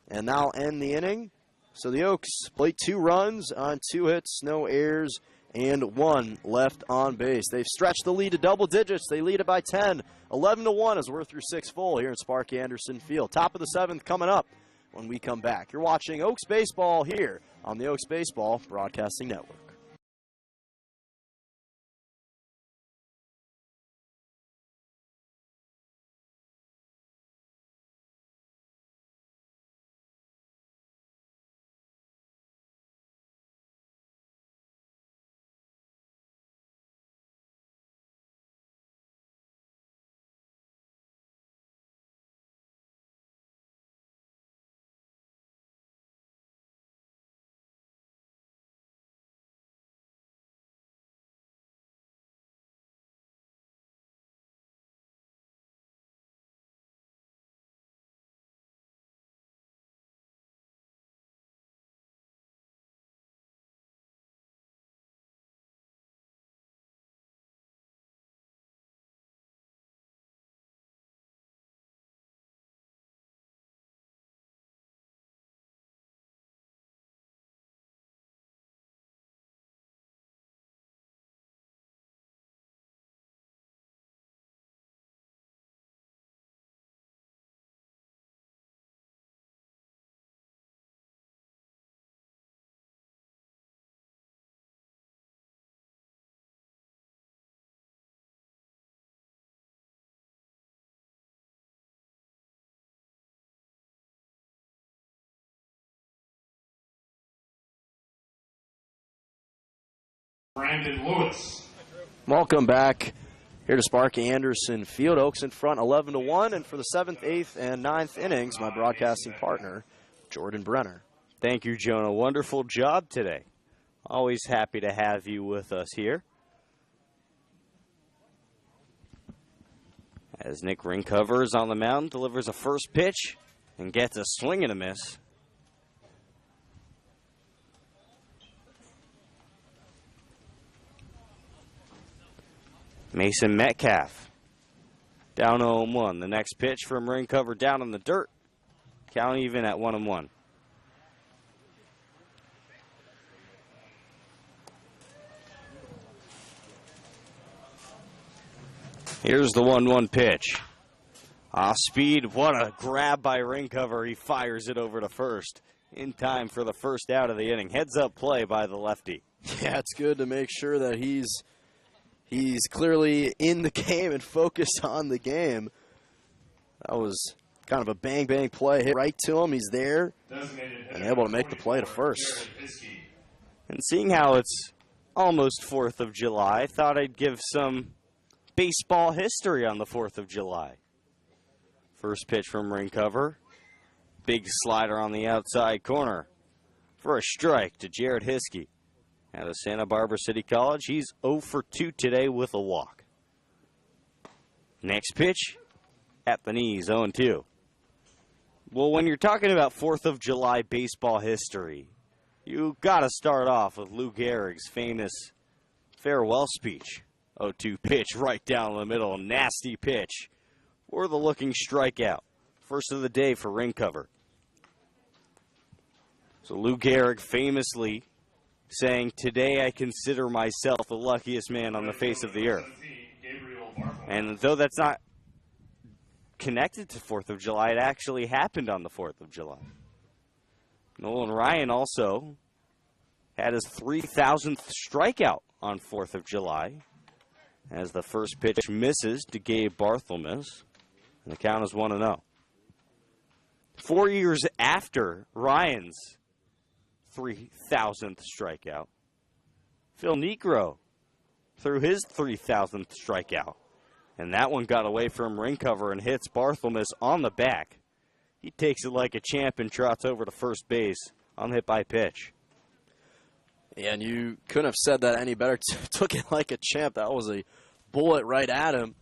and that'll end the inning. So the Oaks played 2 runs on 2 hits, no errors, and 1 left on base. They've stretched the lead to double digits. They lead it by 10. 11-1 as we're through 6 full here in Sparky Anderson Field. Top of the 7th coming up when we come back. You're watching Oaks Baseball here on the Oaks Baseball Broadcasting Network. Brandon Lewis. Welcome back here to Sparky Anderson Field. Oaks in front 11-1, and for the 7th, 8th, and 9th innings, my broadcasting partner, Jordan Brenner. Thank you, Jonah. Wonderful job today. Always happy to have you with us here. As Nick Ringcover is on the mound, delivers a first pitch and gets a swing and a miss. Mason Metcalf down 0-1. The next pitch from Ringcover down in the dirt. Count even at 1-1. Here's the 1-1 pitch. Off speed, what a grab by Ringcover. He fires it over to first in time for the first out of the inning. Heads up play by the lefty. Yeah, it's good to make sure that he's clearly in the game and focused on the game. That was kind of a bang-bang play. Hit right to him. He's there and able to make the play to first. And seeing how it's almost 4th of July, I thought I'd give some baseball history on the 4th of July. First pitch from ring cover. Big slider on the outside corner for a strike to Jared Hiskey. Out of Santa Barbara City College, he's 0 for 2 today with a walk. Next pitch, at the knees, 0-2. Well, when you're talking about 4th of July baseball history, you got to start off with Lou Gehrig's famous farewell speech. 0-2 pitch right down the middle, nasty pitch for the looking strikeout. First of the day for ring cover. So Lou Gehrig famously saying, "Today I consider myself the luckiest man on the face of the earth." And though that's not connected to 4th of July, it actually happened on the 4th of July. Nolan Ryan also had his 3,000th strikeout on 4th of July as the first pitch misses to Gabe Barthelmess, and the count is 1-0. 4 years after Ryan's 3,000th strikeout, Phil Niekro threw his 3,000th strikeout. And that one got away from ring cover and hits Barthelmess on the back. He takes it like a champ and trots over to first base on the hit by pitch. And you couldn't have said that any better. Took it like a champ. That was a bullet right at him.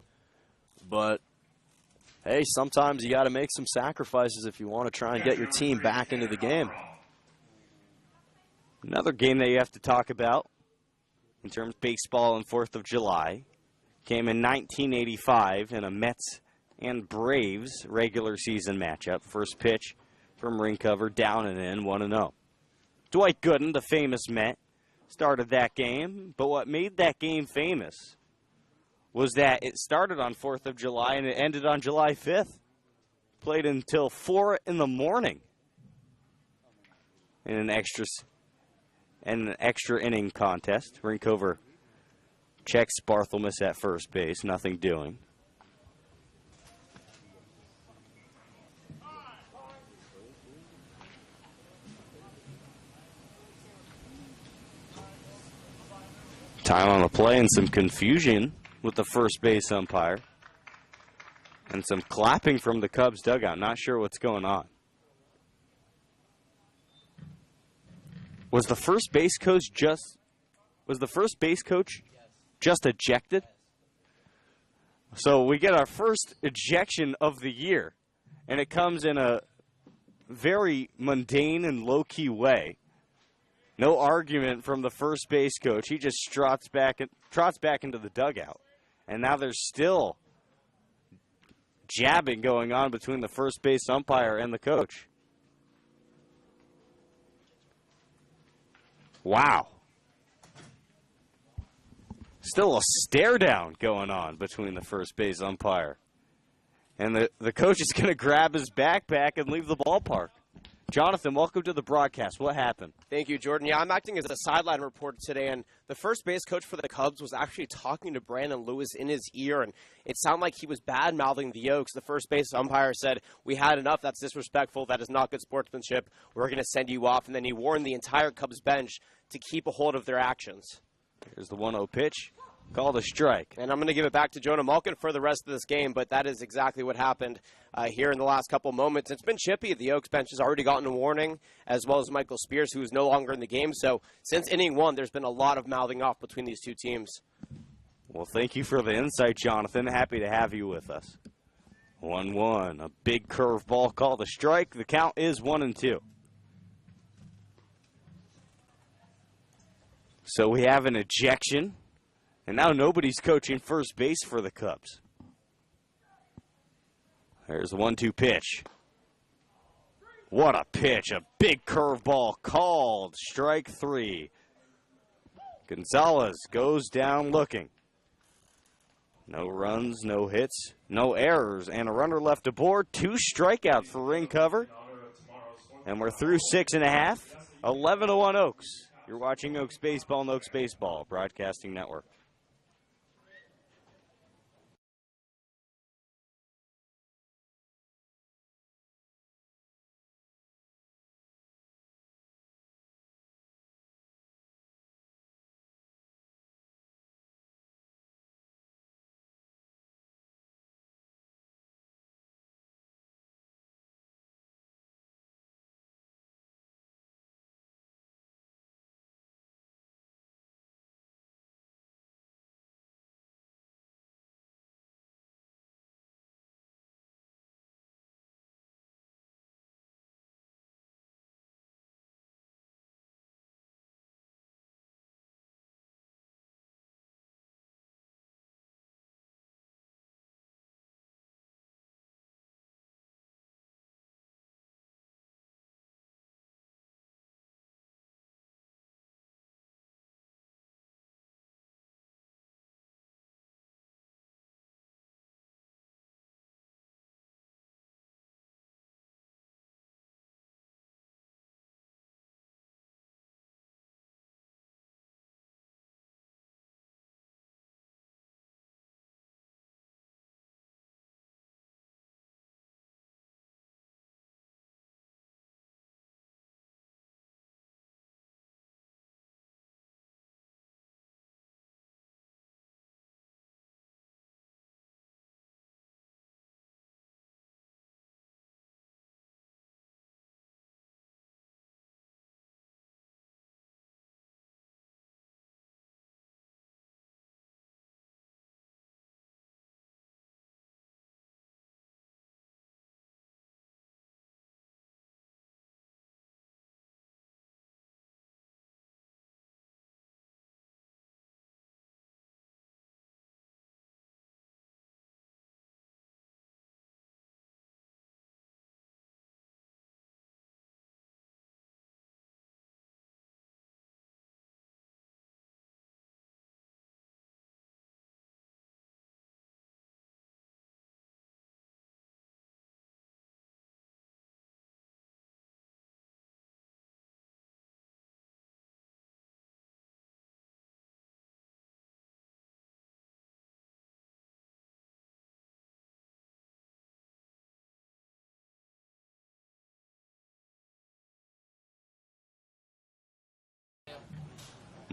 But, hey, sometimes you got to make some sacrifices if you want to try and get your team back into the game. Another game that you have to talk about in terms of baseball and 4th of July came in 1985 in a Mets and Braves regular season matchup. First pitch from ring cover, down and in, 1-0. Dwight Gooden, the famous Met, started that game, but what made that game famous was that it started on 4th of July and it ended on July 5th. Played until 4 in the morning in an extra inning contest. Ring cover checks Barthelmess at first base, nothing doing. Time on the play and some confusion with the first base umpire. And some clapping from the Cubs dugout. Not sure what's going on. Was the first base coach just ejected? So we get our first ejection of the year, and it comes in a very mundane and low-key way. No argument from the first base coach. He just trots back into the dugout. And now there's still jabbing going on between the first base umpire and the coach. Wow. Still a stare down going on between the first base umpire. And the coach is going to grab his backpack and leave the ballpark. Jonathan, welcome to the broadcast. What happened? Thank you, Jordan. Yeah, I'm acting as a sideline reporter today, and the first base coach for the Cubs was actually talking to Brandon Lewis in his ear, and it sounded like he was bad-mouthing the Oaks. The first base umpire said, "We had enough. That's disrespectful. That is not good sportsmanship. We're going to send you off." And then he warned the entire Cubs bench to keep a hold of their actions. Here's the 1-0 pitch. Called a strike. And I'm going to give it back to Jonah Malkin for the rest of this game, but that is exactly what happened here in the last couple moments. It's been chippy. The Oaks bench has already gotten a warning, as well as Michael Spears, who is no longer in the game. So since inning one, there's been a lot of mouthing off between these two teams. Well, thank you for the insight, Jonathan. Happy to have you with us. 1-1. A big curveball called a strike. The count is 1-2. So we have an ejection. And now nobody's coaching first base for the Cubs. There's the 1-2 pitch. What a pitch. A big curveball called. Strike 3. Gonzalez goes down looking. No runs, no hits, no errors, and a runner left aboard. 2 strikeouts for ring cover. And we're through 6.5. 11-1 Oaks. You're watching Oaks Baseball and Oaks Baseball Broadcasting Network.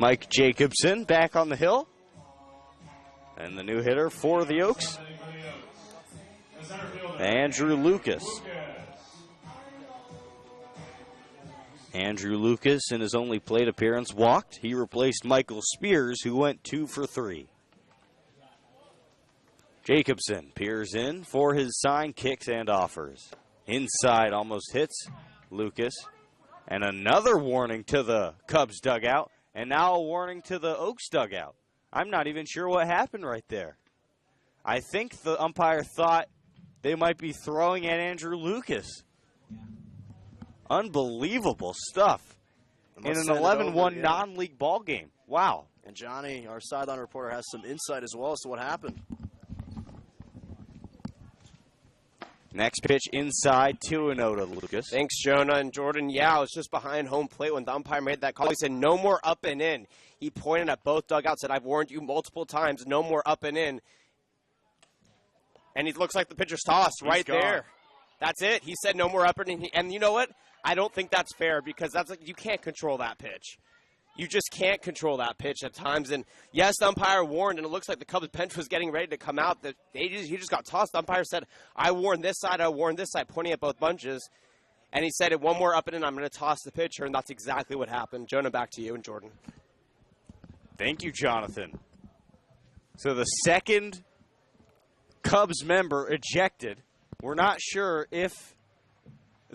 Mike Jacobson back on the hill. And the new hitter for the Oaks, Andrew Lucas. Andrew Lucas, in his only plate appearance, walked. He replaced Michael Spears, who went 2 for 3. Jacobson peers in for his sign, kicks and offers. Inside, almost hits Lucas. And another warning to the Cubs dugout, and now a warning to the Oaks dugout. I'm not even sure what happened right there. I think the umpire thought they might be throwing at Andrew Lucas. Unbelievable stuff in an 11-1 non-league ball game. Wow. And Johnny, our sideline reporter, has some insight as well as to what happened. Next pitch inside, 2-0 to Lucas. Thanks, Jonah and Jordan. Yeah, I was just behind home plate when the umpire made that call. He said, no more up and in. He pointed at both dugouts, said, I've warned you multiple times, no more up and in. And it looks like the pitcher's tossed right there. That's it. He said no more up and in. And you know what? I don't think that's fair because that's like you can't control that pitch. You just can't control that pitch at times. And, yes, the umpire warned, and it looks like the Cubs bench was getting ready to come out. He just got tossed. The umpire said, I warned this side, pointing at both bunches. And he said, one more up and in, I'm going to toss the pitcher, and that's exactly what happened. Jonah, back to you and Jordan. Thank you, Jonathan. So the second Cubs member ejected. We're not sure if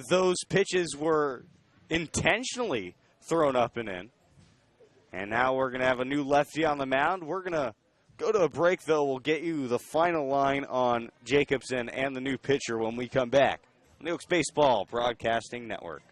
those pitches were intentionally thrown up and in. And now we're going to have a new lefty on the mound. We're going to go to a break, though. We'll get you the final line on Jacobson and the new pitcher when we come back on the Oaks Baseball Broadcasting Network.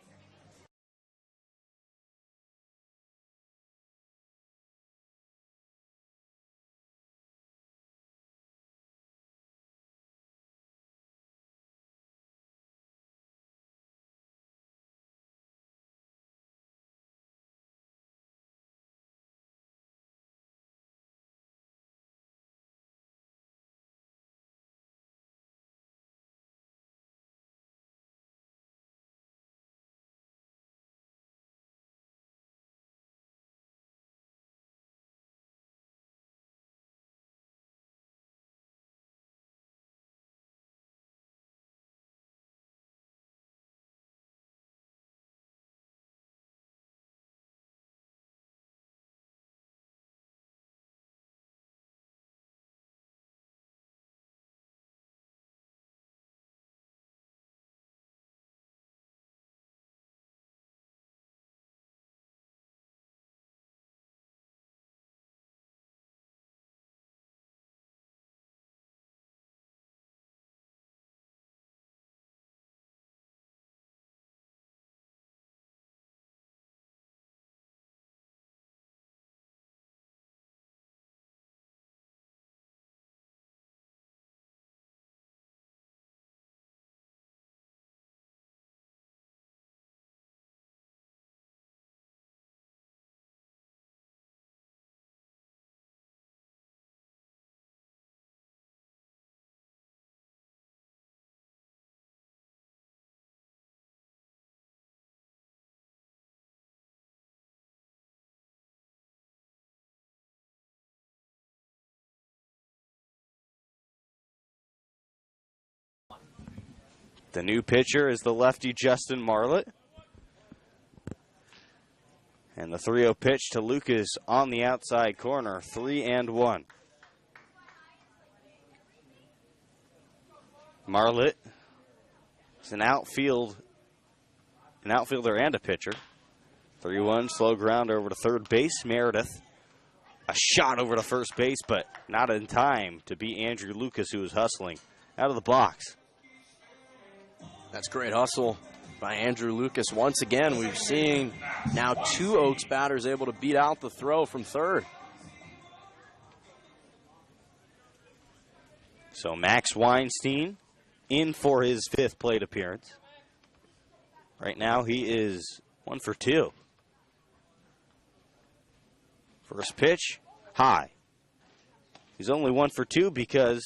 The new pitcher is the lefty Justin Marlett. And the 3-0 pitch to Lucas on the outside corner, 3-1. Marlett is an outfielder and a pitcher. 3-1, slow ground over to third base. Meredith, a shot over to first base, but not in time to beat Andrew Lucas, who was hustling out of the box. That's great hustle by Andrew Lucas. Once again, we've seen now 2 Oaks batters able to beat out the throw from third. So Max Weinstein in for his 5th plate appearance. Right now he is 1 for 2. First pitch, high. He's only 1 for 2 because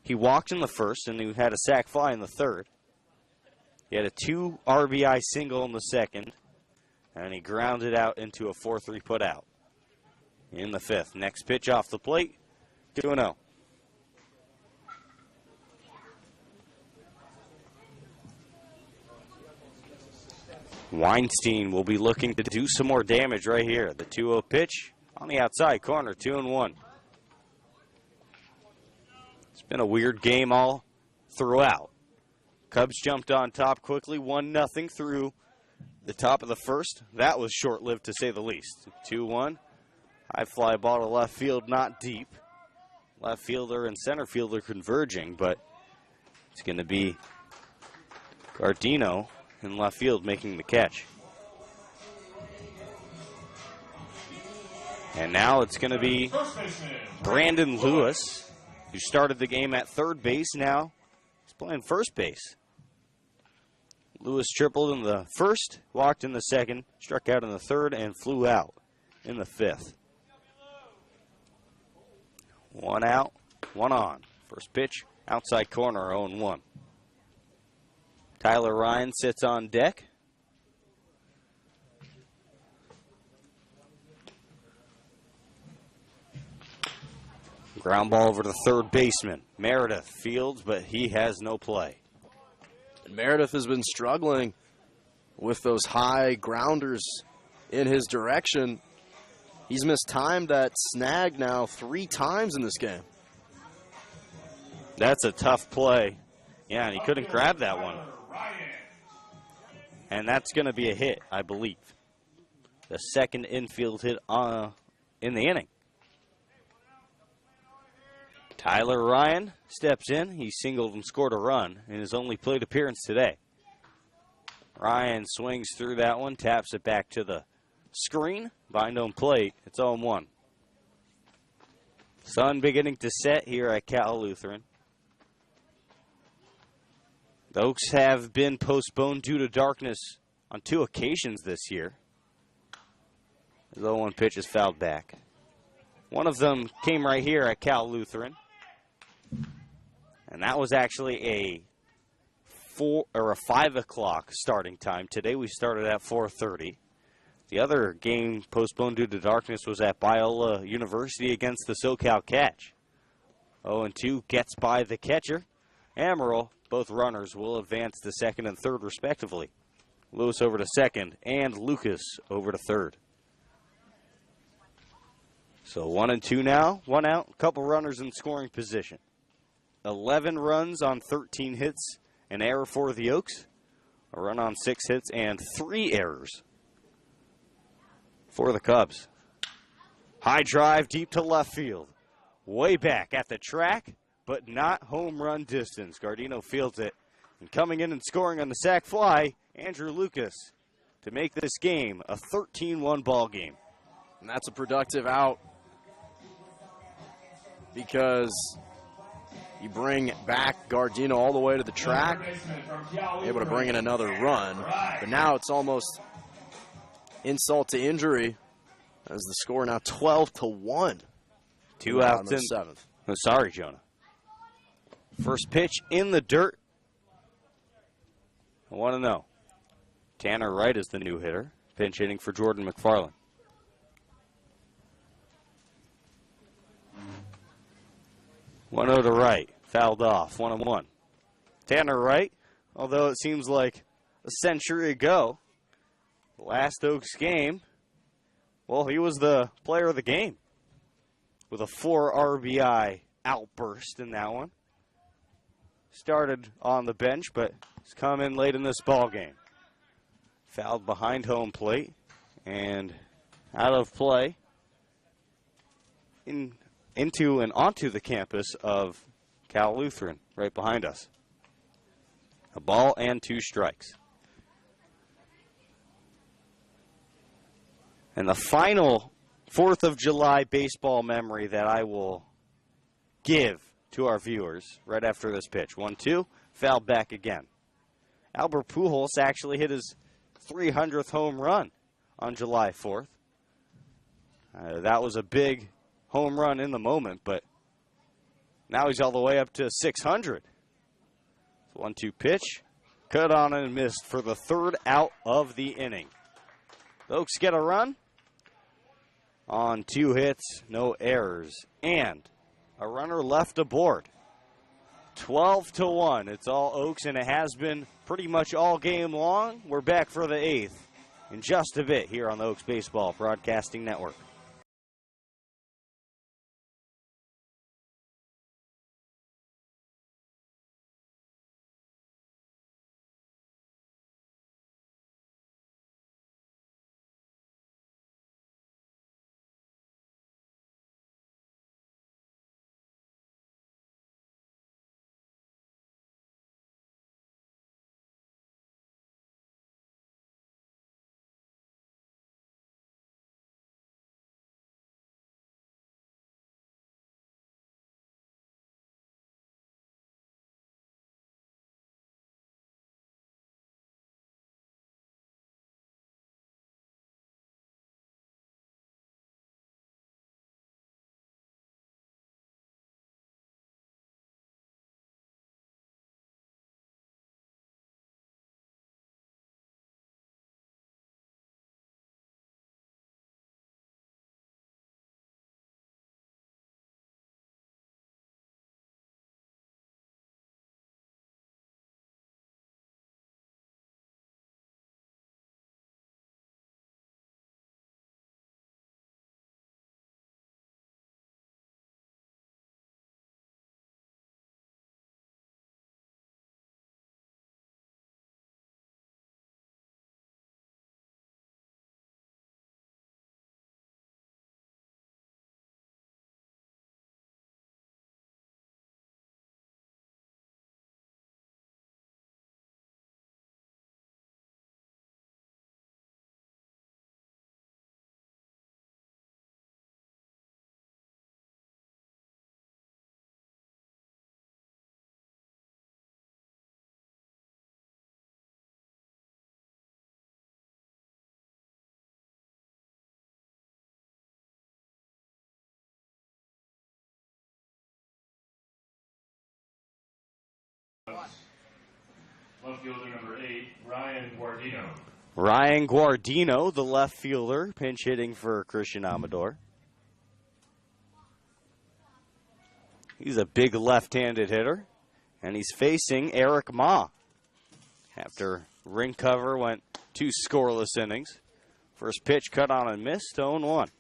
he walked in the first and he had a sac fly in the third. He had a 2 RBI single in the second. And he grounded out into a 4-3 put out in the 5th. Next pitch off the plate, 2-0. Weinstein will be looking to do some more damage right here. The 2-0 pitch on the outside corner, 2-1. It's been a weird game all throughout. Cubs jumped on top quickly, 1-0 through the top of the 1st. That was short-lived to say the least. 2-1. High fly ball to left field, not deep. Left fielder and center fielder converging, but it's going to be Gardino in left field making the catch. And now it's going to be Brandon Lewis, who started the game at third base. Now he's playing first base. Lewis tripled in the 1st, walked in the 2nd, struck out in the 3rd, and flew out in the 5th. 1 out, 1 on. First pitch, outside corner, 0-1. Tyler Ryan sits on deck. Ground ball over to third baseman. Meredith fields, but he has no play. And Meredith has been struggling with those high grounders in his direction. He's mistimed that snag now 3 times in this game. That's a tough play. Yeah, and he couldn't grab that one. And that's going to be a hit, I believe. The 2nd infield hit in the inning. Tyler Ryan steps in. He singled and scored a run in his only plate appearance today. Ryan swings through that one, taps it back to the screen. Behind home plate, it's 0-1. Sun beginning to set here at Cal Lutheran. The Oaks have been postponed due to darkness on 2 occasions this year. The 0-1 pitch is fouled back. One of them came right here at Cal Lutheran. And that was actually a 5 o'clock starting time. Today we started at 4:30. The other game postponed due to darkness was at Biola University against the SoCal Catch. 0-2 gets by the catcher. Amaral, both runners will advance to 2nd and 3rd respectively. Lewis over to 2nd and Lucas over to 3rd. So 1-2 now, 1 out, a couple runners in scoring position. 11 runs on 13 hits, an error for the Oaks. A run on 6 hits and 3 errors for the Cubs. High drive deep to left field. Way back at the track, but not home run distance. Gardino fields it. And coming in and scoring on the sac fly, Andrew Lucas to make this game a 13-1 ball game. And that's a productive out because you bring back Gardino all the way to the track, able to bring in another run. But now it's almost insult to injury as the score now 12-1. 2 outs in 7th. Oh, sorry, Jonah. First pitch in the dirt. I want to know. Tanner Wright is the new hitter. Pinch hitting for Jordan McFarland. One to right. Fouled off. 1-1. Tanner Wright, although it seems like a century ago, last Oaks game, well, he was the player of the game with a 4 RBI outburst in that one. Started on the bench, but he's come in late in this ball game. Fouled behind home plate and out of play into and onto the campus of Cal Lutheran, right behind us. A ball and 2 strikes. And the final 4th of July baseball memory that I will give to our viewers right after this pitch. 1-2, fouled back again. Albert Pujols actually hit his 300th home run on July 4th. That was a big home run in the moment, but now he's all the way up to 600. 1-2 pitch, cut on and missed for the 3rd out of the inning. The Oaks get a run on 2 hits, no errors, and a runner left aboard. 12-1. It's all Oaks, and it has been pretty much all game long. We're back for the 8th in just a bit here on the Oaks Baseball Broadcasting Network. Left fielder number 8, Ryan Guardino. Ryan Guardino, the left fielder, pinch hitting for Christian Amador. He's a big left-handed hitter, and he's facing Eric Ma. After ring cover went 2 scoreless innings. First pitch cut on and missed, 0-1.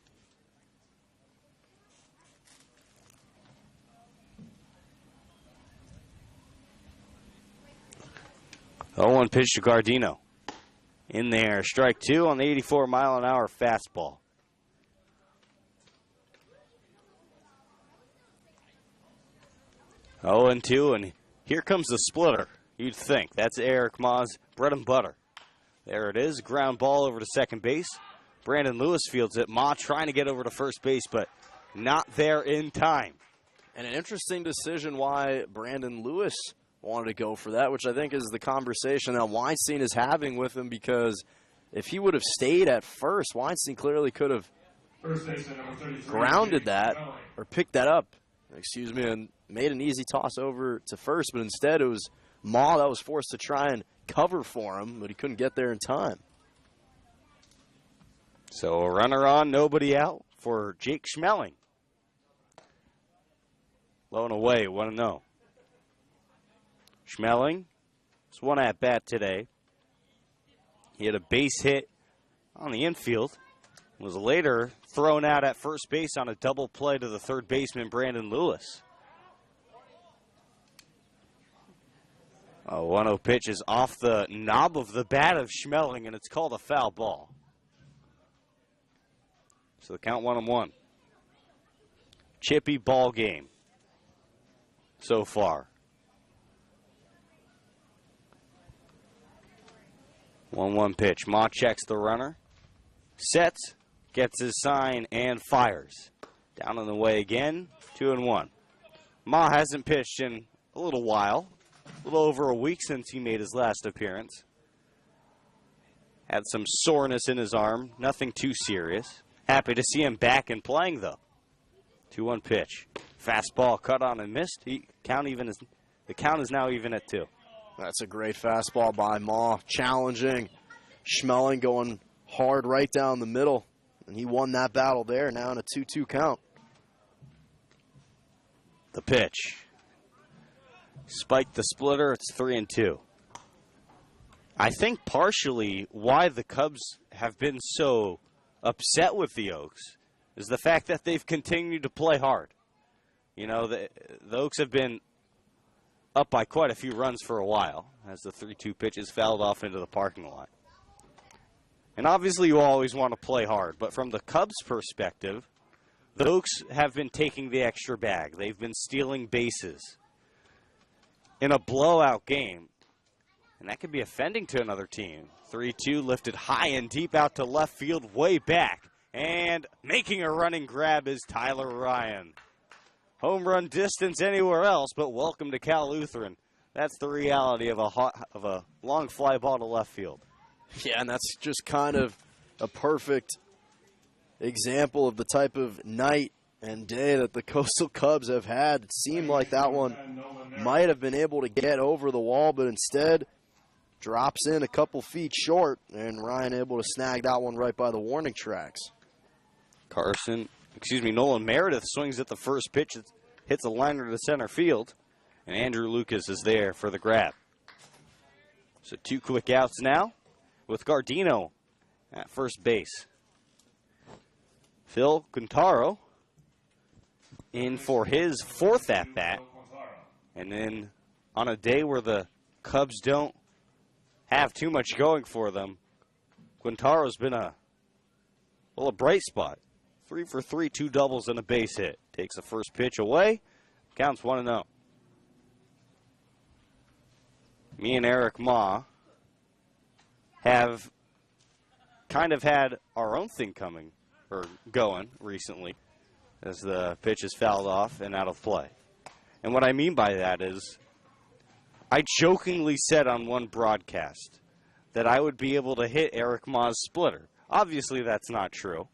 One pitch to Guardino. In there, strike 2 on the 84-mile-an-hour fastball. 0-2, and here comes the splitter. You'd think. That's Eric Ma's bread and butter. There it is, ground ball over to second base. Brandon Lewis fields it. Ma trying to get over to first base, but not there in time. And an interesting decision why Brandon Lewis wanted to go for that, which I think is the conversation that Weinstein is having with him, because if he would have stayed at first, Weinstein clearly could have grounded that or picked that up, and made an easy toss over to first, but instead it was Ma that was forced to try and cover for him, but he couldn't get there in time. So a runner on, nobody out for Jake Schmeling. Low and away, 1-0. Schmeling has 1 at-bat today. He had a base hit on the infield. Was later thrown out at first base on a double play to the third baseman, Brandon Lewis. A 1-0 pitch is off the knob of the bat of Schmeling, and it's called a foul ball. So the count 1-1. Chippy ball game so far. 1-1 pitch. Ma checks the runner. Sets, gets his sign, and fires. Down and away again, 2-1. Ma hasn't pitched in a little while. A little over a week since he made his last appearance. Had some soreness in his arm. Nothing too serious. Happy to see him back and playing, though. 2-1 pitch. Fastball cut on and missed. The count is now even at 2. That's a great fastball by Ma, challenging Schmeling, going hard right down the middle, and he won that battle there, now in a 2-2 count. The pitch. Spiked the splitter, it's 3-2. I think partially why the Cubs have been so upset with the Oaks is the fact that they've continued to play hard. You know, the Oaks have been up by quite a few runs for a while as the 3-2 pitch is fouled off into the parking lot. And obviously you always want to play hard, but from the Cubs' perspective, the Oaks have been taking the extra bag. They've been stealing bases in a blowout game, and that could be offending to another team. 3-2 lifted high and deep out to left field, way back, and making a running grab is Tyler Ryan. Home run distance anywhere else, but welcome to Cal Lutheran. That's the reality of a long fly ball to left field. Yeah, and that's just kind of a perfect example of the type of night and day that the Coastal Cubs have had. It seemed like that one might have been able to get over the wall, but instead drops in a couple feet short, and Ryan able to snag that one right by the warning tracks. Nolan Meredith swings at the first pitch, hits a liner to center field, and Andrew Lucas is there for the grab. So 2 quick outs now with Gardino at first base. Phil Quintaro in for his 4th at-bat. And then on a day where the Cubs don't have too much going for them, Quintaro's been a bright spot. 3 for 3, 2 doubles and a base hit. Takes the first pitch away. Counts 1-0. Me and Eric Ma have kind of had our own thing going recently as the pitch is fouled off and out of play. And what I mean by that is I jokingly said on one broadcast that I would be able to hit Eric Ma's splitter. Obviously, that's not true.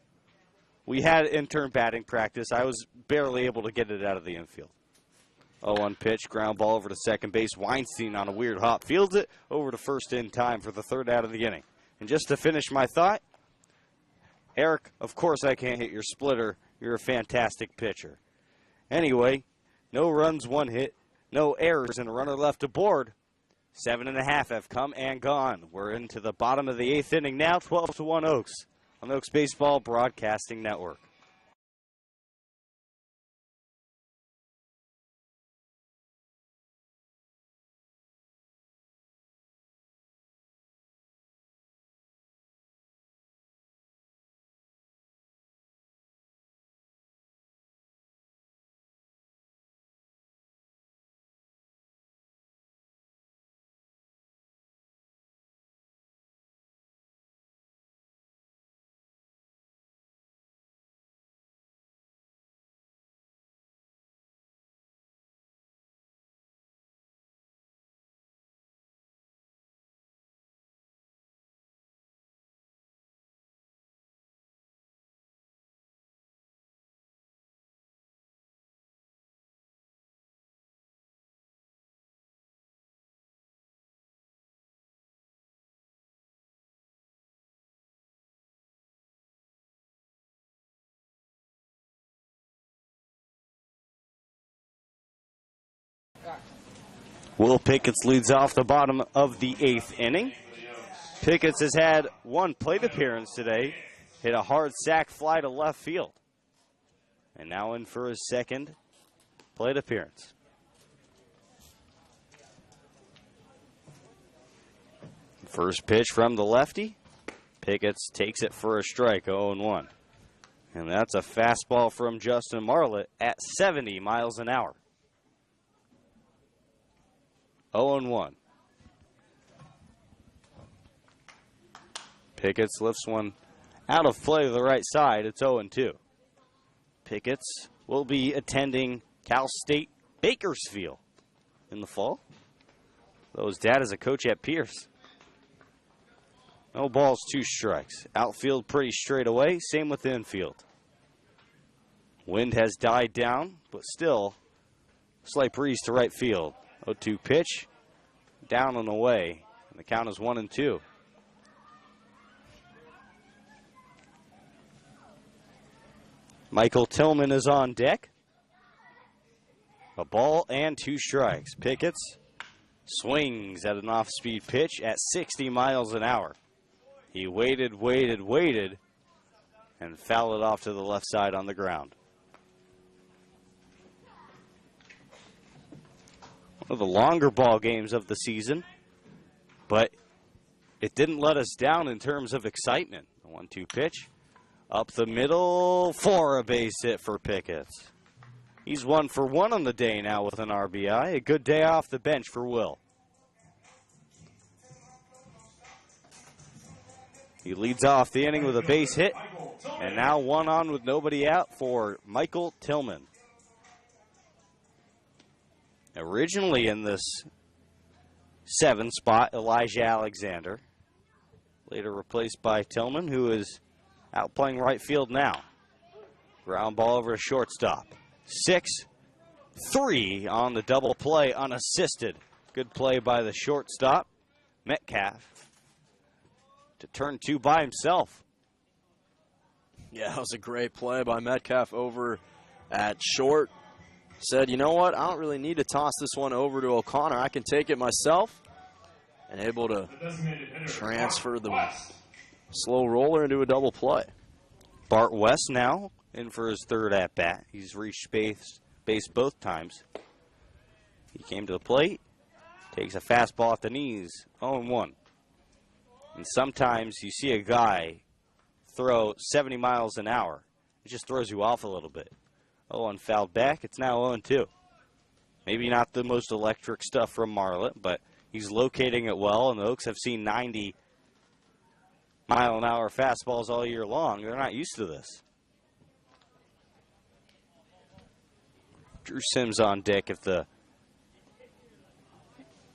We had intern batting practice. I was barely able to get it out of the infield. 0-1 pitch, ground ball over to second base. Weinstein on a weird hop fields it over to first in time for the 3rd out of the inning. And just to finish my thought, Eric, of course I can't hit your splitter. You're a fantastic pitcher. Anyway, no runs, 1 hit, no errors, and a runner left aboard. 7.5 have come and gone. We're into the bottom of the 8th inning now, 12-1 Oaks on the Oaks Baseball Broadcasting Network. Will Picketts leads off the bottom of the 8th inning. Picketts has had 1 plate appearance today, hit a hard sac fly to left field, and now in for his 2nd plate appearance. First pitch from the lefty. Picketts takes it for a strike, 0-1. And that's a fastball from Justin Marlett at 70 miles an hour. 0-1. Picketts lifts one out of play to the right side. It's 0-2. Picketts will be attending Cal State Bakersfield in the fall, though his dad is a coach at Pierce. No balls, 2 strikes. Outfield pretty straight away. Same with the infield. Wind has died down, but still slight breeze to right field. 0-2 pitch, down and away. And the count is 1-2. Michael Tillman is on deck. A ball and 2 strikes. Pickett's swings at an off-speed pitch at 60 miles an hour. He waited, and fouled it off to the left side on the ground. One of the longer ball games of the season, but it didn't let us down in terms of excitement. The 1-2 pitch. Up the middle for a base hit for Pickett's. He's 1 for 1 on the day now with an RBI. A good day off the bench for Will. He leads off the inning with a base hit. And now 1 on with nobody out for Michael Tillman. Originally in this 7 spot, Elijah Alexander. Later replaced by Tillman, who is out playing right field now. Ground ball over to shortstop. 6-3 on the double play, unassisted. Good play by the shortstop, Metcalf, to turn 2 by himself. Yeah, that was a great play by Metcalf over at short. Said, you know what, I don't really need to toss this one over to O'Connor. I can take it myself. And able to transfer the slow roller into a double play. Bart West now in for his 3rd at-bat. He's reached base both times. He came to the plate, takes a fastball at the knees, 0-1. And sometimes you see a guy throw 70 miles an hour. It just throws you off a little bit. 0-1 fouled back. It's now 0-2. Maybe not the most electric stuff from Marlett, but he's locating it well, and the Oaks have seen 90-mile-an-hour fastballs all year long. They're not used to this. Drew Sims on deck if the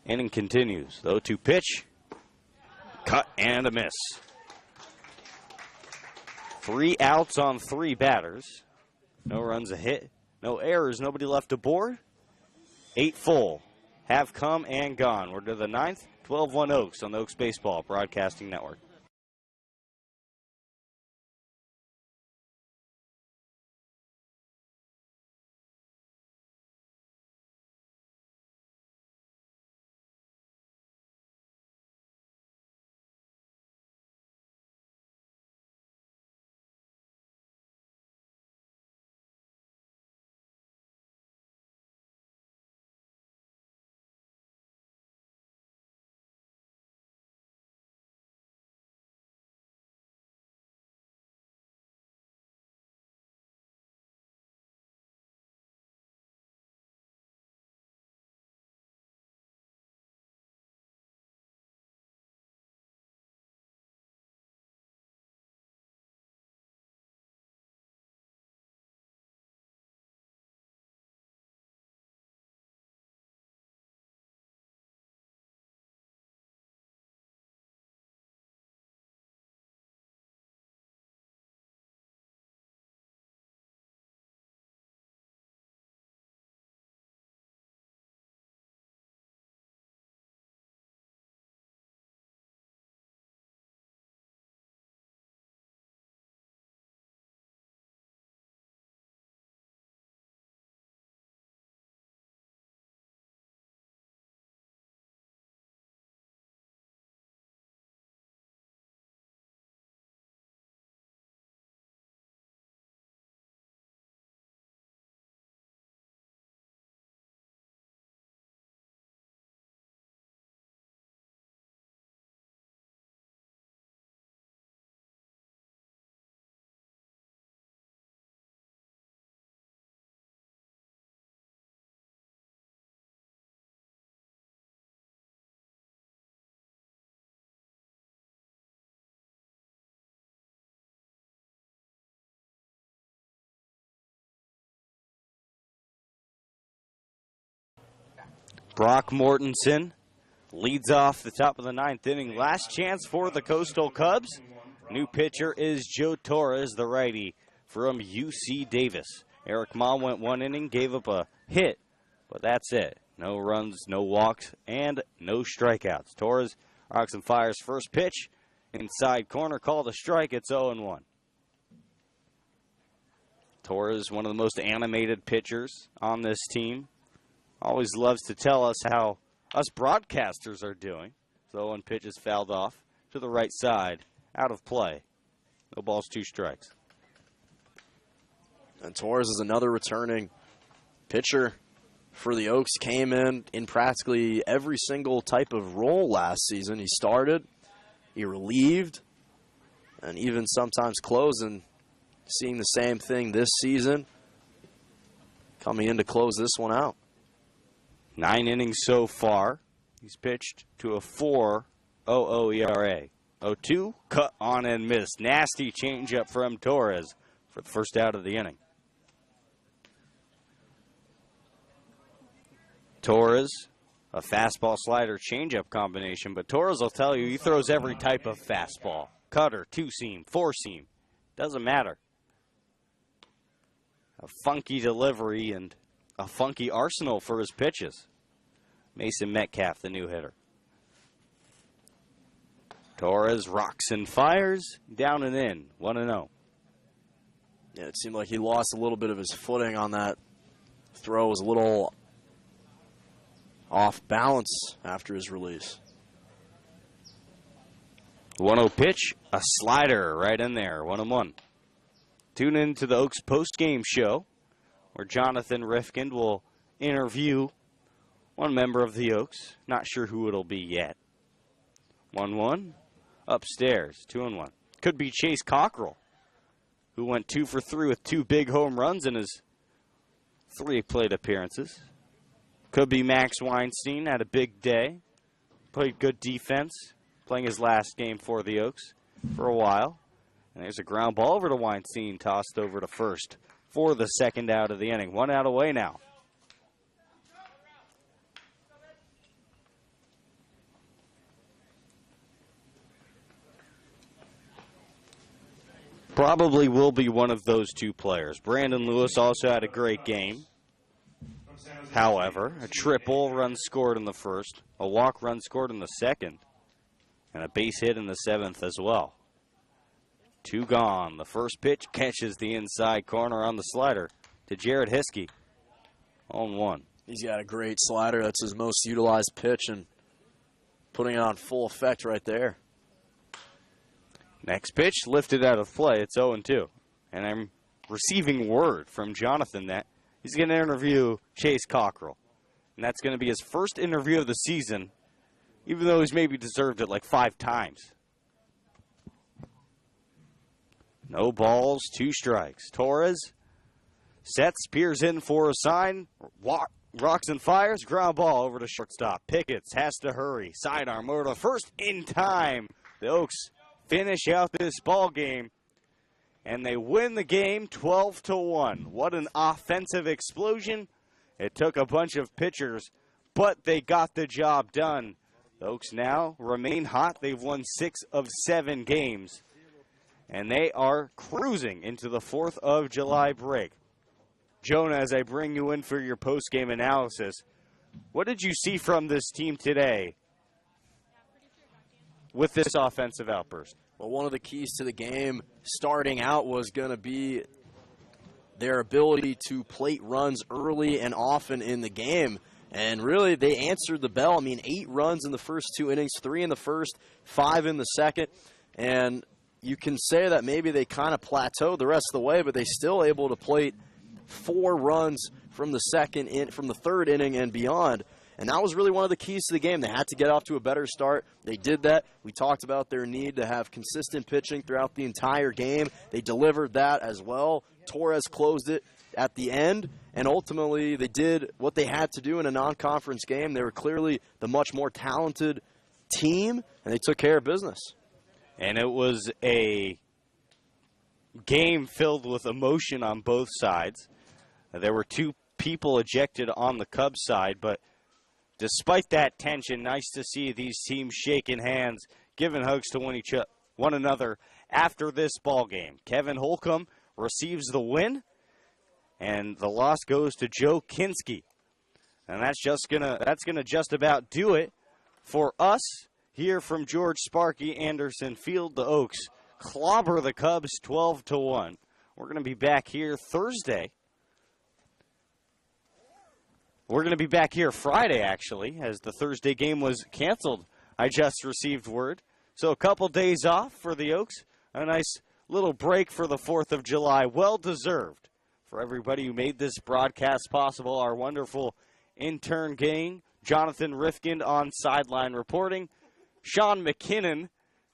inning continues. The 0-2 pitch. Cut and a miss. 3 outs on 3 batters. No runs, a hit. No errors, nobody left aboard. 8 full have come and gone. We're to the 9th, 12-1 Oaks on the Oaks Baseball Broadcasting Network. Brock Mortensen leads off the top of the 9th inning. Last chance for the Coastal Cubs. New pitcher is Joe Torres, the righty from UC Davis. Eric Ma went 1 inning, gave up a hit, but that's it. No runs, no walks, and no strikeouts. Torres rocks and fires first pitch. Inside corner, called a strike. It's 0-1. Torres, one of the most animated pitchers on this team, always loves to tell us how us broadcasters are doing. So one pitch is fouled off to the right side, out of play. No balls, 2 strikes. And Torres is another returning pitcher for the Oaks. Came in practically every single type of role last season. He started, he relieved, and even sometimes closed, and seeing the same thing this season, coming in to close this one out. 9 innings so far. He's pitched to a 4.00 ERA. 0-2, cut on and missed. Nasty changeup from Torres for the first out of the inning. Torres, a fastball slider changeup combination, but Torres will tell you he throws every type of fastball. Cutter, 2-seam, 4-seam, doesn't matter. A funky delivery and a funky arsenal for his pitches. Mason Metcalf, the new hitter. Torres rocks and fires, down and in, 1-0. Yeah, it seemed like he lost a little bit of his footing on that throw. It was a little off balance after his release. 1-0 pitch, a slider right in there, 1-1. Tune in to the Oaks post-game show where Jonathan Rifkind will interview one member of the Oaks. Not sure who it'll be yet. 1-1. Upstairs, 2-1. Could be Chase Cockrell, who went 2 for 3 with 2 big home runs in his 3 plate appearances. Could be Max Weinstein, had a big day. Played good defense, playing his last game for the Oaks for a while. And there's a ground ball over to Weinstein, tossed over to first for the second out of the inning. 1 out away now. Probably will be one of those 2 players. Brandon Lewis also had a great game. However, a triple run scored in the first, a walk run scored in the second, and a base hit in the 7th as well. 2 gone. The first pitch catches the inside corner on the slider to Jared Hiskey. 0-1. He's got a great slider. That's his most utilized pitch, and putting it on full effect right there. Next pitch lifted out of play. It's 0-2. And I'm receiving word from Jonathan that he's going to interview Chase Cockrell. And that's going to be his first interview of the season, even though he's maybe deserved it like 5 times. No balls, 2 strikes. Torres sets, peers in for a sign, rocks and fires, ground ball over to shortstop. Picketts has to hurry. Sidearm over to first in time. The Oaks finish out this ball game, and they win the game 12-1. What an offensive explosion. It took a bunch of pitchers, but they got the job done. The Oaks now remain hot. They've won 6 of 7 games, and they are cruising into the 4th of July break. Jonah, as I bring you in for your post-game analysis, what did you see from this team today with this offensive outburst? Well, one of the keys to the game starting out was going to be their ability to plate runs early and often in the game. And really, they answered the bell. I mean, 8 runs in the first 2 innings, 3 in the first, 5 in the second. And you can say that maybe they kind of plateaued the rest of the way, but they still able to plate 4 runs from the from the 3rd inning and beyond. And that was really one of the keys to the game. They had to get off to a better start. They did that. We talked about their need to have consistent pitching throughout the entire game. They delivered that as well. Torres closed it at the end, and ultimately they did what they had to do in a non-conference game. They were clearly the much more talented team, and they took care of business. And it was a game filled with emotion on both sides. There were 2 people ejected on the Cubs side, but despite that tension, nice to see these teams shaking hands, giving hugs to one another after this ball game. Kevin Holcomb receives the win, and the loss goes to Joe Kinski. And that's gonna just about do it for us here from George Sparky Anderson Field. The Oaks clobber the Cubs 12-1. We're going to be back here Thursday. We're going to be back here Friday, actually, as the Thursday game was canceled. I just received word. So a couple days off for the Oaks. A nice little break for the 4th of July. Well-deserved for everybody who made this broadcast possible. Our wonderful intern gang, Jonathan Rifkind on sideline reporting. Sean McKinnon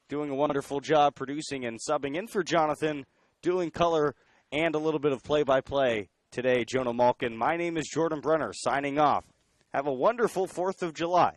doing a wonderful job producing and subbing in for Jonathan, doing color and a little bit of play-by-play today, Jonah Malkin. My name is Jordan Brenner, signing off. Have a wonderful 4th of July.